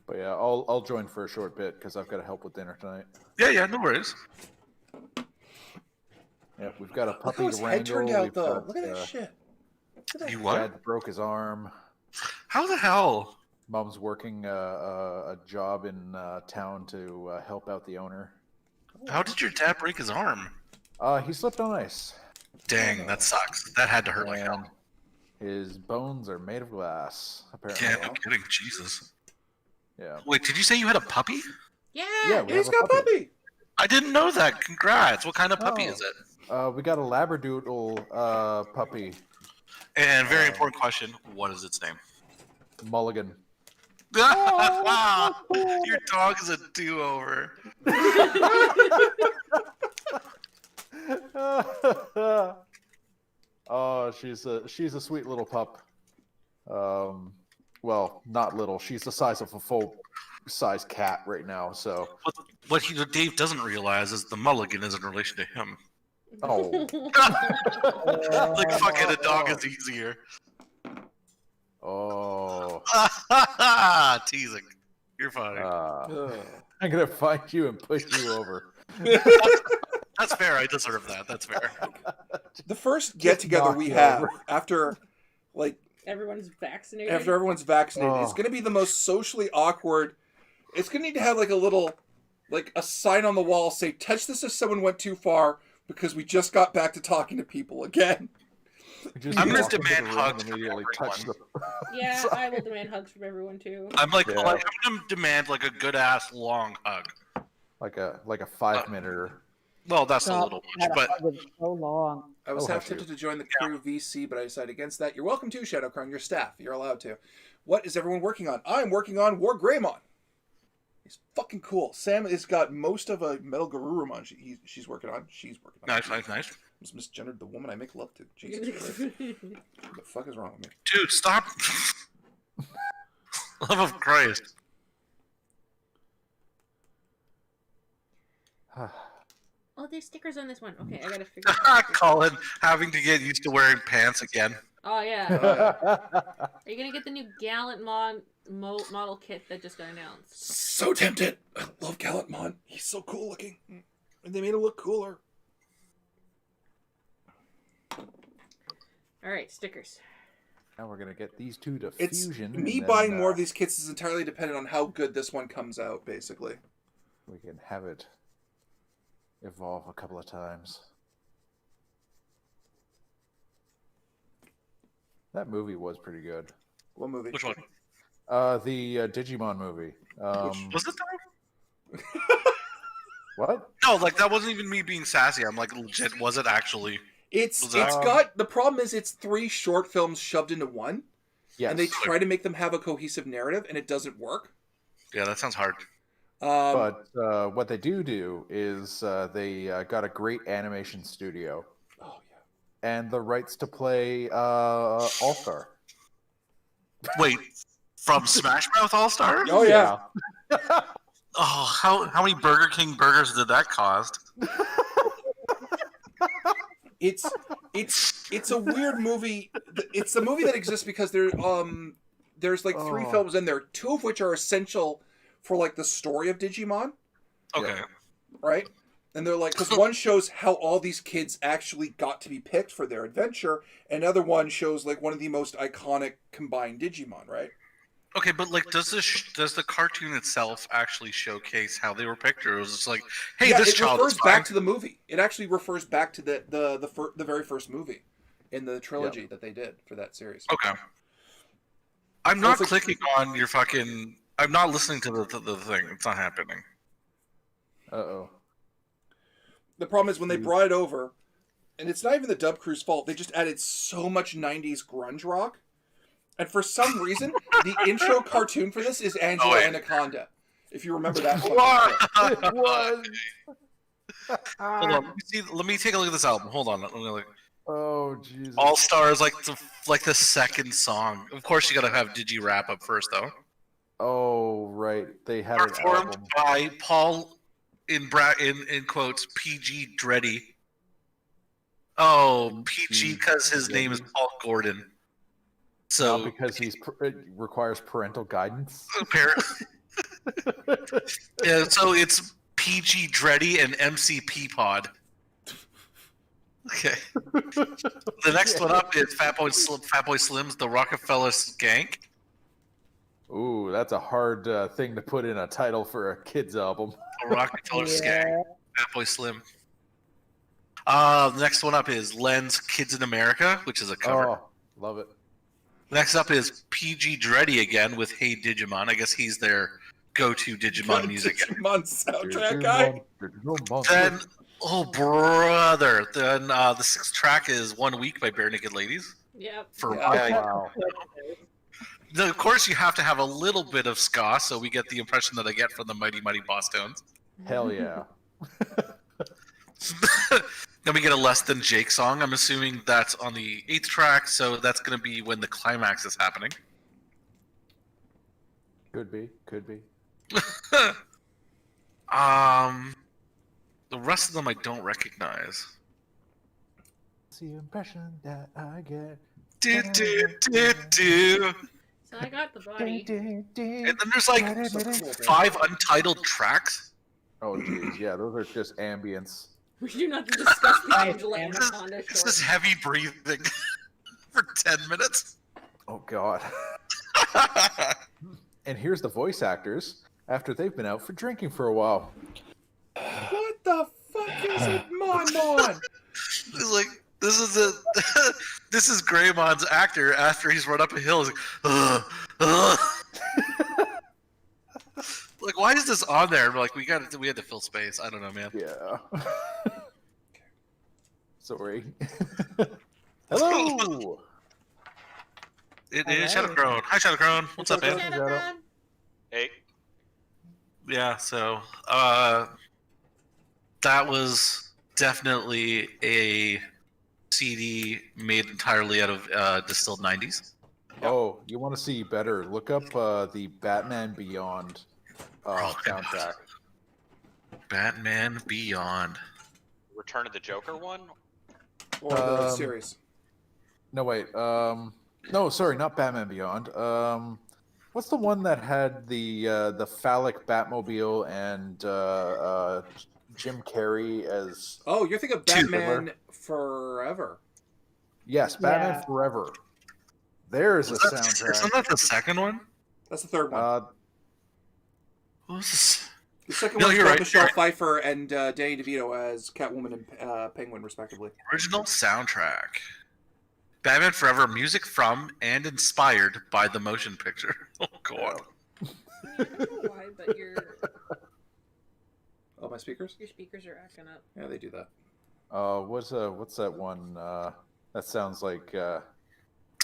But yeah, I'll join for a short bit because I've got to help with dinner tonight. Yeah, no worries. Yeah, we've got a Look puppy how to his head wrangle. turned out, We've though. got, Look at that shit. Look at that. You what? Dad broke his arm. How the hell? Mom's working a job in town to help out the owner. How did your dad break his arm? He slipped on ice. Dang, that sucks. That had to hurt like hell. And His bones are made of glass, apparently. Yeah, no kidding. Jesus. Yeah. Wait, did you say you had a puppy? Yeah. Yeah, we He's have a got a puppy. I didn't know that. Congrats. What kind of puppy Oh. is it? We got a Labradoodle puppy, And very important question: what is its name? Mulligan. Oh, cool. Your dog is a do-over. Oh, she's a sweet little pup. Well, not little. She's the size of a full-size cat right now. So. What Dave doesn't realize is the mulligan is in relation to him. Oh. Like fucking a dog is easier. Oh. Teasing. You're funny. I'm gonna find you and push you over. That's fair. I deserve that. That's fair. The first get together knock we you have over. after Everyone's vaccinated. everyone's vaccinated, it's Oh. going to be the most socially awkward. It's going to need to have like a sign on the wall say, "Touch this if someone went too far," because we just got back to talking to people again. Just I'm gonna walk into the demand room hugs and from immediately touch the. Yeah, I will demand hugs from everyone too. I'm like, Yeah. I'm gonna demand like a good ass long hug. like a 5-minute. Well, that's a Stop. little That much, but hug is so long. I was Oh, half have tempted you? to join the crew VC, but I decided against that. You're welcome to, Shadowcrown. Your staff. You're allowed to. What is everyone working on? I'm working on War Greymon. He's fucking cool. Sam has got most of a Metal Garurumon she's working on. She's working on. nice. I just misgendered the woman I make love to. Jesus Christ. What the fuck is wrong with me? Dude, stop. Love of Christ. Oh, there's stickers on this one. Okay, I gotta figure out. Colin having to get used to wearing pants again. Oh yeah. Are you gonna get the new Gallant model kit that just got announced? So tempted. I love Gallantmon. He's so cool looking. And they made him look cooler. All right, stickers. Now we're gonna get these two to It's fusion. me and then, buying more of these kits is entirely dependent on how good this one comes out, basically. We can have it evolve a couple of times. That movie was pretty good. What movie? Which one? The Digimon movie. Was it that? What? No, like that wasn't even me being sassy. I'm like, legit, was it actually? It's Um, got the problem is it's 3 short films shoved into one, Yes. and they try to make them have a cohesive narrative, and it doesn't work. Yeah, that sounds hard. But what they do is they got a great animation studio Oh yeah. and the rights to play All-Star. Wait, from Smash Mouth All Stars? Oh yeah. Oh, how many Burger King burgers did that cost? It's a weird movie. It's a movie that exists because there's like 3 Oh. films in there, 2 of which are essential for like the story of Digimon, Okay. right? And they're like, because one shows how all these kids actually got to be picked for their adventure, and another one shows like one of the most iconic combined Digimon, right? Okay, but like, does the cartoon itself actually showcase how they were picked, or was it just like, hey, Yeah, this it child refers is fine? back to the movie. It actually refers back to the very first movie in the trilogy that they did for that series. Okay. I'm not Well, it's like- clicking on your fucking. I'm not listening to the thing. It's not happening. Uh-oh. The problem is when they brought it over, and it's not even the dub crew's fault, they just added so much 90s grunge rock. And for some reason, the intro cartoon for this is Angela wait. Anaconda. If you remember that. What? It was. Hold on. Let me take a look at this album. Hold on. Let me look. Oh, Jesus. All Stars, like the second song. Of course, you gotta have Digi Rap up first, though. Oh, right. They had an Performed album. by Paul in quotes PG Dreddy. Oh, PG because his name is Paul Gordon. So Not because it requires parental guidance. apparently, yeah. So it's PG Dreddy and MC Pod. Okay. The next one up is Fatboy Slim's The Rockefeller Skank. Ooh, that's a hard thing to put in a title for a kid's album. The Rockefeller Skank. Fatboy Slim. The next one up is Len's Kids in America, which is a cover. Oh, love it. Next up is PG Dreddy again with Hey Digimon. I guess he's their go-to Digimon music. Digimon soundtrack guy. Then, oh brother, then the sixth track is One Week by Bare Naked Ladies. Yep. For Yeah. Wow. Of course, you have to have a little bit of ska, so we get the impression that I get from the Mighty Mighty Boss Tones. Hell yeah. Then we get a Less Than Jake song. I'm assuming that's on the 8th track, so that's going to be when the climax is happening. Could be. The rest of them I don't recognize. It's the impression that I get. Do, do, do, do. So I got the body. And then there's like 5 untitled tracks. Oh geez, yeah, those are just ambience. We do not discuss the Angela Anaconda It's short. just heavy breathing for 10 minutes. Oh god. And here's the voice actors after they've been out for drinking for a while. What the fuck is it, Mon? It's like this is Greymon's actor after he's run up a hill. He's like, like, why is this on there? We're like, we had to fill space. I don't know, man. Yeah. Sorry. Hello. It is Shadowcrone. Hi, Shadowcrone. What's up, man? Shadowcrone. Hey, Yeah. So, that was definitely a CD made entirely out of distilled 90s. Oh, you want to see better? Look up the Batman Beyond soundtrack. Batman Beyond. Return of the Joker one? Or the Um, series. No, wait. No, sorry, not Batman Beyond. What's the one that had the phallic Batmobile and Jim Carrey as? Oh, you're thinking of Two. Batman Forever. Yes, Batman Yeah. Forever. There's a soundtrack. Isn't that the second one? That's the third one. What was this? The second No, one's you're got right, Michelle you're right. Pfeiffer and Danny DeVito as Catwoman and Penguin, respectively. Original soundtrack. Batman Forever, music from and inspired by the motion picture. Oh god. I don't know why, but your Oh, my speakers? speakers are acting up. Yeah, they do that. What's that one? That sounds like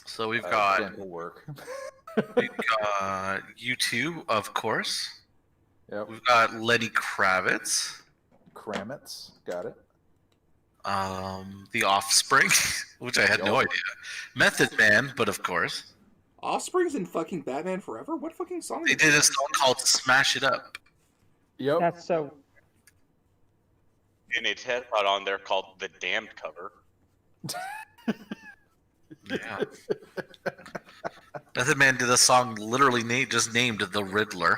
So we've got dental work. U2, of course. Yep. We've got Lenny Kravitz. Kravitz, got it. The Offspring, which I had no idea. Method Man, but of course. Offspring's in fucking Batman Forever? What fucking song They is did a that? song called Smash It Up. Yep. That's so. And it had got on there called The Damned cover. Yeah. Method Man did a song literally just named The Riddler.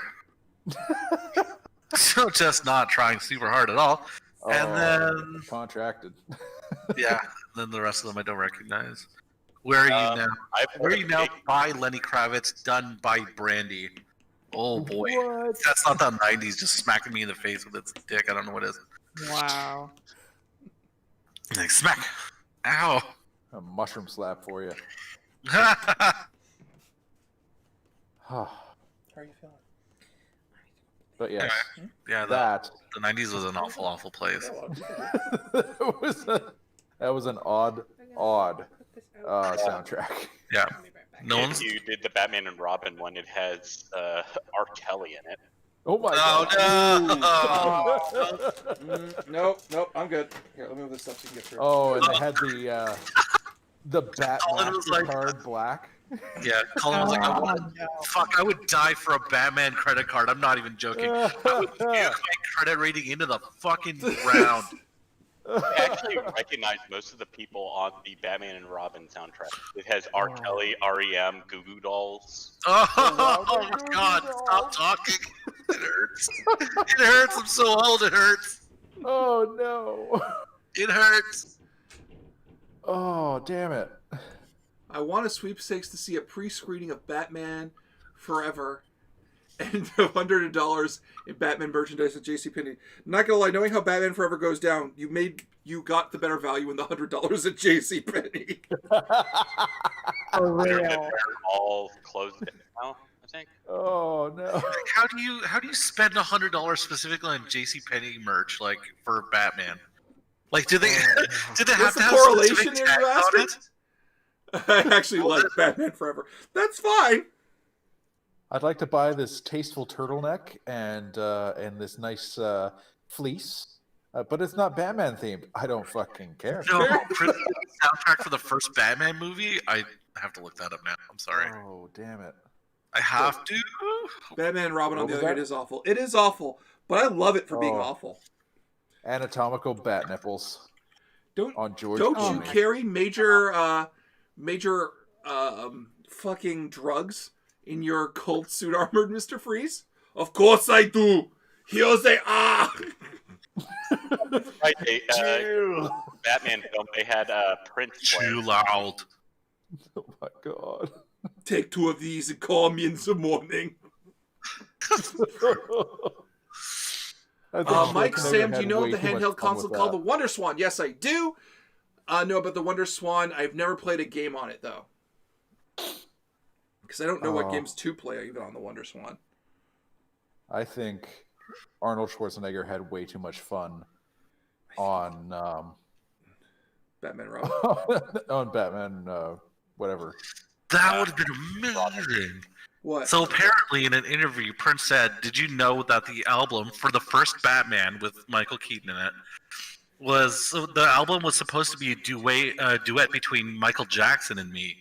So just not trying super hard at all. And then, contracted. yeah, then the rest of them I don't recognize. Where are you now? Where are you now by Lenny Kravitz, done by Brandy? Oh boy. What? That's not the 90s, just smacking me in the face with its dick. I don't know what it is. Wow. Like, smack. Ow. A mushroom slap for you. How are you feeling? But yes, Yeah, that the 90s was an awful, awful place. that was an odd Put this out. soundtrack. Yeah. I'll be right back. No If one's. you did the Batman and Robin one, it has R. Kelly in it. Oh my Oh god! no! Nope, I'm good. Here, let me move this up so you can get through. Oh, and they had the Bat Colin was like- Mastercard black. Yeah, Colin was like, fuck, I would die for a Batman credit card. I'm not even joking. I would nuke my credit rating into the fucking ground. I actually recognize most of the people on the Batman and Robin soundtrack. It has R. Kelly, REM, Goo Goo Dolls. Oh, my god, stop talking. It hurts. It hurts. I'm so old, it hurts. Oh no! It hurts. Oh damn it! I want a sweepstakes to see a pre-screening of Batman Forever and $100 in Batman merchandise at JCPenney. Not gonna lie, knowing how Batman Forever goes down, you got the better value in the $100 at JCPenney. For They're real. all closed now, I think. Oh no! How do you spend $100 specifically on JCPenney merch like for Batman? Like, do they have What's to the have correlation specific here, tags you on asking? I actually like Batman Forever. That's fine. I'd like to buy this tasteful turtleneck and this nice fleece, but it's not Batman themed. I don't fucking care. No, for the soundtrack for the first Batman movie, I have to look that up now. I'm sorry. Oh damn it! I have to. Batman and Robin, on What the was other hand, that? is awful. It is awful, but I love it for being Oh. awful. Anatomical bat nipples Don't on George don't you Clooney. carry major fucking drugs in your cold suit armor, Mr. Freeze? Of course I do. Here they are. Right, Batman film, they had Prince play. Too loud. Oh my god! Take 2 of these and call me in the morning. Mike, Sam, do you know of the handheld console called the Wonder Swan? Yes, I do. Know about the Wonder Swan. I've never played a game on it, though. Because I don't know what games to play even on the Wonder Swan. I think Arnold Schwarzenegger had way too much fun on Batman Robin. on Batman, whatever. That would have been amazing. What? So apparently, in an interview, Prince said, "Did you know that the album for the first Batman with Michael Keaton in it the album was supposed to be a duet between Michael Jackson and me?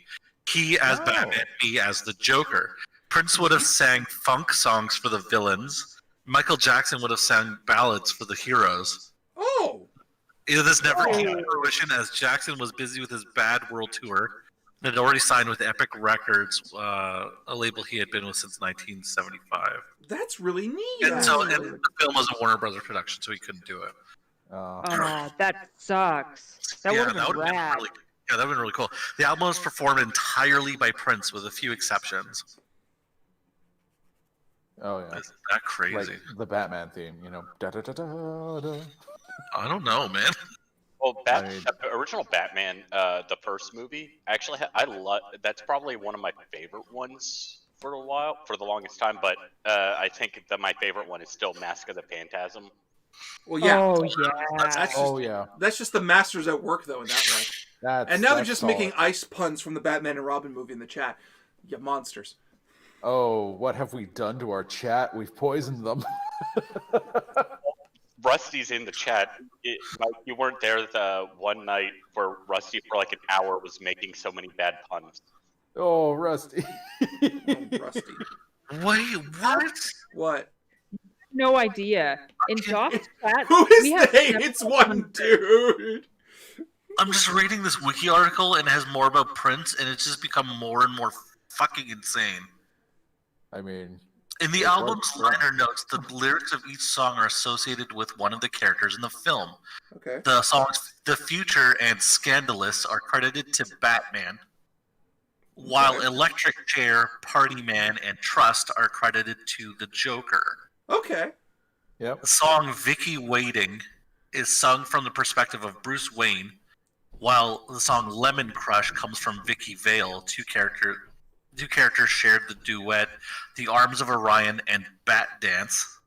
He as Batman, me as the Joker. Prince would have sang funk songs for the villains. Michael Jackson would have sang ballads for the heroes. Oh! This never came to fruition as Jackson was busy with his Bad World Tour and had already signed with Epic Records, a label he had been with since 1975. That's really neat. And actually. the film was a Warner Brothers production, so he couldn't do it. Oh, that sucks. That would have been rad. That would have been really cool. The album was performed entirely by Prince with a few exceptions. Oh yeah, Isn't that crazy? like the Batman theme, you know. Da, da, da, da, da. I don't know, man. Well, the original Batman, the first movie, actually, I love. That's probably one of my favorite ones for the longest time. But I think that my favorite one is still Mask of the Phantasm. Well, yeah. Oh, yeah. That's just the masters at work, though, in that way. And now they're just making ice puns from the Batman and Robin movie in the chat. You monsters. Oh, what have we done to our chat? We've poisoned them. Rusty's in the chat. Mike, you weren't there the one night where Rusty for like an hour was making so many bad puns. Oh, Rusty. Rusty. Wait, what? What? No idea. In Joff's chat, Who is we have they? It's one dude. I'm just reading this wiki article and it has more about Prince, and it's just become more and more fucking insane. I mean, In the album's liner notes, the lyrics of each song are associated with one of the characters in the film. Okay. The songs The Future and Scandalous are credited to Batman, while Electric Chair, Party Man, and Trust are credited to the Joker. Okay. yep. The song Vicky Waiting is sung from the perspective of Bruce Wayne, while the song Lemon Crush comes from Vicky Vale. Two characters shared the duet The Arms of Orion and Bat Dance.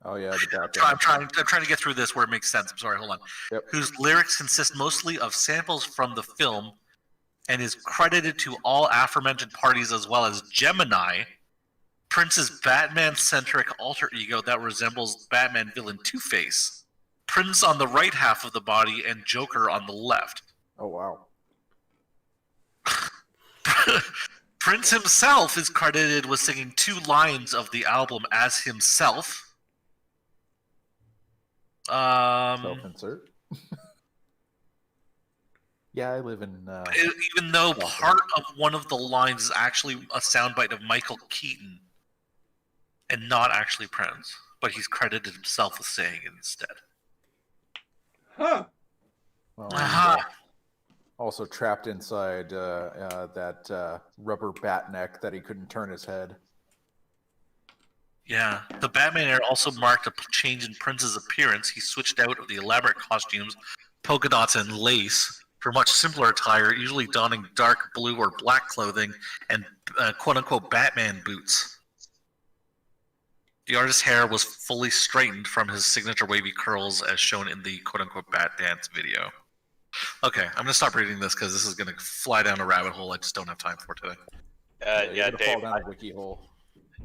Oh yeah, the Bat I'm trying to get through this where it makes sense. I'm sorry, hold on. Yep. Whose lyrics consist mostly of samples from the film and is credited to all aforementioned parties as well as Gemini, Prince's Batman-centric alter ego that resembles Batman villain Two-Face. Prince on the right half of the body and Joker on the left. Oh wow. Prince himself is credited with singing 2 lines of the album as himself. Self-insert. Yeah, I live in. Even though part of one of the lines is actually a soundbite of Michael Keaton and not actually Prince, but he's credited himself with saying it instead. Huh. Well, Aha. also trapped inside that rubber bat neck that he couldn't turn his head. Yeah, the Batman era also marked a change in Prince's appearance. He switched out of the elaborate costumes, polka dots, and lace for much simpler attire, usually donning dark blue or black clothing and quote-unquote Batman boots. The artist's hair was fully straightened from his signature wavy curls as shown in the quote-unquote Bat Dance video. Okay, I'm going to stop reading this because this is going to fly down a rabbit hole I just don't have time for today. Yeah, Dave. Fall down a wiki hole.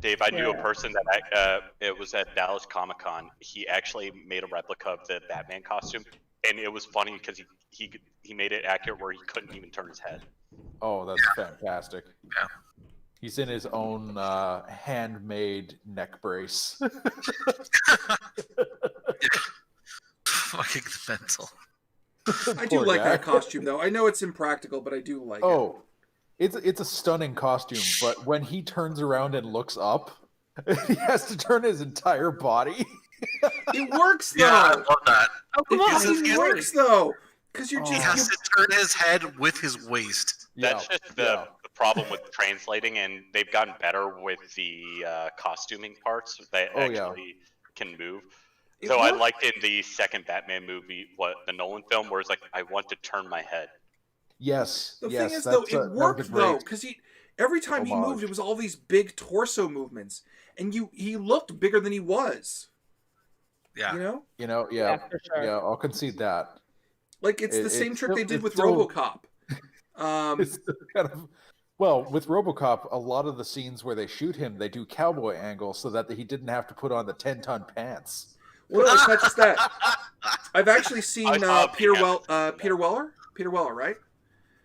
Dave, I knew a Yeah. person that it was at Dallas Comic Con. He actually made a replica of the Batman costume, and it was funny because he made it accurate where he couldn't even turn his head. Oh, that's fantastic. Yeah. He's in his own handmade neck brace. Fucking mental. I do Poor like guy. that costume, though. I know it's impractical, but I do like it. Oh, it's a stunning costume, but when he turns around and looks up, he has to turn his entire body. It works, though. Yeah, I love that. Oh, come It on. fucking works, though. Because you're Oh. He just... has to turn his head with his waist. That's just the problem with translating, and they've gotten better with the costuming parts that Oh, yeah. actually can move. It So I works. liked in the second Batman movie, the Nolan film, where it's like, I want to turn my head. Yes. The yes, thing is, though, that's it that was a worked, though, great because every time he moved, homage. it was all these big torso movements, and he looked bigger than he was. Yeah. You know? Yeah, Yeah, for sure. yeah, I'll concede that. Like, it's the same it's trick they still- did with it's still- RoboCop. It's kind of well, with RoboCop, a lot of the scenes where they shoot him, they do cowboy angles so that he didn't have to put on the 10-ton pants. Well, no, it's not just that. I've actually seen I saw Peter Peanuts. Peter Weller, right?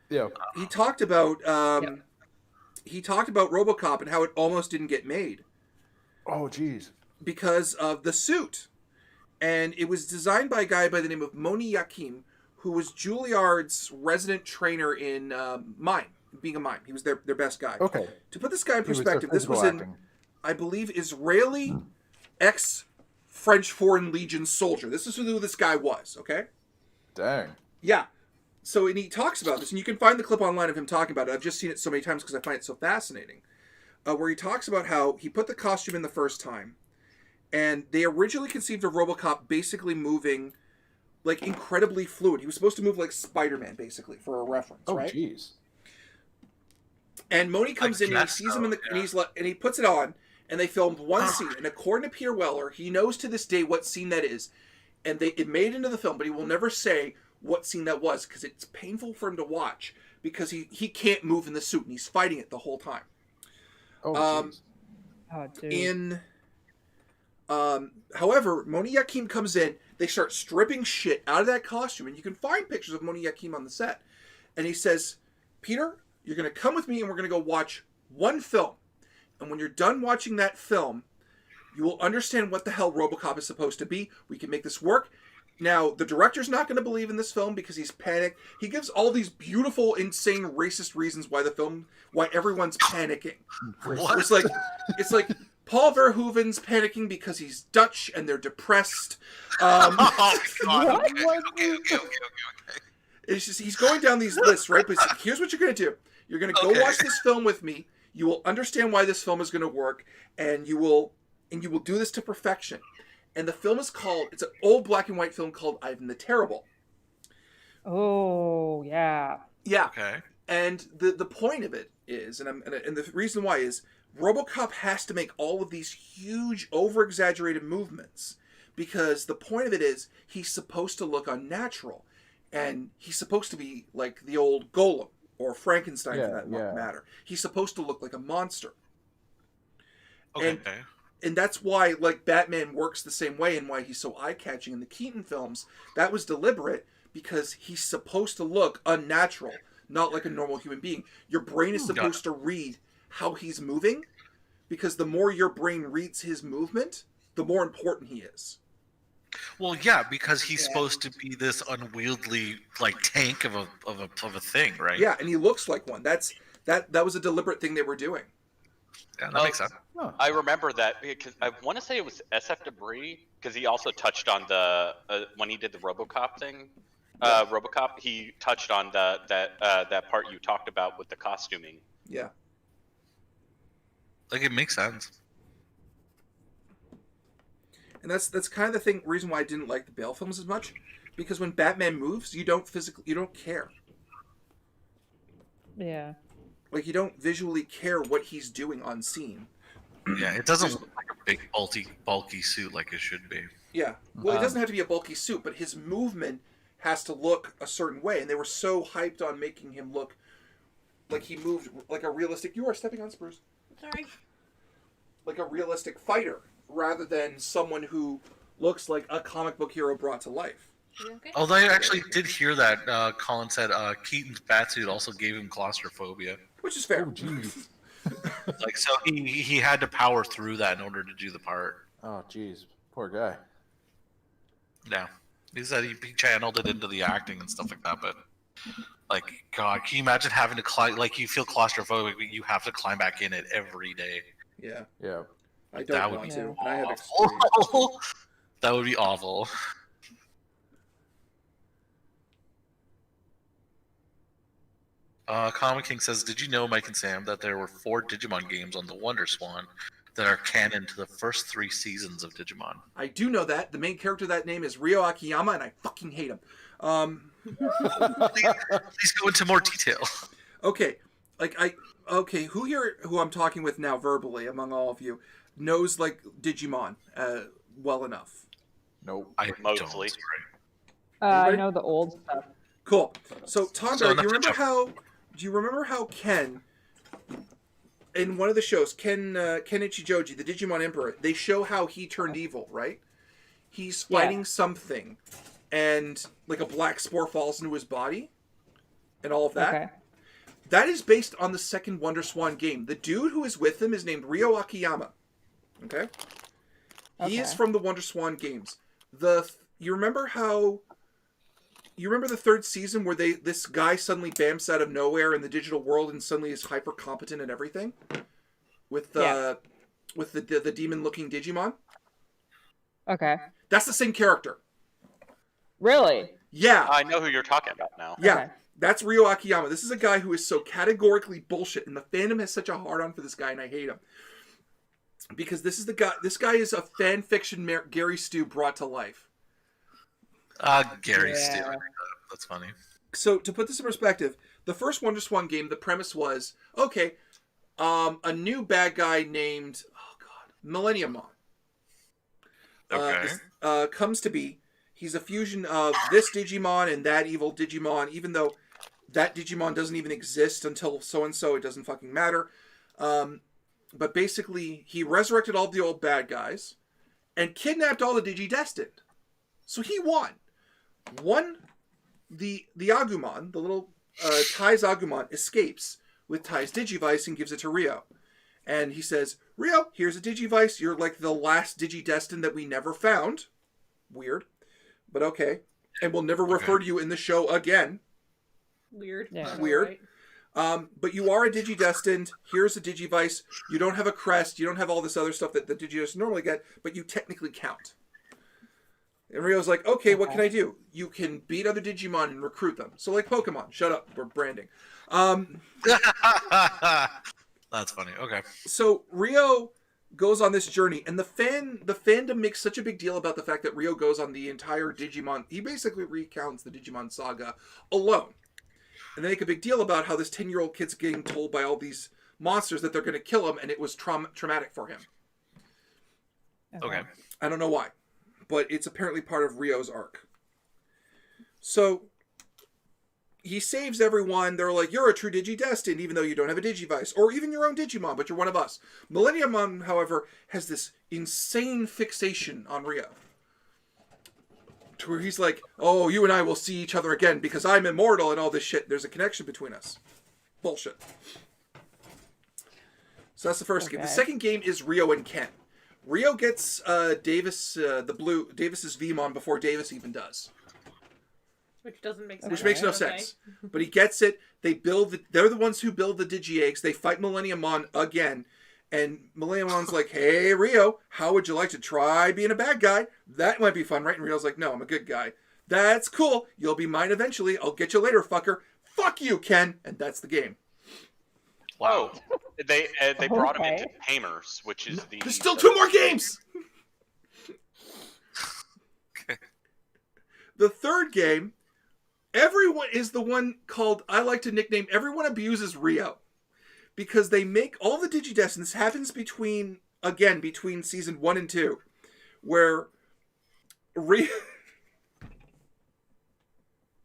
Yeah. He talked about RoboCop and how it almost didn't get made Oh, geez. because of the suit. And it was designed by a guy by the name of Moni Yakim, who was Juilliard's resident trainer in mime, being a mime. He was their best guy. Okay. To put this guy in He was their perspective, this was physical in, acting. I believe, Israeli ex-French Foreign Legion soldier. This is who this guy was, okay? Dang. Yeah. So, and he talks about this, and you can find the clip online of him talking about it. I've just seen it so many times because I find it so fascinating. Where he talks about how he put the costume in the first time, and they originally conceived of RoboCop basically moving like incredibly fluid. He was supposed to move like Spider-Man, basically, for a reference, Oh, right? geez. And Moni comes in and he guess sees so, him and he's like, and he puts it on, and they filmed one scene. And according to Peter Weller, he knows to this day what scene that is, and it made it into the film, but he will never say what scene that was because it's painful for him to watch because he can't move in the suit and he's fighting it the whole time. Oh, geez. Oh, dude. However, Moni Yakim comes in. They start stripping shit out of that costume, and you can find pictures of Moni Yakim on the set. And he says, "Peter, you're going to come with me, and we're going to go watch one film. And when you're done watching that film, you will understand what the hell RoboCop is supposed to be. We can make this work." Now, the director's not going to believe in this film because he's panicked. He gives all these beautiful, insane, racist reasons why everyone's panicking. What? It's like Paul Verhoeven's panicking because he's Dutch and they're depressed. Oh, God. What? Okay. It's just he's going down these lists, right? But here's what you're going to do: you're going to go Okay. watch this film with me. You will understand why this film is going to work, and you will do this to perfection. And the film is called, it's an old black and white film called Ivan the Terrible. Oh, yeah. Yeah. Okay. And the point of it is, and the reason why is, RoboCop has to make all of these huge, over-exaggerated movements because the point of it is he's supposed to look unnatural, and he's supposed to be like the old Golem or Frankenstein for that matter. He's supposed to look like a monster. Okay. And that's why, like, Batman works the same way and why he's so eye-catching in the Keaton films. That was deliberate because he's supposed to look unnatural, not like a normal human being. Your brain is supposed to read how he's moving because the more your brain reads his movement, the more important he is. Well, yeah, because he's supposed to be this unwieldy, like, tank of a thing, right? Yeah, and he looks like one. That was a deliberate thing they were doing. Yeah, that makes sense. Huh. I remember that because I want to say it was SF Debris because he also touched on the when he did the RoboCop thing. RoboCop, he touched on that part you talked about with the costuming. Yeah. Like, it makes sense. And that's kind of the reason why I didn't like the Bale films as much, because when Batman moves, you don't care. Yeah. Like, you don't visually care what he's doing on scene. Yeah, it doesn't look like a big bulky suit like it should be. Yeah. Well, it doesn't have to be a bulky suit, but his movement has to look a certain way, and they were so hyped on making him look like he moved like a realistic. You are stepping on Spruce. Sorry. Like a realistic fighter, rather than someone who looks like a comic book hero brought to life. You okay? Although I actually did hear that Colin said Keaton's batsuit also gave him claustrophobia. Which is fair. Oh, jeez. Like, so he had to power through that in order to do the part. Oh, jeez. Poor guy. Yeah. He said he channeled it into the acting and stuff like that, but like, God, can you imagine having to climb, like, you feel claustrophobic, but you have to climb back in it every day. Yeah. Yeah. I That don't would want be to. And I have awful. That would be awful. Comic King says, did you know, Mike and Sam, that there were 4 Digimon games on the Wonder Swan that are canon to the first 3 seasons of Digimon? I do know that. The main character of that name is Ryo Akiyama, and I fucking hate him. Please go into more detail. Okay. Who here, who I'm talking with now verbally, among all of you, knows, like, Digimon well enough? Nope. I Mostly. don't. I Anybody? know the old stuff. Cool. So, Tonga, So do you remember how Ken, in one of the shows, Ken Ichijoji, the Digimon Emperor, they show how he turned evil, right? He's fighting something, and like a black spore falls into his body, and all of that. Okay. That is based on the second Wonder Swan game. The dude who is with him is named Ryo Akiyama. Okay? He is Okay. from the Wonder Swan games. You remember the third season where this guy suddenly bamps out of nowhere in the digital world and suddenly is hyper competent and everything? With the demon looking Digimon? Okay. That's the same character. Really? Yeah. I know who you're talking about now. Yeah. Okay. That's Ryo Akiyama. This is a guy who is so categorically bullshit, and the fandom has such a hard-on for this guy, and I hate him. Because this guy is a fan fiction Gary Stu brought to life. Gary Yeah. Steele. That's funny. So, to put this in perspective, the first Wonder Swan game, the premise was, okay, a new bad guy named, Millennium Okay. Mon comes to be. He's a fusion of this Digimon and that evil Digimon, even though that Digimon doesn't even exist until so-and-so, it doesn't fucking matter. But basically, he resurrected all the old bad guys and kidnapped all the Digidestined. So he won. The Agumon, the little Tai's Agumon, escapes with Tai's Digivice and gives it to Ryo. And he says, Ryo, here's a Digivice. You're like the last Digidestined that we never found. Weird. But okay. And we'll never refer to you in the show again. Weird. Yeah. Weird. But you are a Digidestined. Here's a Digivice. You don't have a crest. You don't have all this other stuff that the Digidestined normally get, but you technically count. And Ryo's like, okay, what can I do? You can beat other Digimon and recruit them. So like Pokemon. Shut up. We're branding. That's funny. Okay. So Ryo goes on this journey, and the fandom makes such a big deal about the fact that Ryo goes on the entire Digimon. He basically recounts the Digimon saga alone. And they make a big deal about how this 10-year-old kid's getting told by all these monsters that they're going to kill him, and it was traumatic for him. Okay. I don't know why, but it's apparently part of Ryo's arc. So he saves everyone. They're like, you're a true Digidestined, even though you don't have a Digivice, or even your own Digimon, but you're one of us. Millennium Mon, however, has this insane fixation on Ryo. To where he's like, oh, you and I will see each other again because I'm immortal and all this shit. There's a connection between us. Bullshit. So that's the first game. The second game is Ryo and Ken. Ryo gets Davis's Vmon before Davis even does. Which doesn't make sense. Which makes no sense. But he gets it. They're the ones who build the Digi-Eggs. They fight Millennium Mon again. And Millennium Mon's like, hey, Ryo, how would you like to try being a bad guy? That might be fun, right? And Ryo's like, no, I'm a good guy. That's cool. You'll be mine eventually. I'll get you later, fucker. Fuck you, Ken. And that's the game. Wow. They brought him into Tamers, which is the... There's still 2 more games! The third game, everyone is the one called, I like to nickname, Everyone Abuses Rio. Because they make all the Digidestined. This happens between season 1 and 2. Where Rio...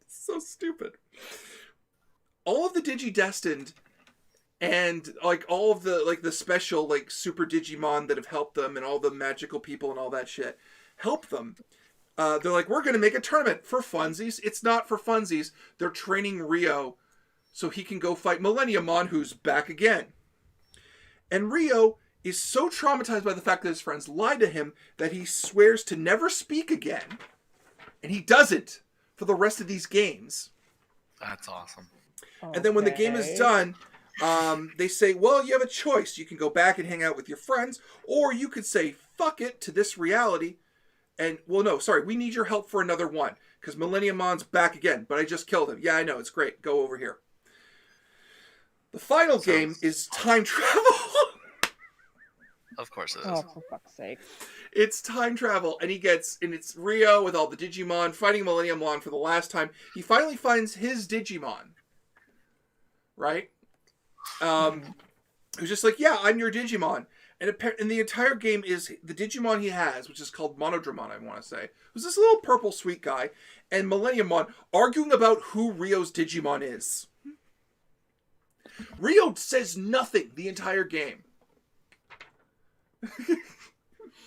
so stupid. All of the Digidestined and like all of the like the special like super Digimon that have helped them and all the magical people and all that shit help them. They're like, we're going to make a tournament for funsies. It's not for funsies. They're training Rio so he can go fight Millenniumon, who's back again. And Rio is so traumatized by the fact that his friends lied to him that he swears to never speak again. And he doesn't for the rest of these games. That's awesome. And then when the game is done, they say, well, you have a choice. You can go back and hang out with your friends, or you could say, fuck it to this reality. And, well, no, sorry, we need your help for another one, because Millenniumon's back again, but I just killed him. Yeah, I know, it's great. Go over here. The final game is time travel. Of course it is. Oh, for fuck's sake. It's time travel, and it's Rio with all the Digimon fighting Millenniumon for the last time. He finally finds his Digimon. Right? Who's just like, yeah, I'm your Digimon. And the entire game is the Digimon he has, which is called Monodramon, I want to say. Who's this little purple sweet guy, and Millenniumon arguing about who Rio's Digimon is. Rio says nothing the entire game.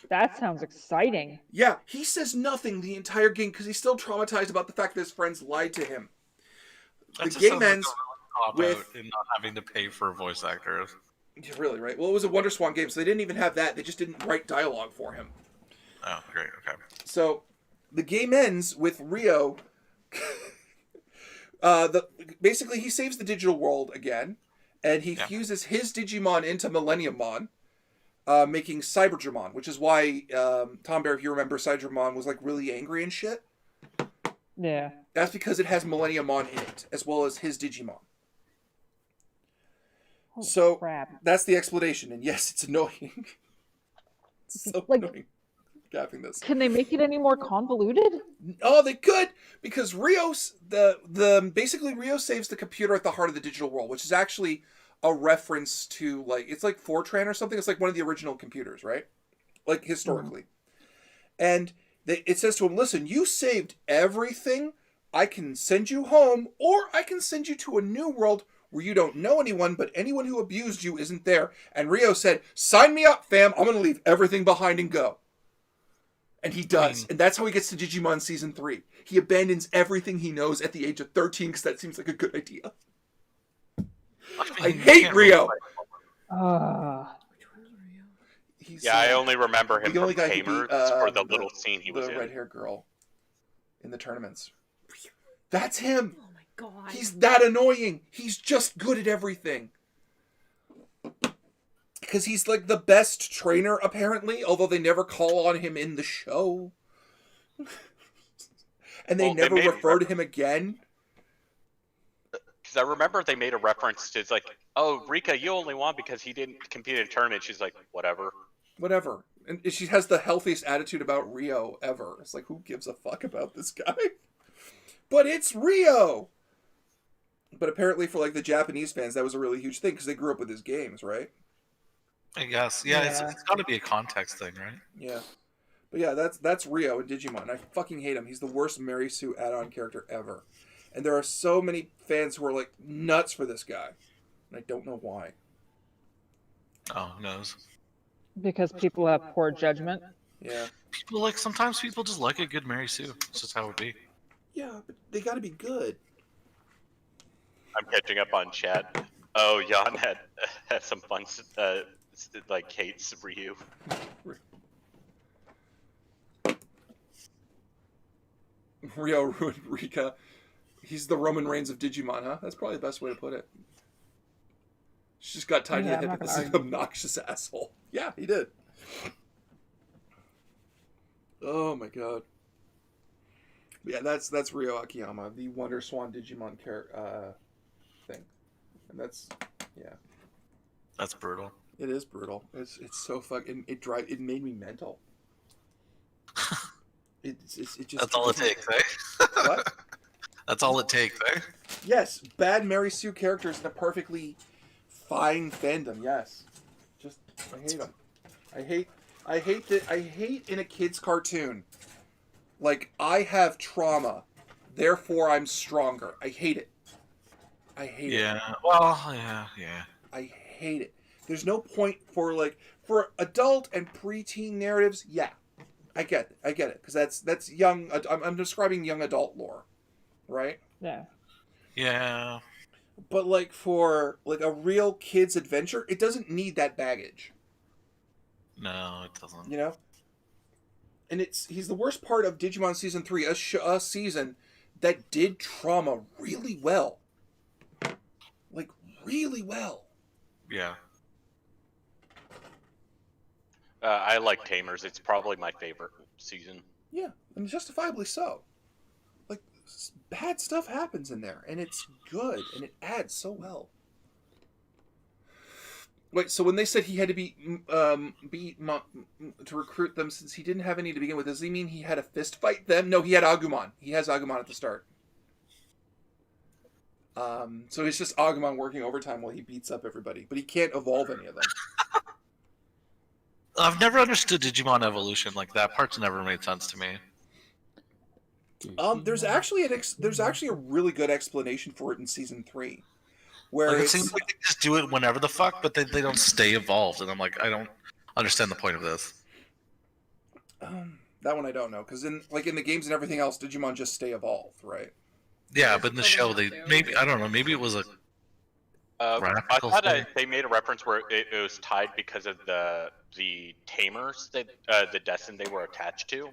That sounds exciting. Yeah, he says nothing the entire game because he's still traumatized about the fact that his friends lied to him. The game ends with not having to pay for voice actors. Yeah, really, right? Well, it was a Wonder Swan game, so they didn't even have that. They just didn't write dialogue for him. Oh, great. Okay. So the game ends with Rio. Basically, he saves the digital world again, and he fuses his Digimon into Millenniummon, making Cyberdramon, which is why Tom Bear, if you remember, Cyberdramon was like really angry and shit. Yeah. That's because it has Millenniummon in it, as well as his Digimon. Holy So crap. that's the explanation, and yes, it's annoying. It's so Like- annoying. Gapping this. Can they make it any more convoluted? Oh, they could, because Rio's basically Rio saves the computer at the heart of the digital world, which is actually a reference to it's like Fortran or something. It's like one of the original computers, right? Like historically. And it says to him, listen, you saved everything. I can send you home, or I can send you to a new world where you don't know anyone, but anyone who abused you isn't there. And Rio said, sign me up, fam. I'm going to leave everything behind and go. And he does. And that's how he gets to Digimon Season 3. He abandons everything he knows at the age of 13 because that seems like a good idea. I hate Rio. He's, I only remember him the only from guy who Tamers beat, for the little scene he was the in. red-haired girl in the tournaments. That's him. Oh my god. He's that annoying. He's just good at everything. Because he's like the best trainer, apparently, although they never call on him in the show. And they never refer to him again. Because I remember they made a reference to, it's like, oh, Rika, you only won because he didn't compete in a tournament. She's like, whatever. Whatever. And she has the healthiest attitude about Rio ever. It's like, who gives a fuck about this guy? But it's Rio! But apparently for the Japanese fans, that was a really huge thing because they grew up with his games, right? I guess. Yeah, it's got to be a context thing, right? Yeah. But yeah, that's Rio in Digimon. I fucking hate him. He's the worst Mary Sue add-on character ever. And there are so many fans who are nuts for this guy. And I don't know why. Oh, who knows? Because people have poor judgment. Yeah. Sometimes people just like a good Mary Sue. It's just how it be. Yeah, but they gotta be good. I'm catching up on chat. Oh, Jan had some fun, hates Ryu. Rio ruined Rika. He's the Roman Reigns of Digimon, huh? That's probably the best way to put it. She just got tied to the hip with this obnoxious asshole. Yeah, he did. Oh my god. Yeah, that's Ryo Akiyama, the Wonder Swan Digimon thing. And that's That's brutal. it is brutal. It's so fucking it made me mental. It just. That's all it takes, eh? What? That's all it takes, eh? Yes, bad Mary Sue characters in a perfectly fine fandom. Yes, just I hate them. I hate in a kid's cartoon. Like, I have trauma, therefore I'm stronger. I hate it. I hate it. Yeah. Well, yeah. I hate it. There's no point for adult and preteen narratives. Yeah, I get it, because that's young. I'm describing young adult lore, right? Yeah. Yeah. But like for like a real kid's adventure, it doesn't need that baggage. No, it doesn't. You know. And he's the worst part of Digimon Season 3, a season that did trauma really well. Like, really well. Yeah. I like Tamers. It's probably my favorite season. Yeah, and justifiably so. Like, bad stuff happens in there, and it's good, and it adds so well. Wait, so when they said he had to to recruit them since he didn't have any to begin with, does he mean he had to fist fight them? No, he had Agumon. He has Agumon at the start. So it's just Agumon working overtime while he beats up everybody, but he can't evolve any of them. I've never understood Digimon evolution. Like, that part's never made sense to me. There's actually a really good explanation for it in Season 3. Where Like, it seems like they just do it whenever the fuck, but they don't stay evolved, and I'm like, I don't understand the point of this. That one I don't know, because in the games and everything else, Digimon just stay evolved, right? Yeah, but in the show, they maybe I don't know. Maybe it was a. I Graphical thought thing. they made a reference where it was tied because of the tamers that the Destin they were attached to.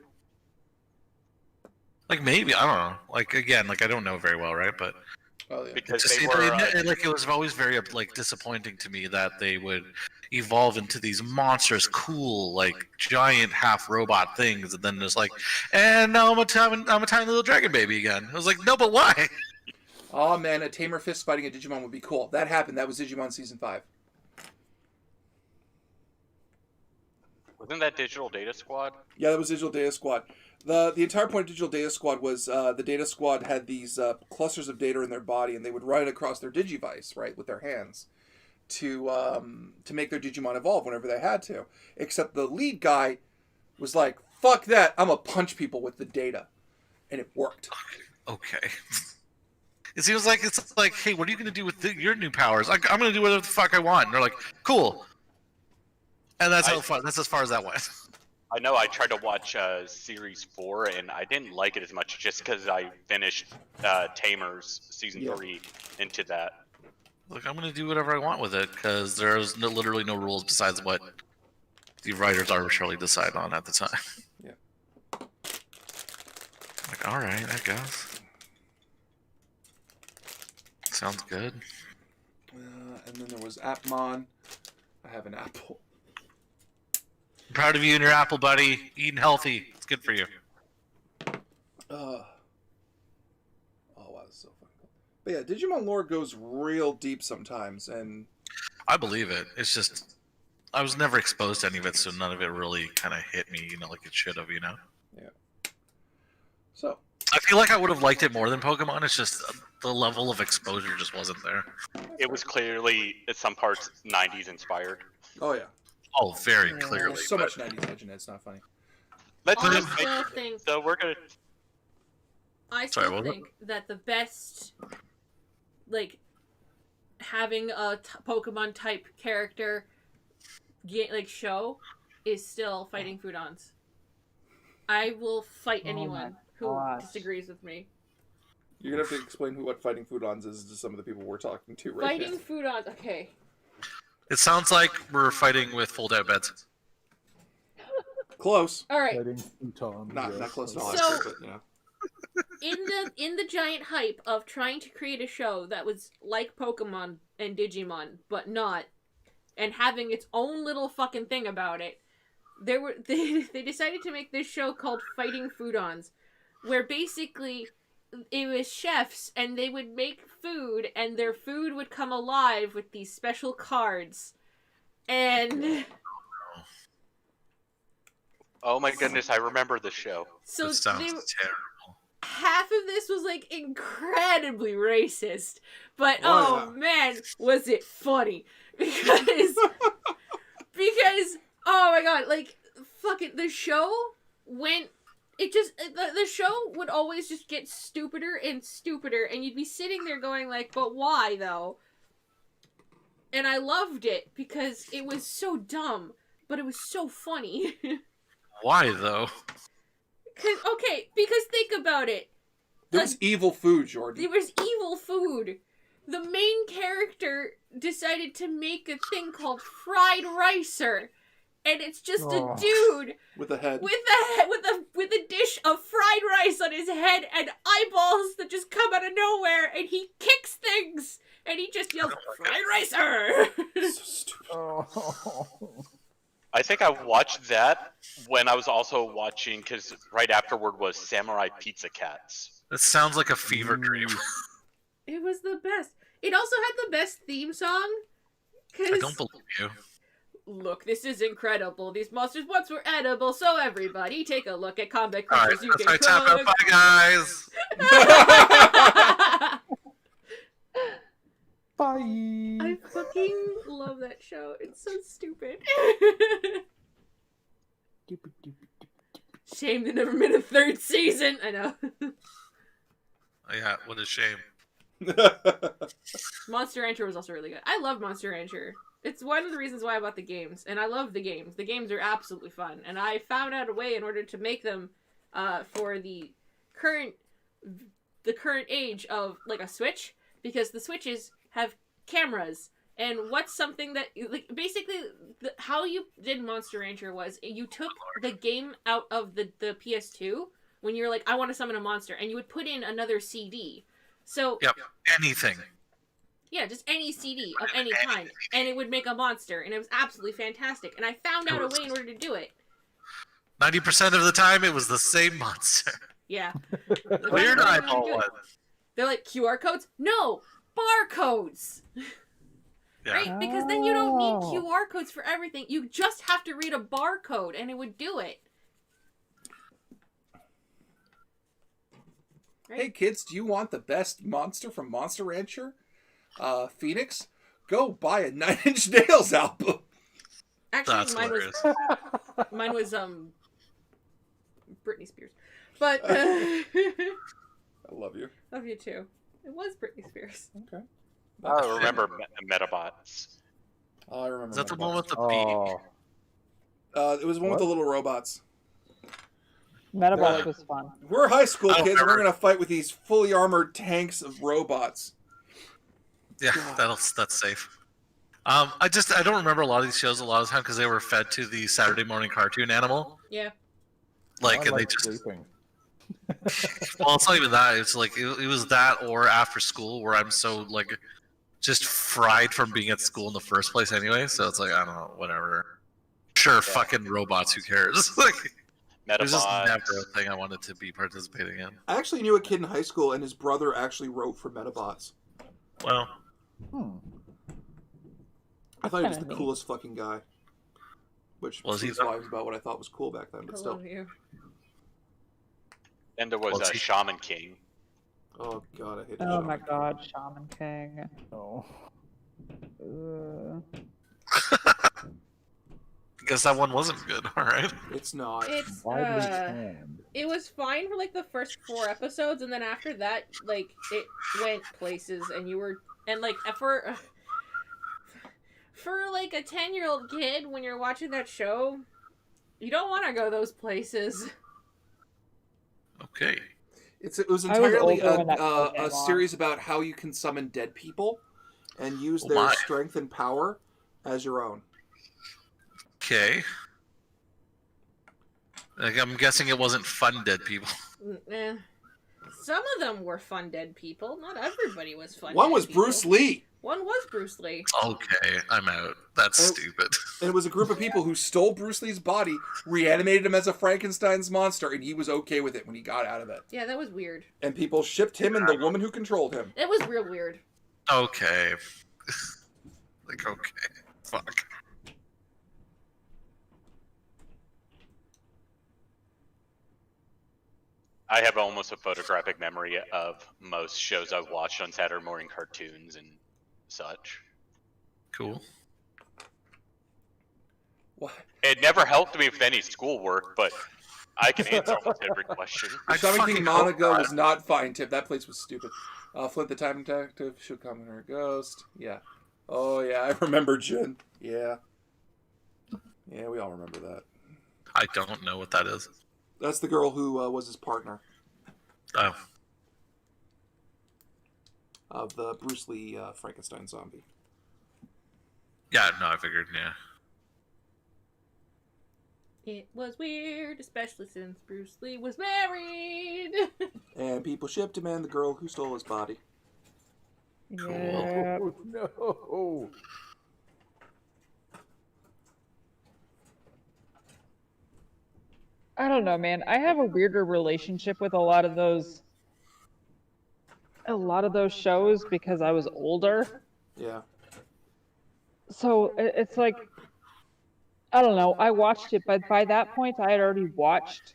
Like, maybe I don't know. Like, again, like, I don't know very well, right? But Oh yeah. Because just, they were like, it was always very like disappointing to me that they would evolve into these monstrous, cool, like giant half robot things, and then just like, and now I'm a tiny little dragon baby again. I was like, no, but why? Oh man, a tamer fist fighting a Digimon would be cool. That happened. That was Digimon Season 5. wasn't that Digital Data Squad? Yeah, that was Digital Data Squad. The entire point of Digital Data Squad was the Data Squad had these clusters of data in their body, and they would run it across their Digivice, right, with their hands, to make their Digimon evolve whenever they had to. Except the lead guy was like, "Fuck that! I'm gonna punch people with the data," and it worked. Okay. It seems like it's like, hey, what are you gonna do with your new powers? I'm gonna do whatever the fuck I want. And they're like, cool. And that's how far. That's as far as that went. I know I tried to watch Series 4, and I didn't like it as much just because I finished Tamers Season 3 into that. Look, I'm gonna do whatever I want with it because there's literally no rules besides what the writers arbitrarily decide on at the time. Yeah. Like, all right, I guess. Sounds good. And then there was Appmon. I have an apple. I'm proud of you and your apple, buddy. Eating healthy. It's good for you. Oh wow, that's so fucking cool. But yeah, Digimon lore goes real deep sometimes, and I believe it. It's just I was never exposed to any of it, so none of it really kind of hit me, like it should have, Yeah. So I feel like I would have liked it more than Pokemon. It's just the level of exposure just wasn't there. It was clearly, at some parts, 90s inspired. oh yeah, Oh, very clearly. there's so but- much 90s edge in it. It's not funny. Let's I just still think so we're gonna. I Sorry, still what was think that the best, like, having a Pokemon type character, show, is still fighting Foodons. I will fight Oh anyone my who gosh. disagrees with me. You're gonna have to explain what fighting Foodons is to some of the people we're talking to right Fighting Foodons, okay. It sounds like we're fighting with fold-out beds. now. Close. All right. Fighting futons. Not yes. close to So- Oscar, but you know. In the giant hype of trying to create a show that was like Pokemon and Digimon, but not, and having its own little fucking thing about it, they decided to make this show called Fighting Foodons, where basically it was chefs and they would make food and their food would come alive with these special cards. And Oh my goodness, I remember the show. So This sounds they, terrible. half of this was like incredibly racist, but Oh, man, was it funny because oh my god, like fucking the show went. It just the show would always just get stupider and stupider, and you'd be sitting there going like, "But why though?" And I loved it because it was so dumb, but it was so funny. Why though? Because think about it. There was evil food, Jordan. There was evil food. The main character decided to make a thing called fried ricer, and it's just a dude With a head. with a dish of fried rice on his head and eyeballs that just come out of nowhere, and he kicks things, and he just yells fried ricer. So stupid. I think I watched that when I was also watching, because right afterward was Samurai Pizza Cats. That sounds like a fever dream. It was the best. It also had the best theme song. I don't believe you. Look, this is incredible. These monsters once were edible, so everybody take a look at combat Alright, creatures you that's can right, tap out. cook. Bye, guys. Bye. I fucking love that show. It's so stupid. Shame they never made a third season. I know. Oh, yeah, what a shame. Monster Rancher was also really good. I love Monster Rancher. It's one of the reasons why I bought the games, and I love the games. The games are absolutely fun, and I found out a way in order to make them for the current age of like a Switch, because the Switches have cameras. And what's something that, like, basically, how you did Monster Rancher was you took the game out of the PS2 when you're like, I want to summon a monster, and you would put in another CD. So, Yep, anything. yeah, just any CD of any kind, and it would make a monster, and it was absolutely fantastic. And I found out a way in order to do it. 90% of the time, it was the same monster. Yeah. Weird eyeball one. They're like, QR codes? No! Barcodes! Yeah. Right? Because then you don't need QR codes for everything. You just have to read a barcode, and it would do it. Right? Hey kids, do you want the best monster from Monster Rancher? Phoenix? Go buy a 9 Inch Nails album. Actually, That's hilarious. mine was Britney Spears. But I love you. love you too. It was Britney Spears. Okay. I remember Metabots. I remember. Is that the Metabots. one with the Oh, It was one with the little robots. Metabots Yeah. was fun. We're high school I don't kids, and we're remember. gonna fight with these fully armored tanks of robots. Yeah, God. that's safe. I don't remember a lot of these shows a lot of the time because they were fed to the Saturday morning cartoon animal. Yeah. Like, I and they like just sleeping. well, it's not even that. It's like it was that or after school where I'm so like just fried from being at school in the first place anyway. So it's like I don't know, whatever. Sure, fucking robots. Who cares? Like, it was just Metabots. never a thing I wanted to be participating in. I actually knew a kid in high school, and his brother actually wrote for Metabots. Well, I thought he was the Kinda neat. coolest fucking guy. Which Was he speaks though? volumes about what I thought was cool back then, I but still. love you. And there was Well, see- Shaman King. Oh god, I hate Oh that my show. god, Shaman King. Oh. I guess that one wasn't good. All right. It's not. It's Widely panned. it was fine for like the first 4 episodes, and then after that, like it went places, and you were like for like a 10-year-old kid when you're watching that show, you don't want to go those places. Okay. It was I was entirely older when that show a came on. series about how you can summon dead people and use Oh their my. strength and power as your own. Okay. Like, I'm guessing it wasn't fun dead people. Eh. Some of them were fun dead people. Not everybody was fun. One dead was people. Bruce Lee, One was Bruce Lee. Okay, I'm out. That's Oh. stupid. and it was a group of people who stole Bruce Lee's body, reanimated him as a Frankenstein's monster, and he was okay with it when he got out of it. Yeah, that was weird. And people shipped him and the woman who controlled him. It was real weird. Okay. Like, okay. Fuck. I have almost a photographic memory of most shows I've watched on Saturday morning cartoons and such. Cool. What? It never helped me with any schoolwork, but I can answer almost every question. Shaman fucking King hope Monaco not. was not fine, Tip. That place was stupid. Flint the Time Detective, She'll Come in Her Ghost. Yeah. Oh, yeah, I remember Jun. Yeah. Yeah, we all remember that. I don't know what that is. That's the girl who was his partner Oh, of the Bruce Lee Frankenstein zombie. yeah, no, I figured, yeah. It was weird, especially since Bruce Lee was married. And people shipped him and the girl who stole his body. Yeah. Oh, no. I don't know, man. I have a weirder relationship with a lot of those shows because I was older. Yeah. So it's like, I don't know. I watched it, but by that point, I had already watched,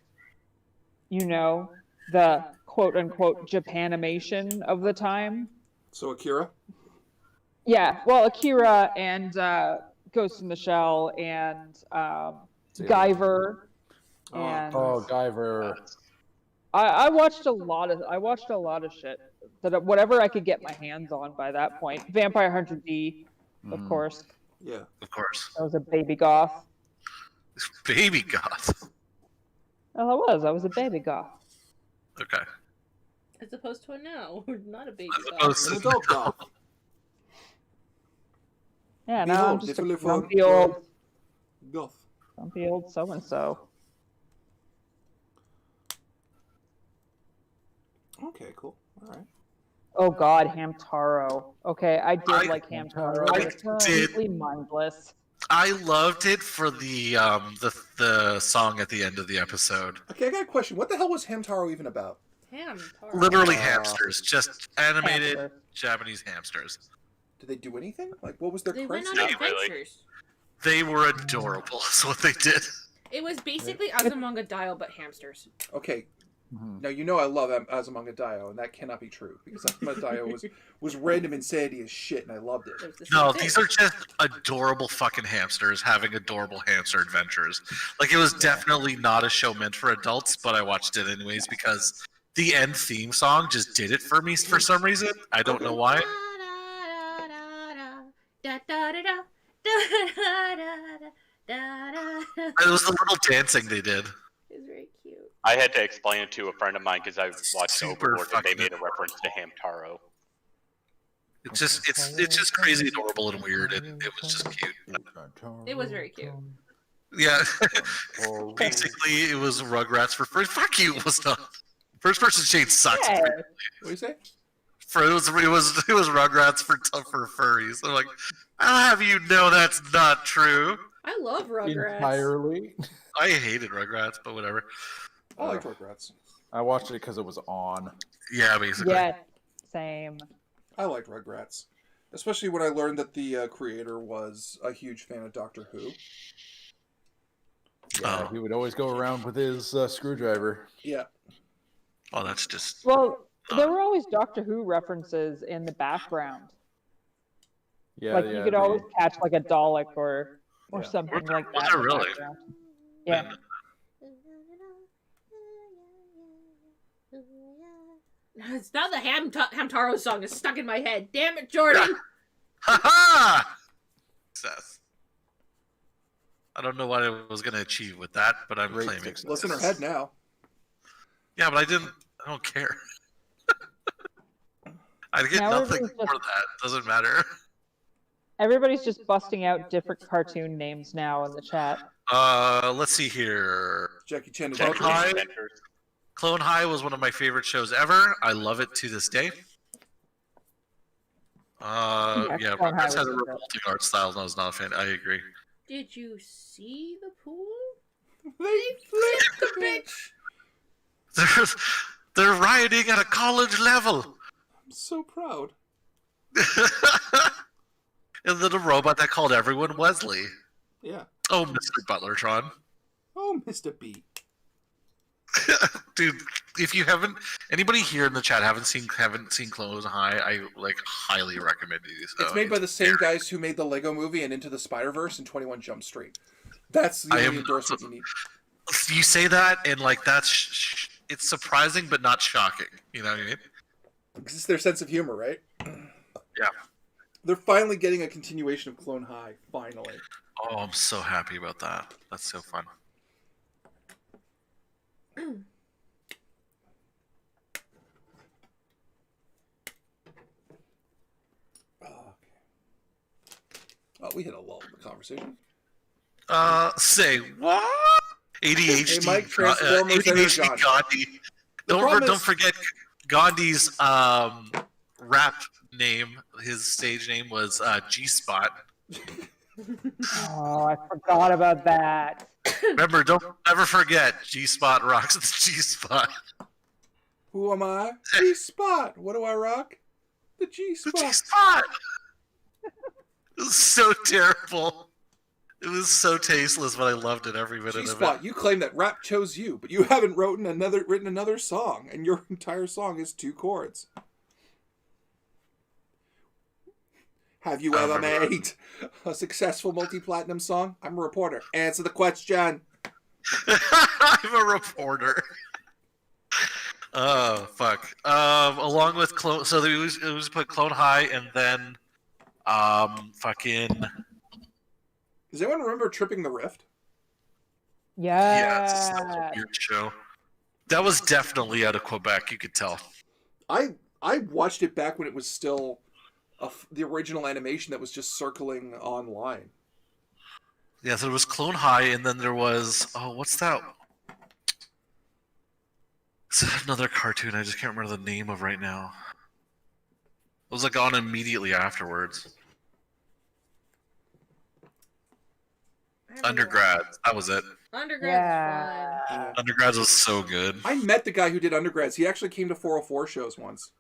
the quote unquote Japanimation of the time. So Akira? Yeah, well, Akira and Ghost in the Shell and Guyver. And Oh, Guyver. I watched a lot of shit that whatever I could get my hands on by that point. Vampire Hunter D, of course. Yeah. Of course. I was a baby goth. Baby goth. Well, I was a baby goth. Okay. As opposed to a no, not a baby As doll. opposed An to- adult doll. Yeah, now I'm Behold, just a désolé grumpy goth. old so and so. Okay, cool. All right. Oh God, Hamtaro. Okay, I did I- like Hamtaro. I but it's did. completely mindless. I loved it for the song at the end of the episode. Okay, I got a question. What the hell was Hamtaro even about? Hamtaro. Literally hamsters, just animated Hamster. Japanese hamsters. Did they do anything? Like, what was their They went crisis? on Not really. adventures. They were adorable. Is what they did. It was basically Azumanga Dial, but hamsters. Okay, Mhm. now you know I love Azumanga Daioh, and that cannot be true because Azumanga Daioh was random insanity as shit, and I loved it. It was the No, same these thing. are just adorable fucking hamsters having adorable hamster adventures. Like, it was definitely not a show meant for adults, but I watched it anyways because the end theme song just did it for me for some reason. I don't know why. It was the little dancing they did. It's very cute. I had to explain it to a friend of mine because I watched Super Overlord and they fucking made a reference to Hamtaro. It's just crazy adorable and weird. It was just cute. It was very cute. Yeah. Basically, it was Rugrats for first. Fuck you, it was not. First person shade sucks. Hey. What do you say? It was Rugrats for furries. I'm like, I'll have you know that's not true. I love Rugrats. Entirely. I hated Rugrats, but whatever. I like Rugrats. I watched it because it was on. Yeah, basically. Yeah, same. I liked Rugrats, especially when I learned that the creator was a huge fan of Doctor Who. Yeah, he would always go around with his screwdriver. Yeah. Oh, that's just. Well, there were always Doctor Who references in the background. Yeah, Like yeah, you could they- always catch like a Dalek or Yeah. something Was there- like was that. there in the really? background. Yeah. It's now the Hamtaro song is stuck in my head. Damn it, Jordan! Ha ha! Success. I don't know what I was going to achieve with that, but I'm Great claiming. success. What's in her head now? Yeah, but I don't care. I get Now nothing everybody's for just- that. Doesn't matter. Everybody's just busting out different cartoon names now in the chat. Let's see here. Jackie Chan is Jack Clone High. Adventures. Clone High was one of my favorite shows ever. I love it to this day. Yeah, Yeah, Clone High Rugrats had was a good. revolting art style, and I was not a fan. I agree. Did you see the pool? They flipped the bitch. They're rioting at a college level. I'm so proud. And then a robot that called everyone Wesley. Yeah. Oh, Mr. Butlertron. Oh, Mr. B. Dude, if you haven't, anybody here in the chat haven't seen Clone High, I like highly recommend you. So It's made by the same guys who made the Lego Movie and Into the Spider-Verse and 21 Jump Street. That's the only endorsement you need. You say that, and like it's surprising but not shocking. You know what I mean? It's their sense of humor, right? Yeah. They're finally getting a continuation of Clone High. Finally. Oh, I'm so happy about that. That's so fun. Oh, we hit a lull in the conversation. Say what? ADHD. Hey, Mike, Transformers ADHD Gandhi. Don't forget Gandhi's rap name. His stage name was G Spot. Oh, I forgot about that. Remember, don't ever forget G Spot rocks the G Spot. Who am I? G Spot. What do I rock? The G The G Spot. Spot. It was so terrible. It was so tasteless, but I loved it every minute of G-Spot, it. you claim that rap chose you, but you haven't written another song, and your entire song is 2 chords. Have you ever made a successful multi-platinum song? I'm a reporter. Answer the question. I'm a reporter. Oh fuck. Along with Clone, so it was put Clone High, and then fucking. Does anyone remember Tripping the Rift? Yeah, it's such a Yeah. weird show. That was definitely out of Quebec. You could tell. I watched it back when it was still the original animation that was just circling online. Yeah, so there was Clone High, and then there was what's that? It's another cartoon. I just can't remember the name of right now. It was like on immediately afterwards. Undergrads. That was it. Undergrad's fun. Yeah. Undergrads was so good. I met the guy who did Undergrads. He actually came to 404 shows once.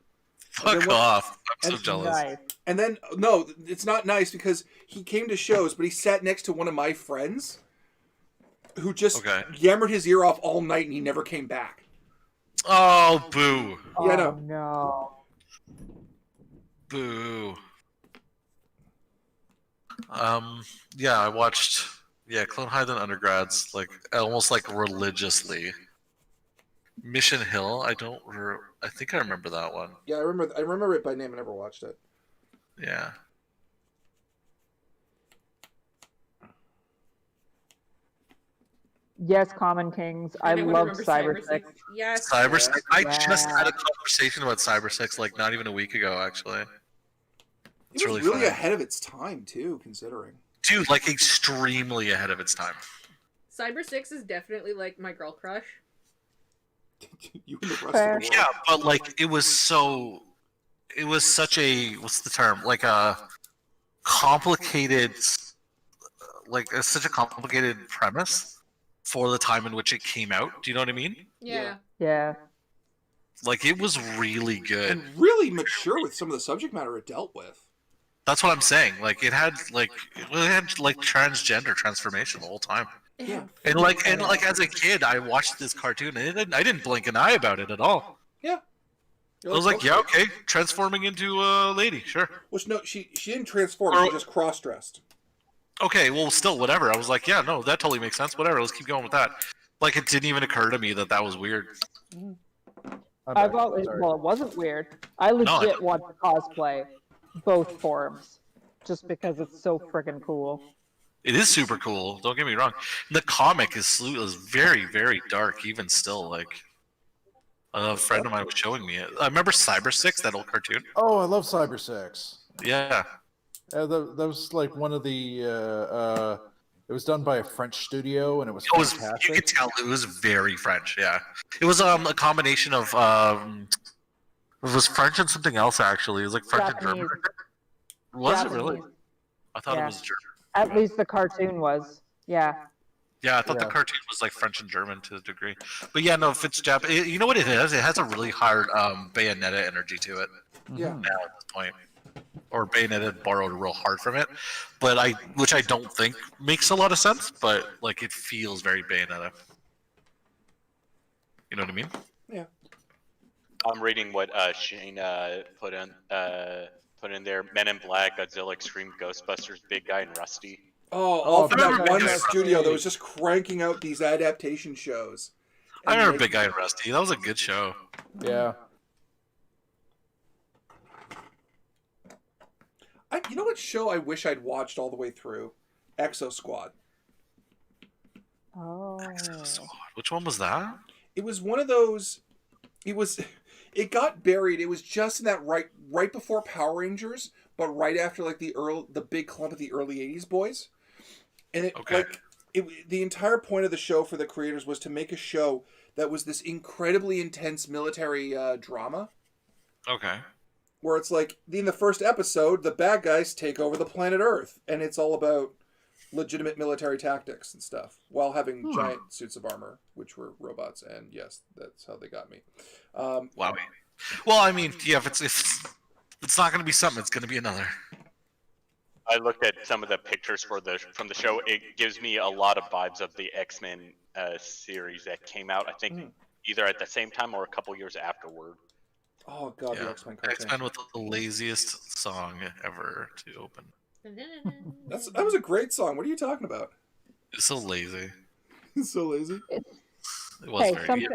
Fuck off. I'm so and- jealous. Nice. And then, no, it's not nice because he came to shows, but he sat next to one of my friends who just yammered his ear off all night and he never came back. Oh, boo. Yeah, Oh, no. Boo. Yeah, I watched Clone High and Undergrads almost like religiously. Mission Hill, I think I remember that one. Yeah, I remember it by name. I never watched it. Yeah. Yes, Common Kings. I Anyone love remember Cyber 6. Yes. Cyber 6. I just Yeah. had a conversation about Cyber 6 not even a week ago, actually. It's It was really really funny. ahead of its time, too, considering. Dude, extremely ahead of its time. Cyber 6 is definitely like my girl crush. You and the rest Fair. of the world. Yeah, but it was such a, what's the term? Like a complicated, it's such a complicated premise for the time in which it came out. Do you know what I mean? Yeah. Yeah. It was really good. And really mature with some of the subject matter it dealt with. That's what I'm saying. It had transgender transformation the whole time. Yeah. And as a kid, I watched this cartoon and I didn't blink an eye about it at all. Yeah. I was like, yeah, okay, transforming into a lady, sure. Which, no, she didn't transform, she just cross-dressed. Okay, well, still, whatever. I was like, yeah, no, that totally makes sense. Whatever, let's keep going with that. It didn't even occur to me that was weird. I've always, well, it wasn't weird. I legit want to cosplay both forms just because it's so freaking cool. It is super cool. Don't get me wrong. The comic is very, very dark, even still. A friend of mine was showing me it. I remember Cyber 6, that old cartoon. Oh, I love Cyber 6. Yeah. That was one of the. It was done by a French studio, and it was fantastic. You could tell it was very French. Yeah, it was a combination of it was French and something else actually. It was French and German. Was Japanese. it really? I thought it was German. At least the cartoon was. Yeah. Yeah, I thought the cartoon was French and German to a degree. But yeah, no, if it's Japanese, you know what it is? It has a really hard Bayonetta energy to it. Yeah. Now at this point. Or Bayonetta borrowed real hard from it, which I don't think makes a lot of sense, but it feels very Bayonetta. You know what I mean? Yeah. I'm reading what Shane put in there. Men in Black, Godzilla Extreme, Ghostbusters, Big Guy, and Rusty. All from remember that Big one Guy studio Rusty. that was just cranking out these adaptation shows. I And remember making- Big Guy and Rusty. That was a good show. Yeah. You know what show I wish I'd watched all the way through? Exo Squad. Oh. Which one was that? It was one of those. It got buried. It was just in that right before Power Rangers, but right after like the big clump of the early '80s boys. And the entire point of the show for the creators was to make a show that was this incredibly intense military drama. Okay. Where it's like in the first episode, the bad guys take over the planet Earth, and it's all about legitimate military tactics and stuff, while having giant suits of armor, which were robots. And yes, that's how they got me. Wow. Well, I mean, yeah, if it's not going to be something, it's going to be another. I looked at some of the pictures from the show. It gives me a lot of vibes of the X-Men series that came out, I think, either at the same time or a couple years afterward. Oh god, the X-Men cartoon. X-Men with the laziest song ever to open. That was a great song. What are you talking about? It's so lazy. It's so lazy. It was Hey, very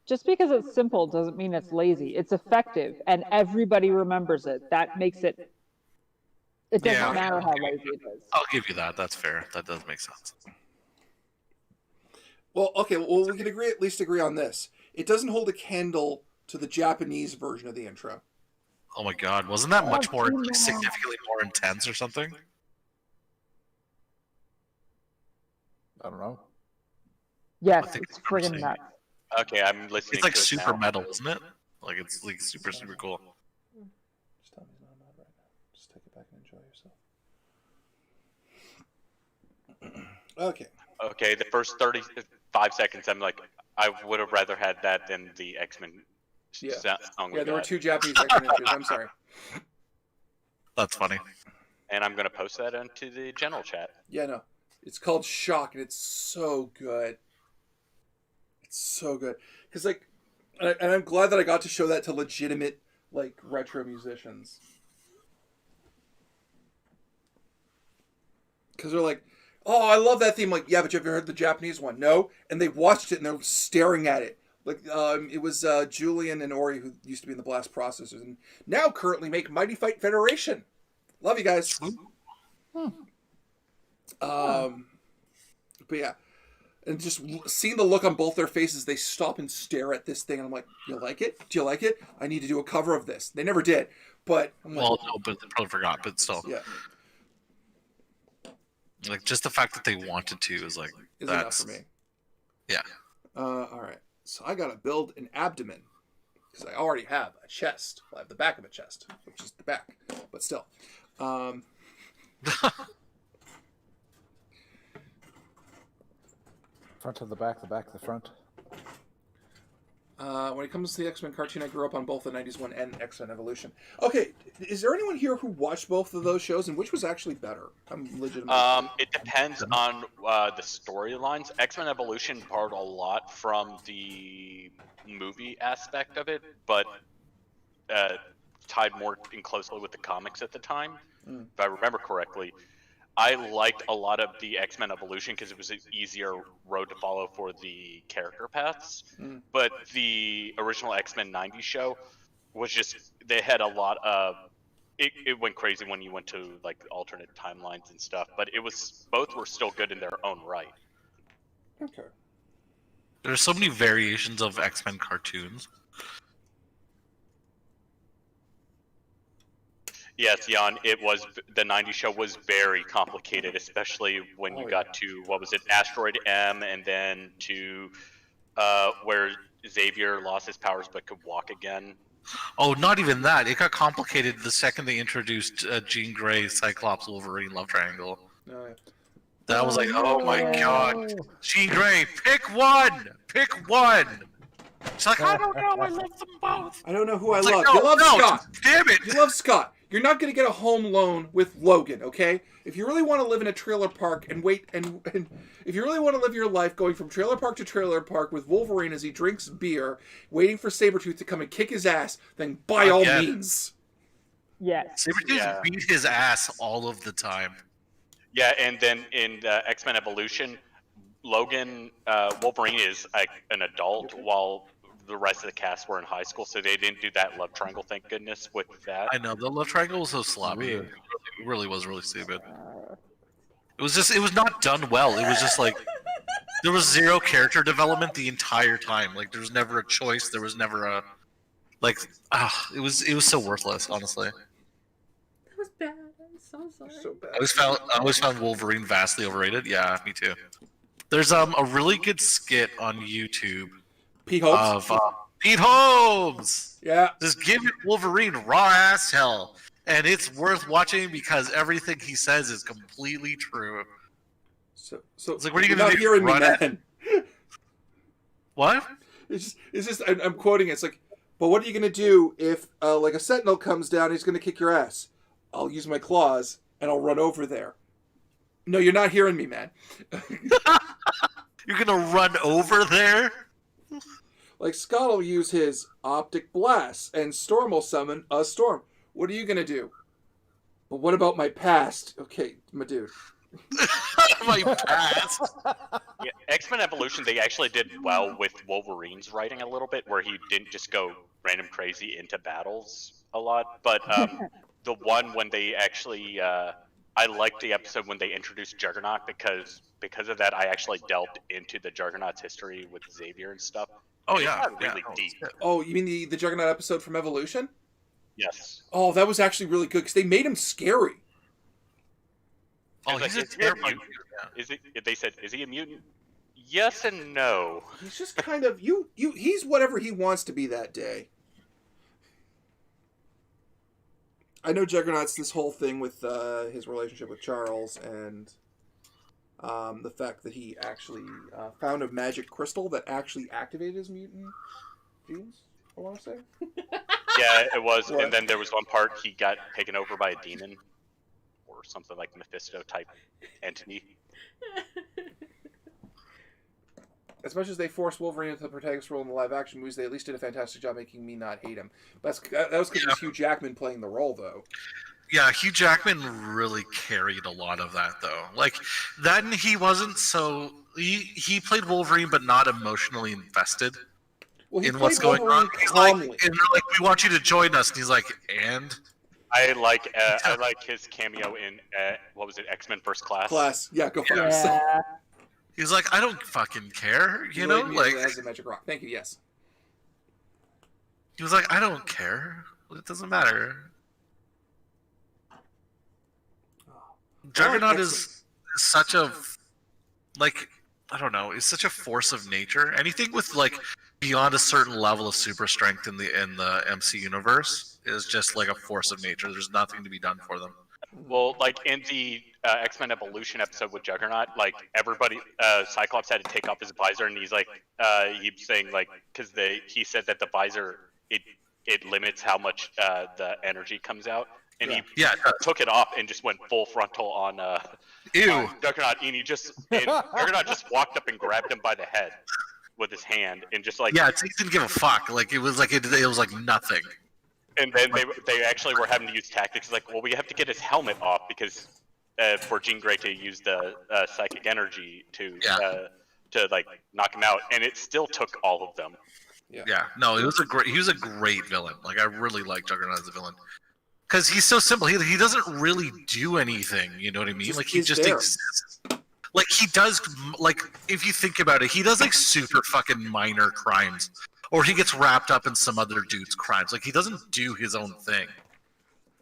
just because it's simple doesn't mean it's lazy. It's effective, and everybody remembers it. That makes it. It doesn't Yeah. matter how lazy it is. I'll give you that. That's fair. That does make sense. Well, okay. Well, we can at least agree on this. It doesn't hold a candle to the Japanese version of the intro. Oh my god, wasn't that much more, no. like, significantly more intense or something? I don't know. Yes, I think it's it's what I'm friggin' saying. nuts. Okay, I'm listening. It's like to it super now. metal, isn't it? Like it's like super cool. Just tell me it's not mad right now. Just take it back and enjoy yourself. Okay. Okay, the first 35 seconds, I'm like, I would have rather had that than the X-Men Yeah. song. Yeah, there were two Japanese X-Men intros. I'm sorry. That's funny. And I'm gonna post that into the general chat. Yeah, no. It's called Shock, and it's so good. It's so good. Because, like, and I'm glad that I got to show that to legitimate, like, retro musicians. Because they're like, oh, I love that theme. Like, yeah, but you ever heard the Japanese one? No. And they watched it, and they're staring at it. Like, it was Julian and Ori, who used to be in the Blast Processors, and now currently make Mighty Fight Federation. Love you guys. But yeah, and just seeing the look on both their faces, they stop and stare at this thing, and I'm like, "You like it? Do you like it? I need to do a cover of this." They never did, but I'm like, Well, no, but they probably forgot. But still, yeah, like just the fact that they wanted to is like is enough that's for me. yeah. All right, so I gotta build an abdomen because I already have a chest. Well, I have the back of a chest, which is the back, but still. Front to the back, the back to the front. When it comes to the X-Men cartoon, I grew up on both the 90s one and X-Men Evolution. Okay, is there anyone here who watched both of those shows, and which was actually better? I'm legitimately... It depends on the storylines. X-Men Evolution borrowed a lot from the movie aspect of it, but tied more in closely with the comics at the time, if I remember correctly. I liked a lot of the X-Men Evolution because it was an easier road to follow for the character paths. But the original X-Men 90s show was just, they had a lot of, it went crazy when you went to like alternate timelines and stuff, but it was, both were still good in their own right. Okay. There's so many variations of X-Men cartoons. Yes, Jan, it was, the 90s show was very complicated, especially when you got to, what was it, Asteroid M, and then to where Xavier lost his powers but could walk again. Oh, not even that. It got complicated the second they introduced Jean Grey, Cyclops, Wolverine love triangle. Oh, yeah. That was like, oh my god, Jean Grey, pick one, pick one. She's like, I don't know, I love them both. I don't know who I It's love. like, no, You love no, Scott. damn it. You love Scott. You're not going to get a home loan with Logan, okay? If you really want to live in a trailer park and if you really want to live your life going from trailer park to trailer park with Wolverine as he drinks beer, waiting for Sabretooth to come and kick his ass, then by all means. Yes. Sabretooth beat his ass all of the time. Yeah, and then in X-Men Evolution, Wolverine is like an adult while the rest of the cast were in high school, so they didn't do that love triangle, thank goodness, with that. I know, the love triangle was so sloppy. It really was really stupid. It was not done well. It was just like, there was zero character development the entire time. Like, there was never a choice. There was never a, like, it was so worthless, honestly. That was bad. I'm so sorry. So bad. I always found Wolverine vastly overrated. Yeah, me too. There's a really good skit on YouTube Pete Holmes? of Pete Holmes. Yeah. Just give Wolverine raw ass hell, and it's worth watching because everything he says is completely true. So It's like, what are you you're gonna not do? hearing me, Run it? man. What? It's just I'm quoting it. It's like, but what are you going to do if like a sentinel comes down and he's going to kick your ass? I'll use my claws and I'll run over there. No, you're not hearing me, man. You're gonna run over there? Like, Scott will use his optic blast, and Storm will summon a storm. What are you going to do? But what about my past? Okay, my dude. My past. Yeah, X-Men Evolution, they actually did well with Wolverine's writing a little bit, where he didn't just go random crazy into battles a lot. But the one when they actually, I liked the episode when they introduced Juggernaut because of that, I actually delved into the Juggernaut's history with Xavier and stuff. Oh yeah, Really deep. Oh, you mean the Juggernaut episode from Evolution? Yes. Oh, that was actually really good because they made him scary. Oh, It's like, he's a is he a terrible. mutant? They said, is he a mutant? Yes and no. He's just kind of he's whatever he wants to be that day. I know Juggernaut's this whole thing with his relationship with Charles and the fact that he actually found a magic crystal that actually activated his mutant genes, I want to say. Yeah, it was. What? And then there was one part he got taken over by a demon or something like Mephisto type entity. As much as they forced Wolverine into the protagonist role in the live-action movies, they at least did a fantastic job making me not hate him. But that was because it was Hugh Jackman playing the role, though. Yeah, Hugh Jackman really carried a lot of that, though. Like, then he wasn't so... He played Wolverine, but not emotionally invested Well, he in what's played going on. Wolverine He's like, and calmly. they're like, we want you to join us. And he's like, and? I like his cameo in what was it, X-Men First Class? Yeah, go for it. Yeah. He's like, I don't fucking care, you know? Like, as a magic rock. Thank you. Yes. he was like, I don't care. It doesn't matter. Juggernaut is such a, like, I don't know, is such a force of nature. Anything with, like, beyond a certain level of super strength in the MC universe is just like a force of nature. There's nothing to be done for them. Well, like in the X-Men Evolution episode with Juggernaut, like everybody, Cyclops had to take off his visor, and he's like, he's saying like, because he said that the visor it limits how much the energy comes out, and he took it off and just went full frontal on Ew. Juggernaut, and Juggernaut just walked up and grabbed him by the head with his hand, and just like He didn't give a fuck. Like it was like nothing. And then they actually were having to use tactics like, well, we have to get his helmet off because for Jean Grey to use the psychic energy to like knock him out, and it still took all of them. Yeah. No, he was a great villain. Like I really like Juggernaut as a villain because he's so simple. He doesn't really do anything. You know what I mean? Like he just exists. Like he does. Like if you think about it, he does like super fucking minor crimes. Or he gets wrapped up in some other dude's crimes. Like, he doesn't do his own thing.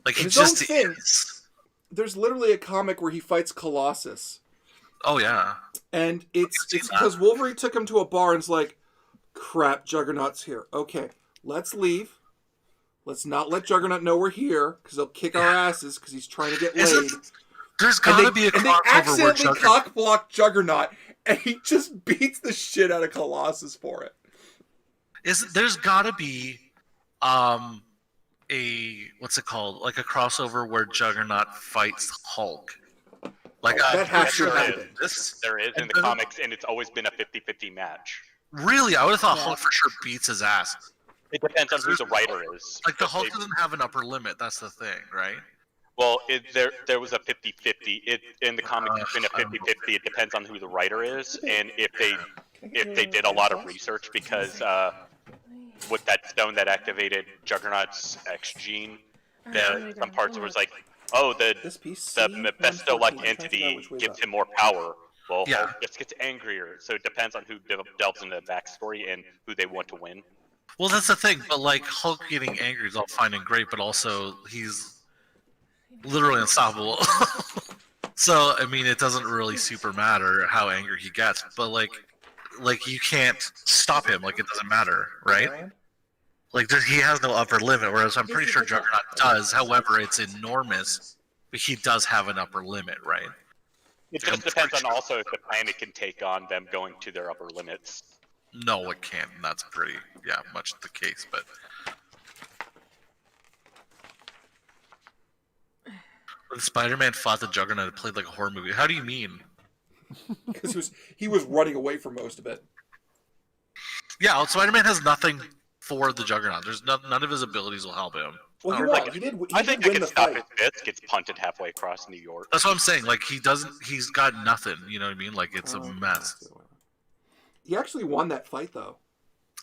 Like, he just is. There's literally a comic where he fights Colossus. Oh, yeah. And it's because Wolverine took him to a bar and is like, crap, Juggernaut's here. Okay, let's leave. Let's not let Juggernaut know we're here, because he'll kick our asses, because he's trying to get laid. There's gotta be a crossover where accidentally cock-block Juggernaut, and he just beats the shit out of Colossus for it. There's gotta be what's it called? Like a crossover where Juggernaut fights Hulk. Like that has to there happen. There is in the comics, and it's always been a 50-50 match. Really, I would have thought Hulk for sure beats his ass. It depends on who the writer is. Like the Hulk doesn't have an upper limit. That's the thing, right? Well, there was a 50-50. In the comics, it's been a 50-50. It depends on who the writer is, and if they did a lot of research, because with that stone that activated Juggernaut's X gene, some parts was like, oh, the Mephisto-like entity gives him more power. Well, Yeah. Hulk just gets angrier, so it depends on who delves into the backstory and who they want to win. Well, that's the thing. But like Hulk getting angry is all fine and great, but also he's literally unstoppable. So I mean, it doesn't really super matter how angry he gets. But like you can't stop him. Like it doesn't matter, right? Like he has no upper limit. Whereas I'm pretty sure Juggernaut does. However, it's enormous. But he does have an upper limit, right? It just depends on also if the planet can take on them going to their upper limits. No, it can't. And that's pretty, much the case. But when Spider-Man fought the Juggernaut, it played like a horror movie. How do you mean? Because he was running away for most of it. Yeah, well, Spider-Man has nothing for the Juggernaut. There's none of his abilities will help him. Well, Oh, he like, won. He did I win think the they can stop fight. his fist, gets punted halfway across New York. That's what I'm saying. Like he's got nothing. You know what I mean? Like it's a mess. He actually won that fight, though.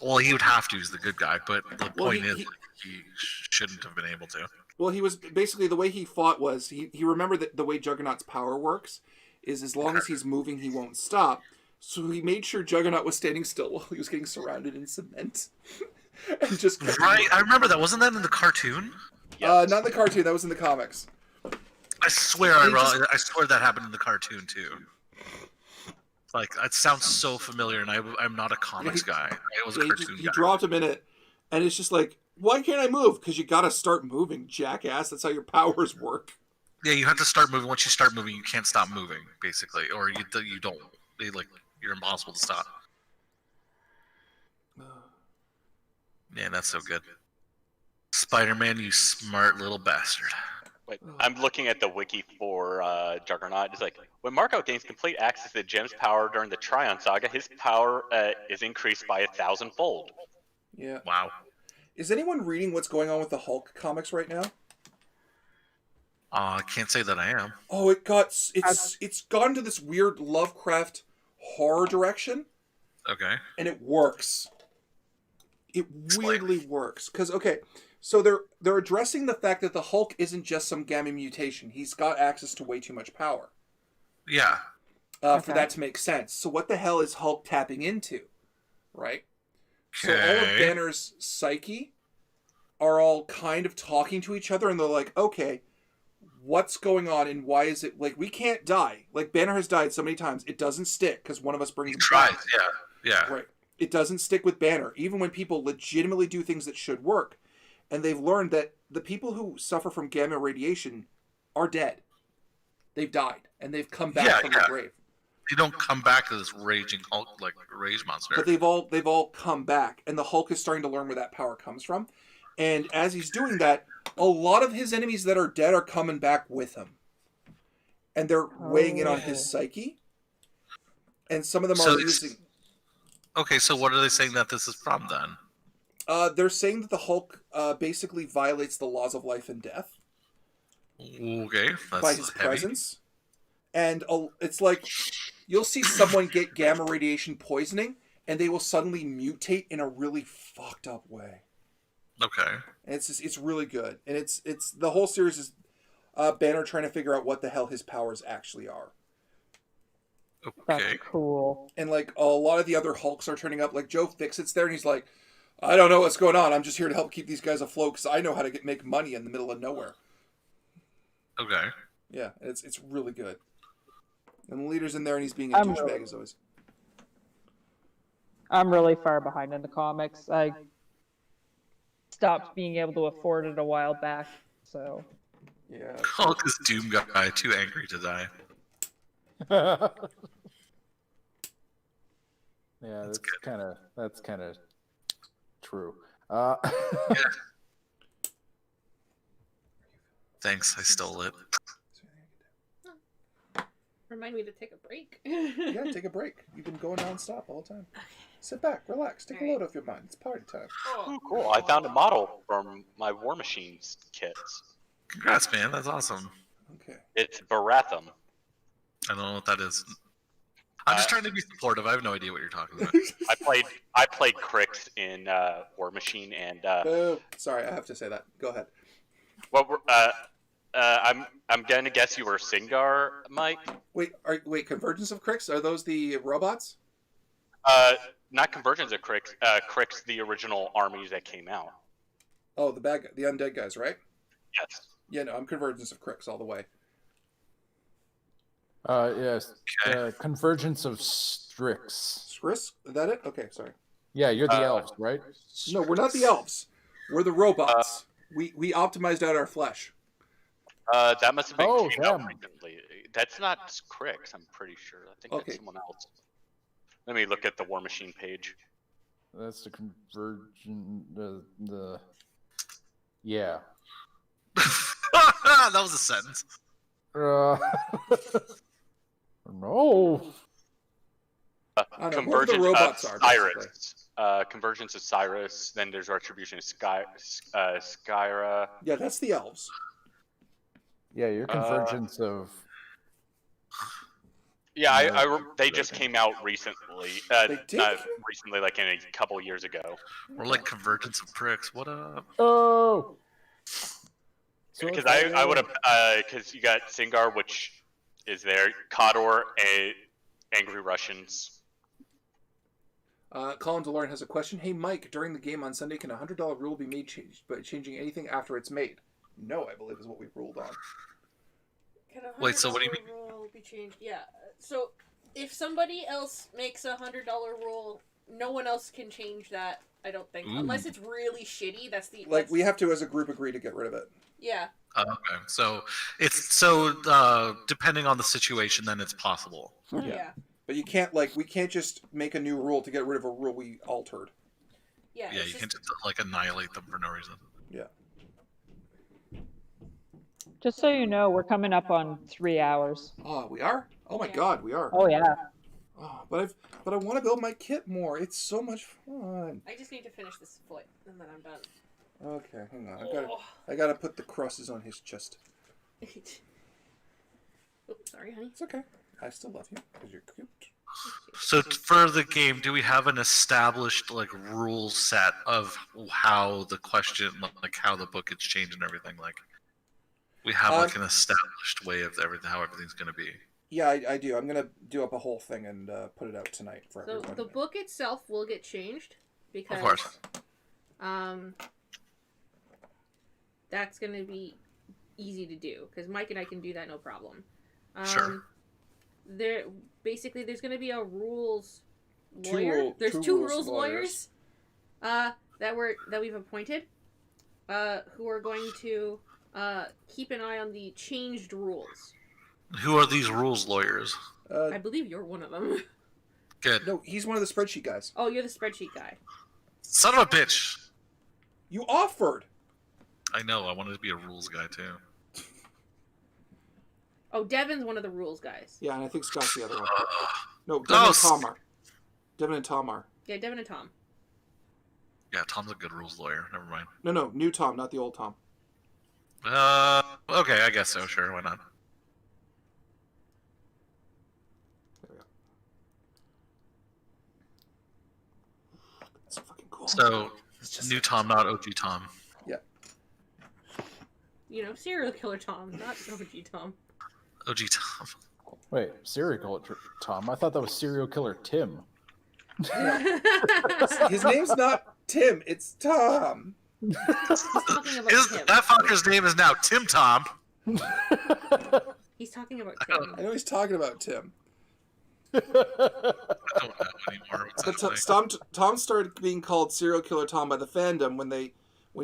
Well, he would have to. He's the good guy. But the Well, point he- is, he- he shouldn't have been able to. Well, he was basically the way he fought was he remembered that the way Juggernaut's power works is as long as he's moving, he won't stop. So he made sure Juggernaut was standing still while he was getting surrounded in cement. And just kept Right? I remember that. Wasn't that in the cartoon? not in the cartoon. That was in the comics. I swear, I swear that happened in the cartoon too. Like it sounds so familiar, and I'm not a comics guy. I was a cartoon He guy. dropped him in it, and it's just like, why can't I move? Because you got to start moving, jackass. That's how your powers work. Yeah, you have to start moving. Once you start moving, you can't stop moving, basically, or you don't. You're impossible to stop. Man, that's so good. Spider-Man, you smart little bastard. Wait, I'm looking at the wiki for Juggernaut. It's like, when Marco gains complete access to the gem's power during the Tryon Saga, his power is increased by 1,000-fold. Yeah. Wow. Is anyone reading what's going on with the Hulk comics right now? I can't say that I am. Oh, it's gone to this weird Lovecraft horror direction, Okay. and it works. It Explain. weirdly works because so they're addressing the fact that the Hulk isn't just some gamma mutation. He's got access to way too much power Yeah. for that to make sense. So what the hell is Hulk tapping into, right? So all of Okay. Banner's psyche are all kind of talking to each other, and they're like, okay, what's going on, and why is it like we can't die? Like Banner has died so many times, it doesn't stick because one of us brings He him tries. back. Yeah. Right. It doesn't stick with Banner, even when people legitimately do things that should work. And they've learned that the people who suffer from gamma radiation are dead. They've died, and they've come back from the grave. You don't come back to this raging Hulk like rage monster. But they've all come back, and the Hulk is starting to learn where that power comes from. And as he's doing that, a lot of his enemies that are dead are coming back with him. And they're weighing in on his psyche. And some of them are using... Okay, so what are they saying that this is from then? They're saying that the Hulk basically violates the laws of life and death Okay, that's by his heavy. presence. And it's like you'll see someone get gamma radiation poisoning, and they will suddenly mutate in a really fucked up way. Okay. And it's really good, and it's the whole series is Banner trying to figure out what the hell his powers actually are. That's Okay. cool. And like a lot of the other Hulks are turning up. Like Joe Fixit's there, and he's like, "I don't know what's going on. I'm just here to help keep these guys afloat because I know how to make money in the middle of nowhere." Okay. Yeah, it's really good. And the leader's in there, and he's being a I'm douchebag really- as always. I'm really far behind in the comics. I stopped being able to afford it a while back, so Yeah. Hulk is Doom guy, too angry to die. Yeah, that's good. kind of true. Thanks, I stole it. Remind me to take a break. Yeah, take a break. You've been going non-stop all the time. Sit back, relax, take a load off your mind. It's party time. Oh, cool. I found a model from my War Machines kits. Congrats, man. That's awesome. Okay. It's Baratham. I don't know what that is. I'm just trying to be supportive. I have no idea what you're talking about. I played Crix in War Machine, and sorry, I have to say that. Go ahead. I'm gonna guess you were Singar, Mike. Wait, Convergence of Crix? Are those the robots? Not Convergence of Crix. Crix, the original armies that came out. Oh, the undead guys, right? Yes. Yeah, no, I'm Convergence of Crix all the way. Yes. Okay. Convergence of Strix. Strix? Is that it? Okay, sorry. Yeah, you're the elves, right? No, we're not the elves. We're the robots. We optimized out our flesh. That must have been came out them. recently. That's not Crix, I'm pretty sure. I think Okay. that's someone else. Let me look at the War Machine page. That's the convergent. Yeah. That was a sentence. No. I don't know, whoever the Convergence robots of are, Cyrus. Convergence of Cyrus. Then there's Retribution of Skyra. Yeah, that's the elves. Yeah, your convergence of. Yeah, they just came out recently. They did? Not recently, like in a couple years ago. We're like Convergence of Pricks. What up? Oh. Because I would have, because you got Singar, which is there, Khador, Angry Russians. Colin DeLorne has a question. Hey, Mike, during the game on Sunday, can a $100 rule be made by changing anything after it's made? No, I believe is what we ruled on. Can a Wait, so what do you $100 rule be changed? Yeah. So if somebody else makes a $100 rule, no one else can change that. I don't think, unless it's really shitty. That's the We have to, as a group, agree to get rid of it. Yeah. Okay, so depending on the situation, then it's possible. Yeah. But you can't we can't just make a new rule to get rid of a rule we altered. Yeah. Yeah, you can't just annihilate them for no reason. Yeah. Just so you know, we're coming up on 3 hours. Oh, we are? Oh my Yeah. God, we are. Oh yeah. Oh, but I want to build my kit more. It's so much fun. I just need to finish this foot, and then I'm done. Okay, hang on. I gotta put the crosses on his chest. Oops, sorry, honey. It's okay. I still love you because you're cute. So for the game, do we have an established rule set of how the question, how the book gets changed and everything? We have an established way of how everything's going to be. Yeah, I do. I'm gonna do up a whole thing and put it out tonight for So everyone. the book itself will get changed because, Of course. that's gonna be easy to do because Mike and I can do that no problem. Sure. There's gonna be a rules Two lawyer. There's two rules rules lawyers. that we've appointed, who are going to keep an eye on the changed rules. Who are these rules lawyers? I believe you're one of them. Good. No, he's one of the spreadsheet guys. Oh, you're the spreadsheet guy. Son of a bitch! You offered. I know, I wanted to be a rules guy too. Oh, Devin's one of the rules guys. Yeah, and I think Scott's the other one. No, Devin and Tom are. Devin and Tom are. Yeah, Devin and Tom. Yeah, Tom's a good rules lawyer. Never mind. No, new Tom, not the old Tom. Okay, I guess so. Sure, why not? There we go. That's fucking cool. So, It's just new Tom, not OG Tom. Yeah. You know, serial killer Tom, not OG Tom. OG Tom. Wait, serial killer Tom? I thought that was serial killer Tim. His name's not Tim, it's Tom. He's talking about Tim. That fucker's name is now Tim Tom. He's talking about Tim. I know he's talking about Tim. I don't know anymore. But Tom started being called serial killer Tom by the fandom when he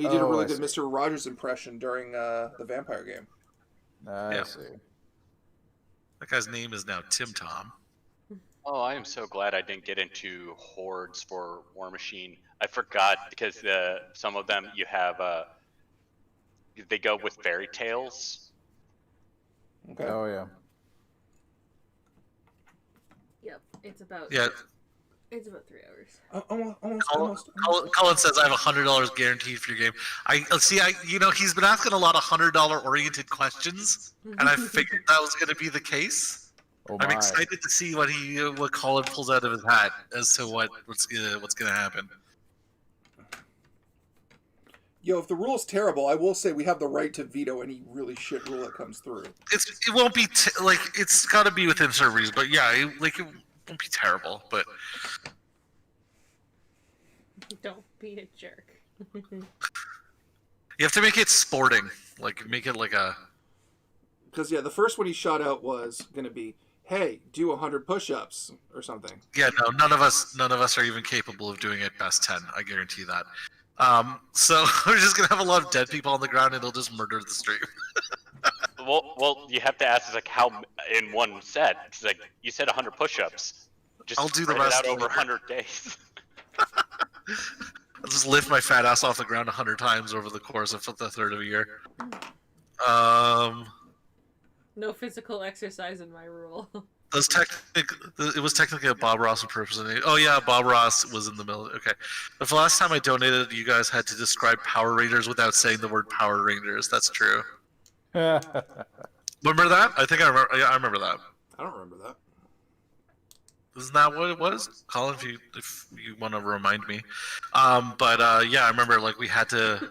did a really good Mr. Rogers impression during the vampire game. I see. That guy's name is now Tim Tom. Oh, I am so glad I didn't get into hordes for War Machine. I forgot because some of them you have they go with fairy tales. Okay. Oh yeah. Yep, it's about Yeah. It's about 3 hours. Colin says I have $100 guaranteed for your game. I see. He's been asking a lot of $100 oriented questions, and I figured that was going to be the case. Oh I'm my. excited to see what Colin pulls out of his hat as to what's gonna happen. Yo, if the rule's terrible, I will say we have the right to veto any really shit rule that comes through. It won't be it's got to be within certain but yeah, it won't be terrible. But Don't be a jerk. you have to make it sporting, make it like a. Because yeah, the first one he shot out was gonna be, hey, do 100 push-ups or something. Yeah, no, none of us are even capable of doing it best 10. I guarantee that. So we're just gonna have a lot of dead people on the ground, and they'll just murder the stream. Well, you have to ask like how in one set. It's like you said 100 push-ups. Just I'll do the spread it rest out over later. 100 days. I'll just lift my fat ass off the ground 100 times over the course of the third of a year. No physical exercise in my rule. It was technically a Bob Ross impersonation. Oh yeah, Bob Ross was in the middle. Okay, but the last time I donated, you guys had to describe Power Rangers without saying the word Power Rangers. That's true. Remember that? I think I remember. Yeah, I remember that. I don't remember that. Isn't that what it was, Colin? If you want to remind me, but yeah, I remember we had to.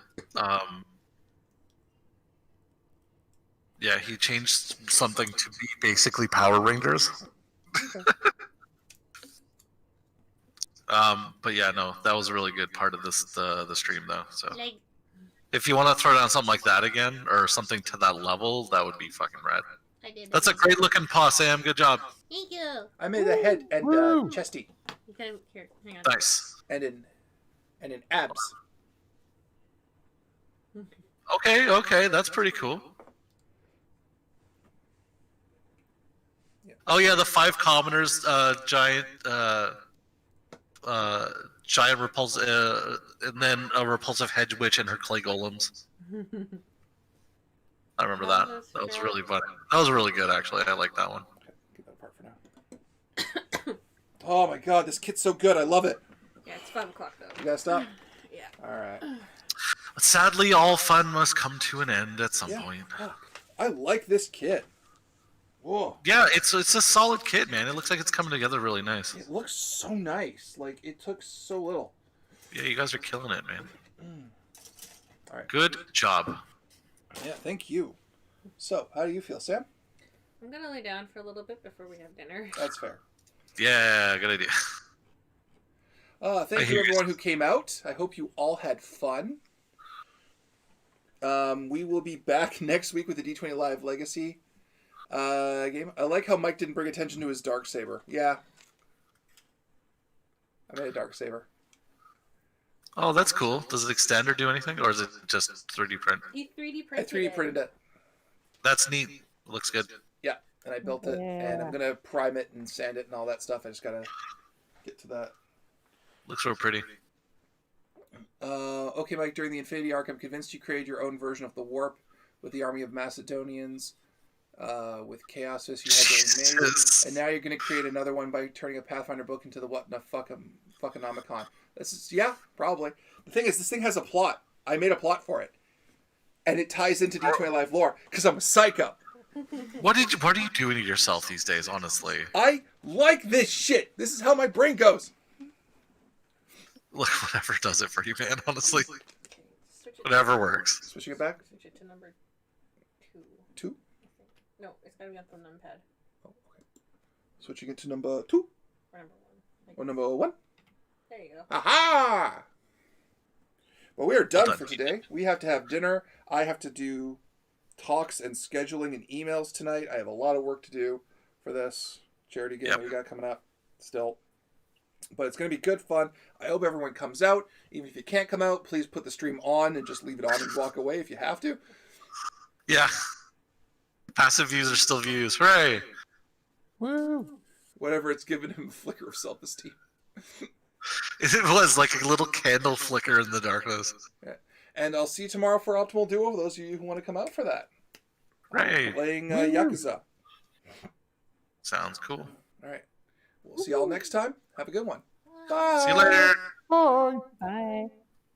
Yeah, he changed something to be basically Power Rangers. But yeah, no, that was a really good part of the stream though. So if you want to throw down something like that again or something to that level, that would be fucking rad. I did. That's a great looking paw, Sam. Good job. Thank you. I made a head and Woo! chesty You can here. Hang on. Nice. and in abs. Okay, that's pretty cool. Oh yeah, the 5 commoners, giant repulsive, and then a repulsive hedge witch and her clay golems. I remember that. That was really fun. That was really good, actually. I like that one. Okay, keep that apart for now. Oh my god, this kit's so good. I love it. Yeah, it's 5 o'clock though. You gotta stop? Yeah. Alright. But sadly, all fun must come to an end at some point. Fuck. I like this kit. Whoa. Yeah, it's a solid kit, man. It looks like it's coming together really nice. It looks so nice. Like, it took so little. Yeah, you guys are killing it, man. Alright. Good job. Yeah, thank you. So, how do you feel, Sam? I'm gonna lay down for a little bit before we have dinner. That's fair. Yeah, good idea. Thank you everyone who came out. I hope you all had fun. We will be back next week with the D20 Live Legacy game. I like how Mike didn't bring attention to his Darksaber. Yeah. I made a Darksaber. Oh, that's cool. Does it extend or do anything, or is it just 3D print? He 3D I printed 3D printed it. That's neat. It looks good. Yeah, and I built it, and I'm gonna prime it and sand it and all that stuff. I just gotta get to that. Looks real pretty. Okay, Mike, during the Infinity Arc, I'm convinced you created your own version of the Warp with the army of Macedonians, with Chaos as you had to made. And now you're going to create another one by turning a Pathfinder book into the what in the fuckonomicon. This is, yeah, probably. The thing is, this thing has a plot. I made a plot for it. And it ties into D20 Live lore, because I'm a psycho. What are you doing to yourself these days, honestly? I like this shit. This is how my brain goes. Look, whatever does it for you, man, honestly. Switch it Whatever works. Switching it back. Switch it to number 2. 2. No, it's gotta be on the numpad. Oh, okay. Switching it to number 2. Or number 1. Or number 1. There you go. Aha! Well, we are done Well for done. today. We have to have dinner. I have to do talks and scheduling and emails tonight. I have a lot of work to do for this charity game that we got coming up still. But it's going to be good fun. I hope everyone comes out. Even if you can't come out, please put the stream on and just leave it on and walk away if you have to. Yeah. Passive views are still views. Hooray! Woo! Whatever, it's given him a flicker of self-esteem. It was like a little candle flicker in the darkness. Yeah. And I'll see you tomorrow for Optimal Duo, for those of you who want to come out for that. Right. Playing Yakuza. Sounds cool. All right. We'll see y'all next time. Have a good one. Bye. See you later. Bye. Bye.